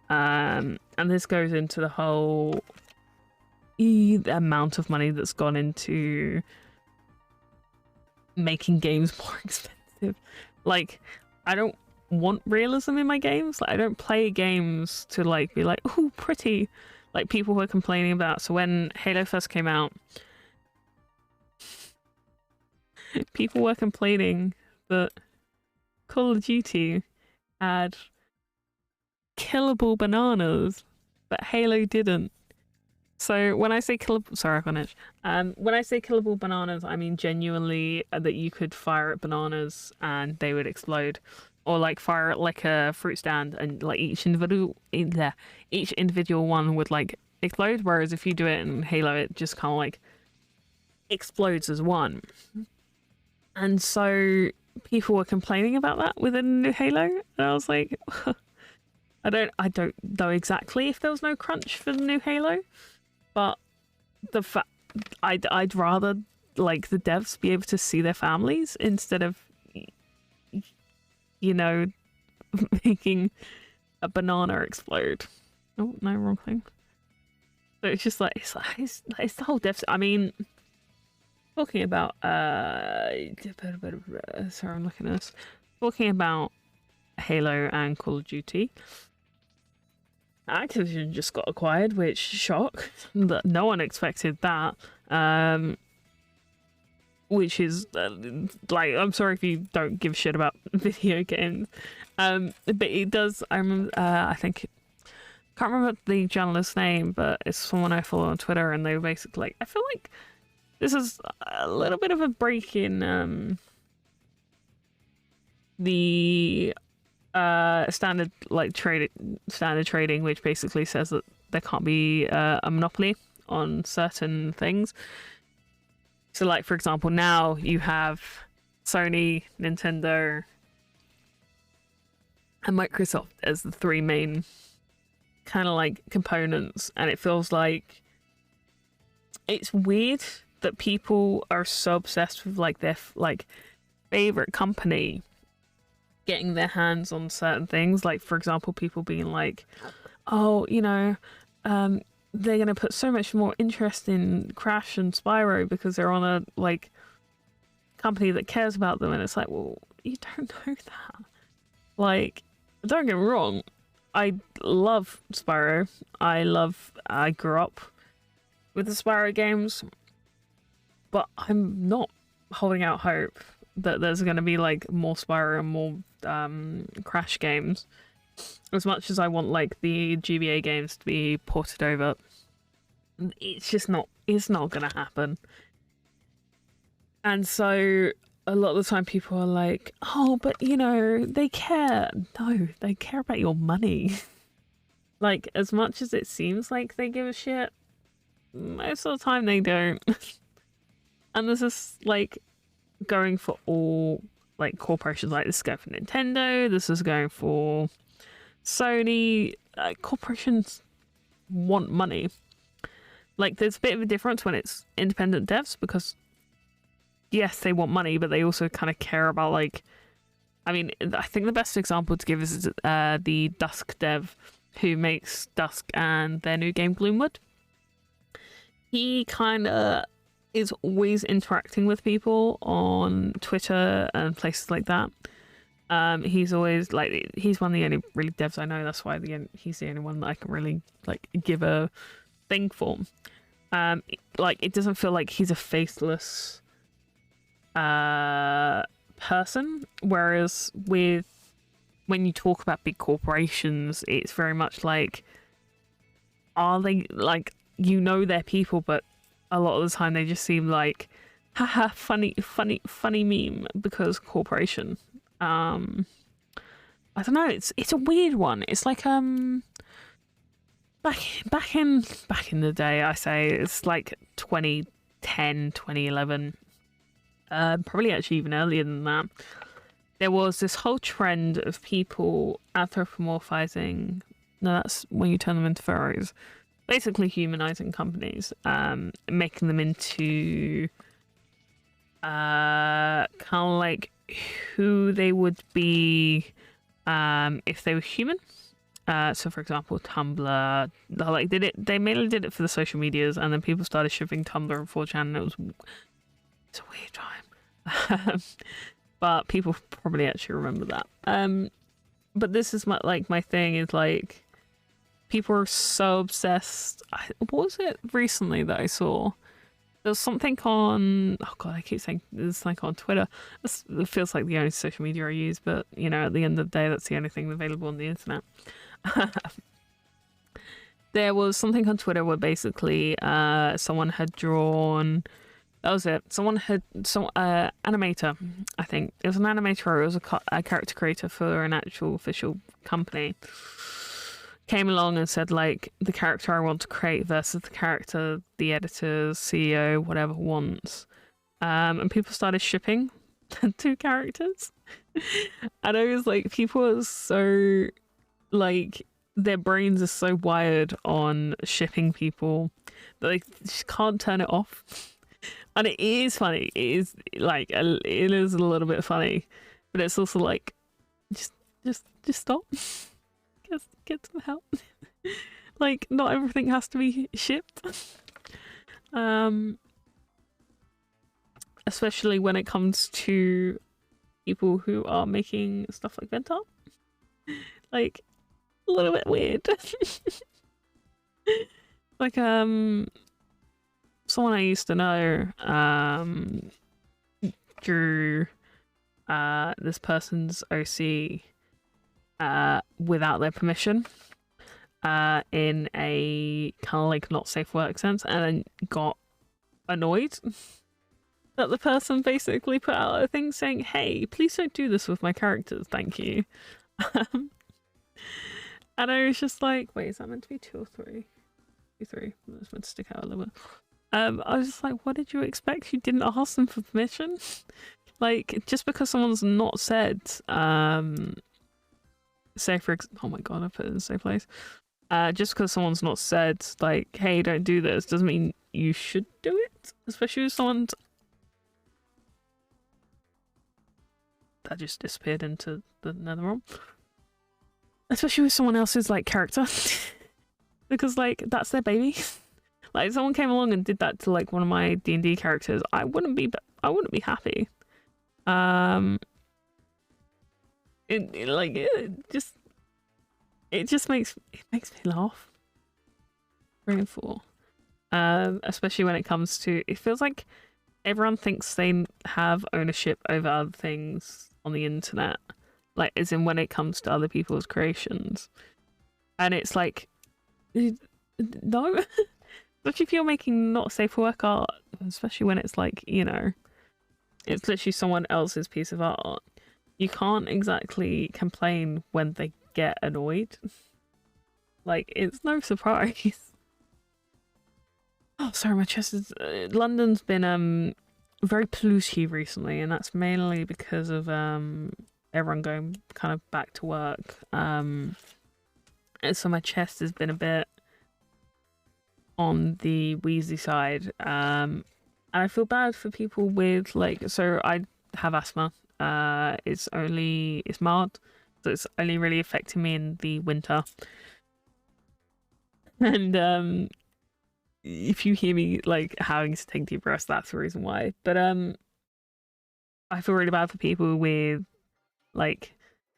And this goes into the whole amount of money that's gone into making games more expensive. Like, I don't want realism in my games. Like, I don't play games to like be like, oh, pretty. Like people were complaining about. So when Halo first came out, people were complaining that Call of Duty had killable bananas, but Halo didn't. So when I say killable, sorry, I've got an itch. When I say killable bananas, I mean genuinely that you could fire at bananas and they would explode, or like fire at like a fruit stand and like each individual one would like explode. Whereas if you do it in Halo, it just kind of like explodes as one. And so people were complaining about that within new Halo, and I was like, I don't know exactly if there was no crunch for the new Halo. But the fact I'd rather like the devs be able to see their families instead of, you know, making a banana explode. Oh no, wrong thing. So it's just like it's the whole dev. I mean, talking about sorry, I'm looking at this. Talking about Halo and Call of Duty. Activision just got acquired, which shock. No one expected that. Which is like, I'm sorry if you don't give a shit about video games, but it does. I remember. I think can't remember the journalist's name, but it's someone I follow on Twitter, and they were basically like, I feel like this is a little bit of a break in the standard trading, which basically says that there can't be a monopoly on certain things. So like, for example, now you have Sony, Nintendo and Microsoft as the three main kind of like components, and it feels like it's weird that people are so obsessed with like their like favorite company getting their hands on certain things. Like, for example, people being like, oh, you know, they're going to put so much more interest in Crash and Spyro because they're on a, like, company that cares about them. And it's like, well, you don't know that. Like, don't get me wrong. I love Spyro. I grew up with the Spyro games. But I'm not holding out hope that there's going to be, like, more Spyro and more Crash games, as much as I want like the GBA games to be ported over. It's just not gonna happen. And so a lot of the time people are like, oh, but you know, they care. No, they care about your money. Like, as much as it seems like they give a shit, most of the time they don't. And this is like going for all like corporations. Like, this is going for Nintendo, this is going for Sony. Corporations want money. Like, there's a bit of a difference when it's independent devs, because yes, they want money, but they also kind of care about, like, I mean, I think the best example to give is the Dusk dev who makes Dusk and their new game Gloomwood. He kind of is always interacting with people on Twitter and places like that. He's always like, he's one of the only really devs I know. That's why he's the only one that I can really like give a thing for. Like, it doesn't feel like he's a faceless person. Whereas when you talk about big corporations, it's very much like, are they like, you know, they're people, but a lot of the time they just seem like, haha, funny meme because corporation. I don't know, it's a weird one. It's like back in the day, I say it's like 2010, 2011, probably actually even earlier than that. There was this whole trend of people anthropomorphizing. No, that's when you turn them into furries. Basically humanizing companies, making them into kind of like who they would be if they were human. So for example, Tumblr, like they mainly did it for the social medias, and then people started shipping Tumblr and 4chan, and it's a weird time. But people probably actually remember that. But this is my thing is like people are so obsessed. What was it recently that I saw? There's something on, oh god, I keep saying there's something on Twitter. It feels like the only social media I use, but you know, at the end of the day, that's the only thing available on the internet. There was something on Twitter where basically someone had drawn, that was it. Someone had animator, I think it was an animator, or it was a character creator for an actual official company, came along and said like the character I want to create versus the character the editor, CEO, whatever wants, and people started shipping the two characters. And I was like, people are so like, their brains are so wired on shipping people that they just can't turn it off. And it is funny. It is like it is a little bit funny, but it's also like just stop. Get some help. Like, not everything has to be shipped. Especially when it comes to people who are making stuff like Vent Art. Like, a little bit weird. Like, someone I used to know, drew this person's OC without their permission, in a kind of like not safe work sense, and then got annoyed that the person basically put out a thing saying, hey, please don't do this with my characters, thank you. And I was just like, wait, is that meant to be 2 or 3? 3. That's meant to stick out a little bit. I was just like, what did you expect? You didn't ask them for permission? Like, just because someone's not said, say for oh my god, I put it in the same place. Just because someone's not said, like, hey, don't do this, doesn't mean you should do it. Especially if someone's... That just disappeared into the nether realm. Especially with someone else's, like, character. Because, like, that's their baby. Like, if someone came along and did that to, like, one of my D&D characters, I wouldn't be happy. It just makes me laugh. Painful. Especially when it comes to, it feels like everyone thinks they have ownership over other things on the internet, like as in when it comes to other people's creations, and it's like, no. Especially if you're making not safe for work art, especially when it's like, you know, it's literally someone else's piece of art. You can't exactly complain when they get annoyed. Like, it's no surprise. Oh, sorry, my chest is... London's been very polluted recently, and that's mainly because of everyone going kind of back to work. And so my chest has been a bit on the wheezy side. And I feel bad for people with, like... So I have asthma. It's mild, so it's only really affecting me in the winter. And if you hear me like having to take deep breaths, that's the reason why. But I feel really bad for people with, like,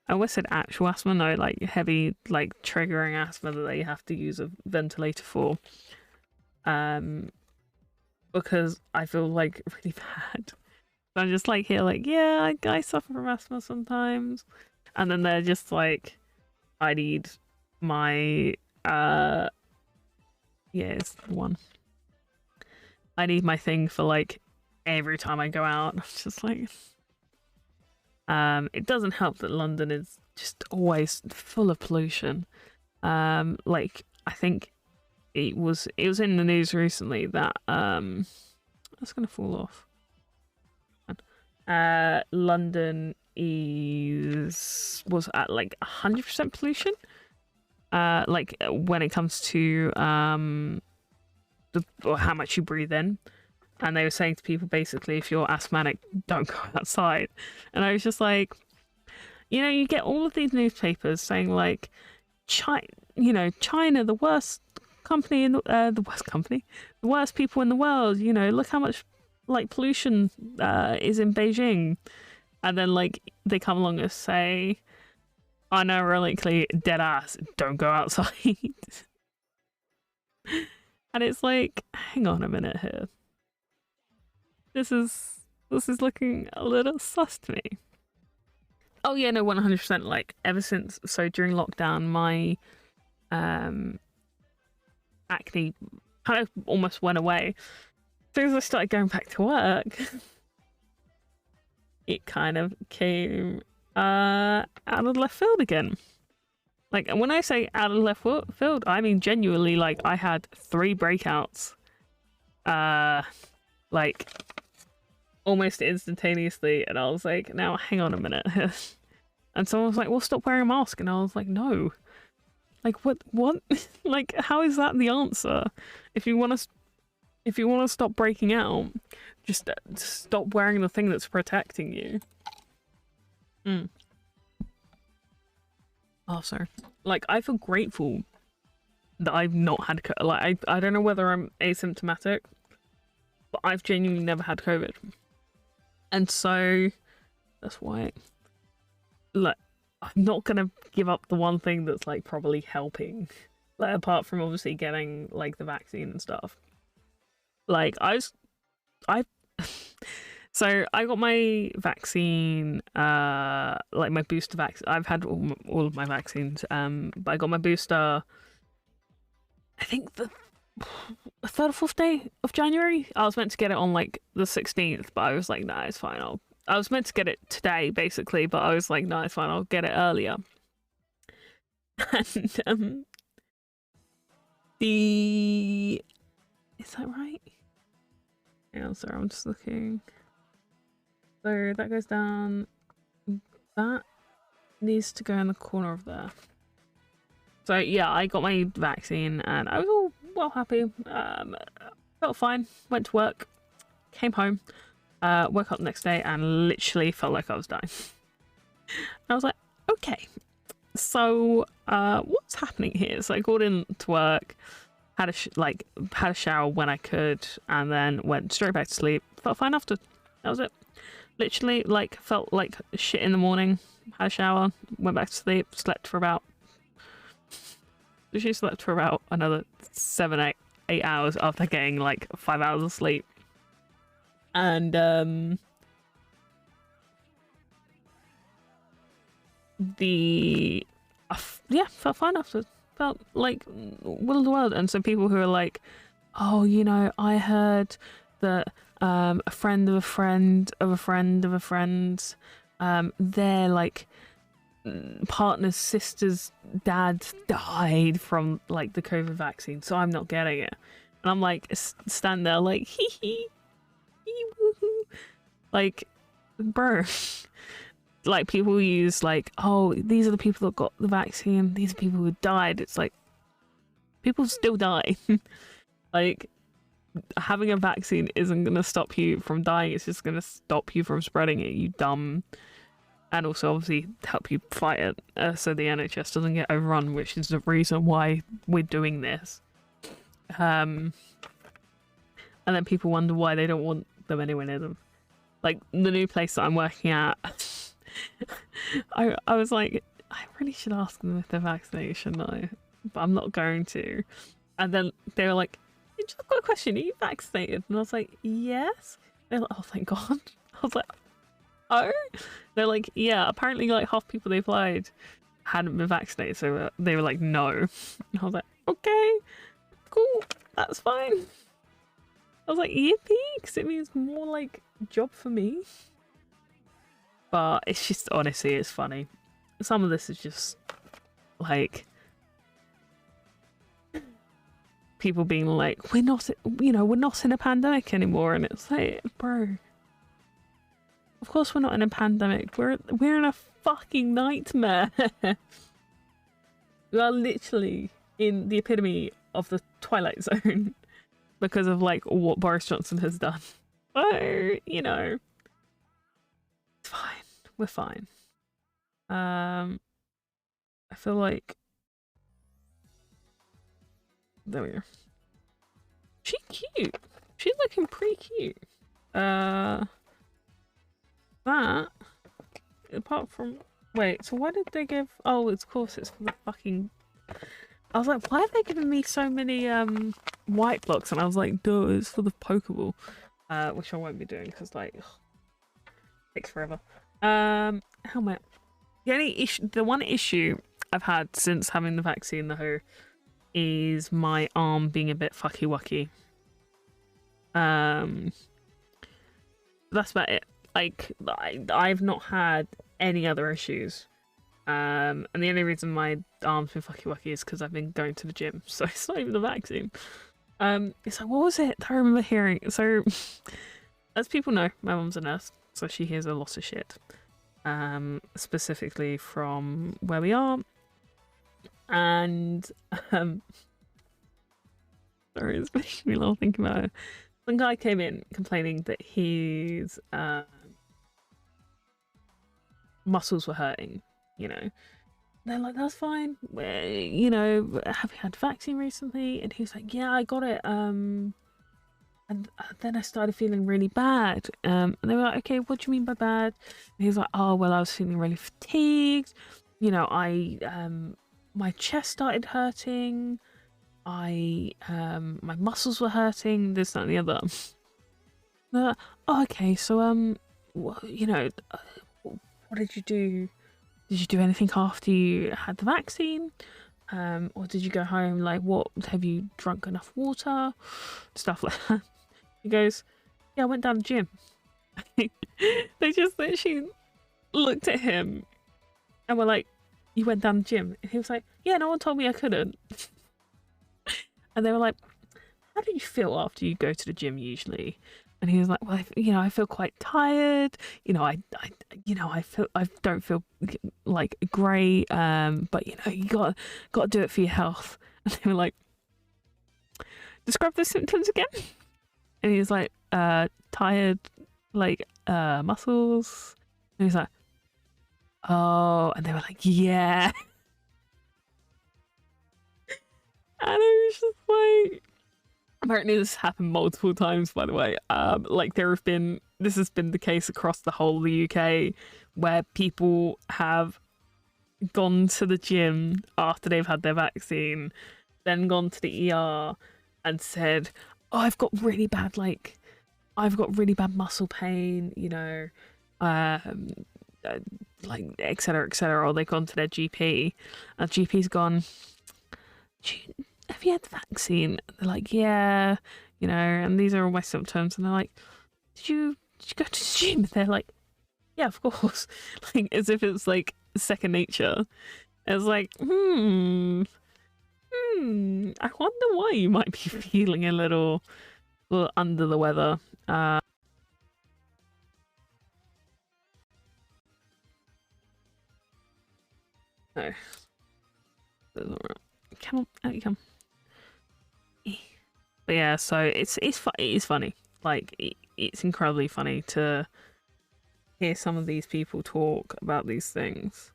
I almost said actual asthma, no, like heavy, like triggering asthma that they have to use a ventilator for. Because I feel like really bad. I'm just like here, like, yeah, I suffer from asthma sometimes, and then they're just like, I need my yeah, it's the one. I need my thing for like every time I go out. I'm just like, it doesn't help that London is just always full of pollution. Like, I think it was in the news recently that that's gonna fall off. London was at like 100% pollution. Like when it comes to how much you breathe in. and they were saying to people basically, if you're asthmatic, don't go outside. And I was just like, you know, you get all of these newspapers saying like, China, the worst company in the worst people in the world. You know, look how much like pollution is in Beijing, and then like they come along and say, unironically, dead ass, don't go outside. And it's like, hang on a minute here. This is looking a little sus to me. Oh yeah, no, 100%. Like ever since, so during lockdown, my acne kind of almost went away. As soon as I started going back to work, it kind of came out of left field again. Like, when I say out of left field, I mean genuinely, like, I had 3 breakouts, like, almost instantaneously, and I was like, now, hang on a minute. And someone was like, well, stop wearing a mask, and I was like, no. Like, what? Like, how is that the answer? If you want to stop breaking out, just stop wearing the thing that's protecting you. Also, like, I feel grateful that I've not had like I don't know whether I'm asymptomatic, but I've genuinely never had COVID, and so that's why, like, I'm not gonna give up the one thing that's like probably helping, like, apart from obviously getting like the vaccine and stuff. Like, so I got my vaccine, like my booster vaccine. I've had all of my vaccines, but I got my booster, I think the 3rd or 4th day of January. I was meant to get it on like the 16th, but I was like, nah, it's fine. I was meant to get it today, basically, but I was like, nah, it's fine. I'll get it earlier. And is that right? Yeah, sorry, I'm just looking. So that goes down. That needs to go in the corner of there. So yeah, I got my vaccine and I was all well happy. Felt fine. Went to work. Came home. Woke up the next day and literally felt like I was dying. I was like, okay, so what's happening here? So I got into work, had a shower when I could, and then went straight back to sleep. Felt fine after. That was it. Literally, like, felt like shit in the morning. Had a shower, went back to sleep, slept for about another 7-8 hours after getting like 5 hours of sleep. And felt fine after. Felt like will of the world. And so people who are like, oh, you know, I heard that a friend of a friend of a friend of a friend, their like partner's sister's dad died from like the COVID vaccine, so I'm not getting it. And I'm like, stand there like, hee hee, woohoo. Like, bro. Like, people use like, oh, these are the people that got the vaccine, these are people who died. It's like, people still die. Like, having a vaccine isn't going to stop you from dying, it's just going to stop you from spreading it, you dumb. And also obviously help you fight it, so the NHS doesn't get overrun, which is the reason why we're doing this. And then people wonder why they don't want them anywhere near them. Like, the new place that I'm working at, I was like, I really should ask them if they're vaccinated, shouldn't I? But I'm not going to. And then they were like, I've got a question, are you vaccinated? And I was like, yes. They're like, oh, thank God. I was like, oh? They're like, yeah, apparently like half people they applied hadn't been vaccinated, so they were like, no. And I was like, okay, cool, that's fine. I was like, yippee, because it means more like job for me. But it's just, honestly, it's funny. Some of this is just like people being like, we're not in a pandemic anymore, and it's like, bro, of course we're not in a pandemic. We're in a fucking nightmare. We are literally in the epitome of the Twilight Zone. because of like what Boris Johnson has done. So, you know, it's fine. We're fine. I feel like there we go. She's cute. She's looking pretty cute. That apart from wait, so why did they give oh it's of course it's for the fucking I was like, why are they giving me so many white blocks? And I was like, duh, it's for the Pokeball. Which I won't be doing because like ugh, takes forever. Helmet. The one issue I've had since having the vaccine though is my arm being a bit fucky wucky. That's about it. Like I've not had any other issues. And the only reason my arm's been fucky wucky is because I've been going to the gym, so it's not even the vaccine. It's like, what was it that I remember hearing? So, as people know, my mum's a nurse, so she hears a lot of shit. Specifically from where we are. And, sorry, it's making me laugh thinking about it. One guy came in complaining that his muscles were hurting, you know. They're like, that's fine. You know, have you had the vaccine recently? And he was like, yeah, I got it. And then I started feeling really bad. And they were like, okay, what do you mean by bad? And he was like, oh, well, I was feeling really fatigued. You know, my chest started hurting. My muscles were hurting. This, that, and the other. Like, oh, okay. So, you know, what did you do? Did you do anything after you had the vaccine? Or did you go home? Like, what have you drunk enough water? Stuff like that. He goes, yeah, I went down the gym. They just literally looked at him and were like, you went down the gym? And he was like, yeah, no one told me I couldn't. And they were like, how do you feel after you go to the gym usually? And he was like, well, you know, I feel quite tired. You know, I don't feel like great. But you know, you got to do it for your health. And they were like, describe the symptoms again. And he was like, tired, like muscles. And he's like, oh, and they were like, yeah. And I was just like, apparently this happened multiple times, by the way. Like this has been the case across the whole of the UK where people have gone to the gym after they've had their vaccine, then gone to the ER and said, oh, I've got really bad muscle pain, you know, like etc etc, or they've gone to their GP and GP's gone, have you had the vaccine? And they're like, yeah, you know, and these are all my symptoms. And they're like, did you go to the gym? And they're like, yeah, of course. Like, as if it's like second nature. It's like, I wonder why you might be feeling a little under the weather. No. Come on, out you come. But yeah, so it is funny. Like it's incredibly funny to hear some of these people talk about these things,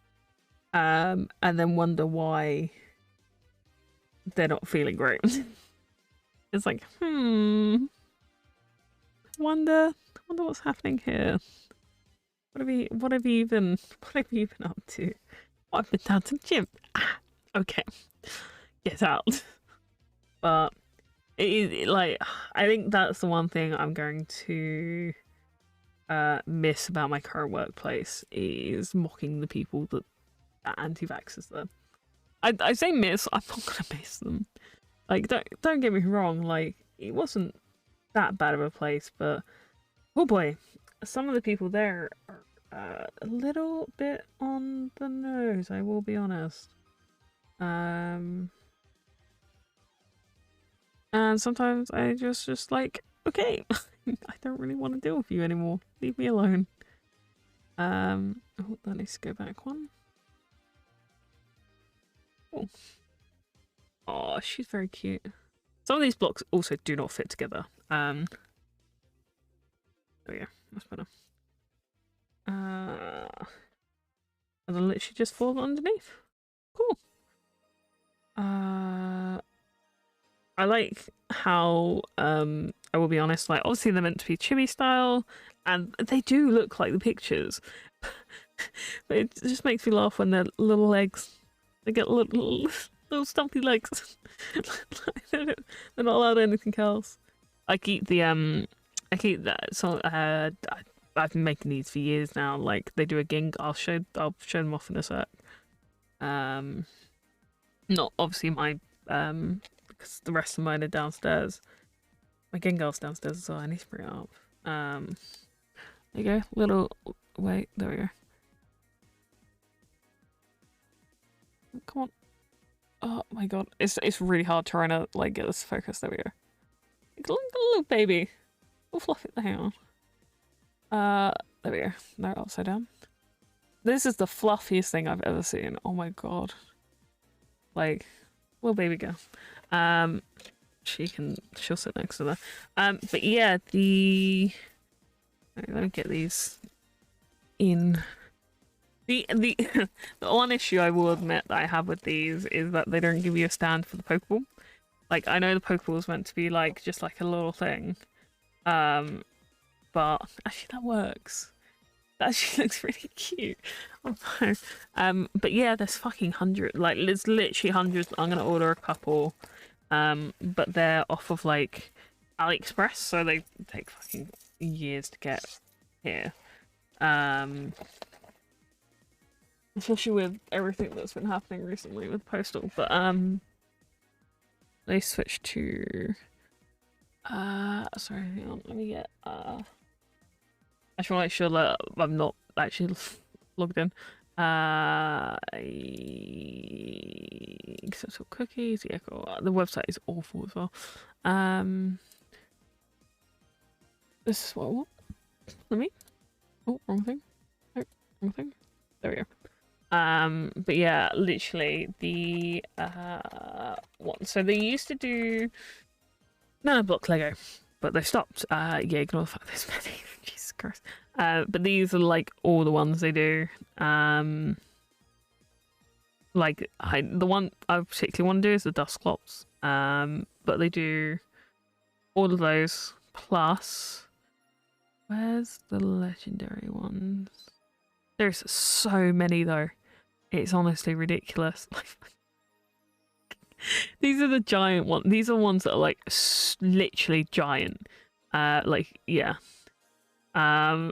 and then wonder why they're not feeling great. It's like, wonder what's happening here. What have you been up to? Oh, I've been down to the gym. Okay, get out. But like, I think that's the one thing I'm going to miss about my current workplace is mocking the people that are anti-vaxxers there. I say miss, I'm not gonna miss them. Like, don't get me wrong, like, it wasn't that bad of a place, but oh boy, some of the people there are a little bit on the nose, I will be honest. And sometimes I just like, okay, I don't really want to deal with you anymore. Leave me alone. Oh, that needs to go back one. Oh, she's very cute. Some of these blocks also do not fit together. Oh yeah, that's better. And then literally just fall underneath. Cool. I like how I will be honest, like obviously they're meant to be chibi style and they do look like the pictures. But it just makes me laugh when their little legs, they get little stumpy legs. They're not allowed anything else. I keep that. So I've been making these for years now. Like they do a ging. I'll show them off in a sec. Not obviously my because the rest of mine are downstairs. My Gengar's downstairs as well. I need to bring it up. There you go. Little wait. There we go. Come on. Oh my god. It's really hard trying to like get this focus. There we go. Little baby. We'll fluff it down. There we go. No, upside down. This is the fluffiest thing I've ever seen. Oh my god. Like, little baby girl. She'll sit next to that. But yeah, let me get these in. The one issue I will admit that I have with these is that they don't give you a stand for the Pokeball. Like, I know the Pokeball is meant to be like just like a little thing. But actually that works. That actually looks really cute. Oh no. But yeah, there's fucking hundreds. Like, there's literally hundreds. I'm gonna order a couple. But they're off of like AliExpress, so they take fucking years to get here. Especially with everything that's been happening recently with Postal. But they switched to sorry, hang on, let me get I just want to make sure that I'm not actually logged in. Acceptable cookies, yeah, cool. The website is awful as well. This is what I want. Let me. Oh, wrong thing. Oh, wrong thing. There we go. But yeah, literally the what? So they used to do nano block Lego, but they stopped. Yeah, ignore the fact there's many. Jesus Christ. But these are like all the ones they do. Like the one I particularly want to do is the Dusclops. But they do all of those plus. Where's the legendary ones? There's so many though. It's honestly ridiculous. These are the giant ones. These are ones that are like literally giant. Like yeah. I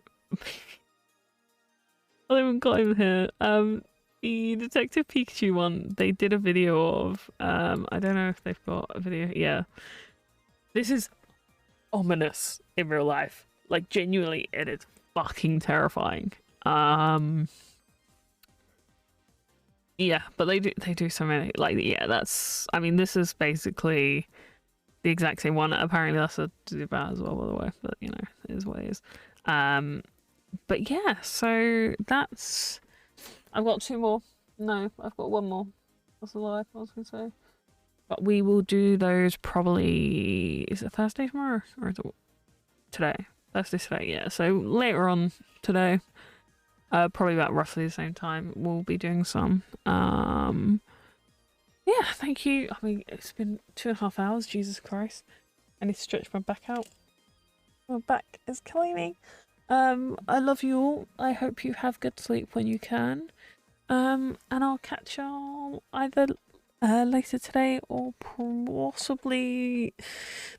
haven't got him here. The Detective Pikachu one, they did a video of. I don't know if they've got a video. Yeah. This is ominous in real life. Like genuinely, it is fucking terrifying. Yeah, but they do so many. Like yeah, that's. I mean, this is basically the exact same one. Apparently, that's a Zubat as well, by the way. But you know, it is what it is. But yeah, so that's. I've got two more. No, I've got one more. That's a lie. I was gonna say. But we will do those probably. Is it Thursday tomorrow or is it today? Thursday today. Yeah. So later on today. Probably about roughly the same time we'll be doing some. Yeah, thank you. I mean, it's been 2.5 hours, Jesus Christ. I need to stretch my back out. My back is killing me. I love you all. I hope you have good sleep when you can. And I'll catch y'all either later today or possibly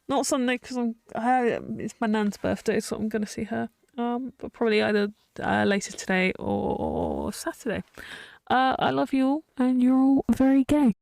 not Sunday because it's my nan's birthday, so I'm gonna see her. But probably either later today or Saturday. I love you all, and you're all very gay.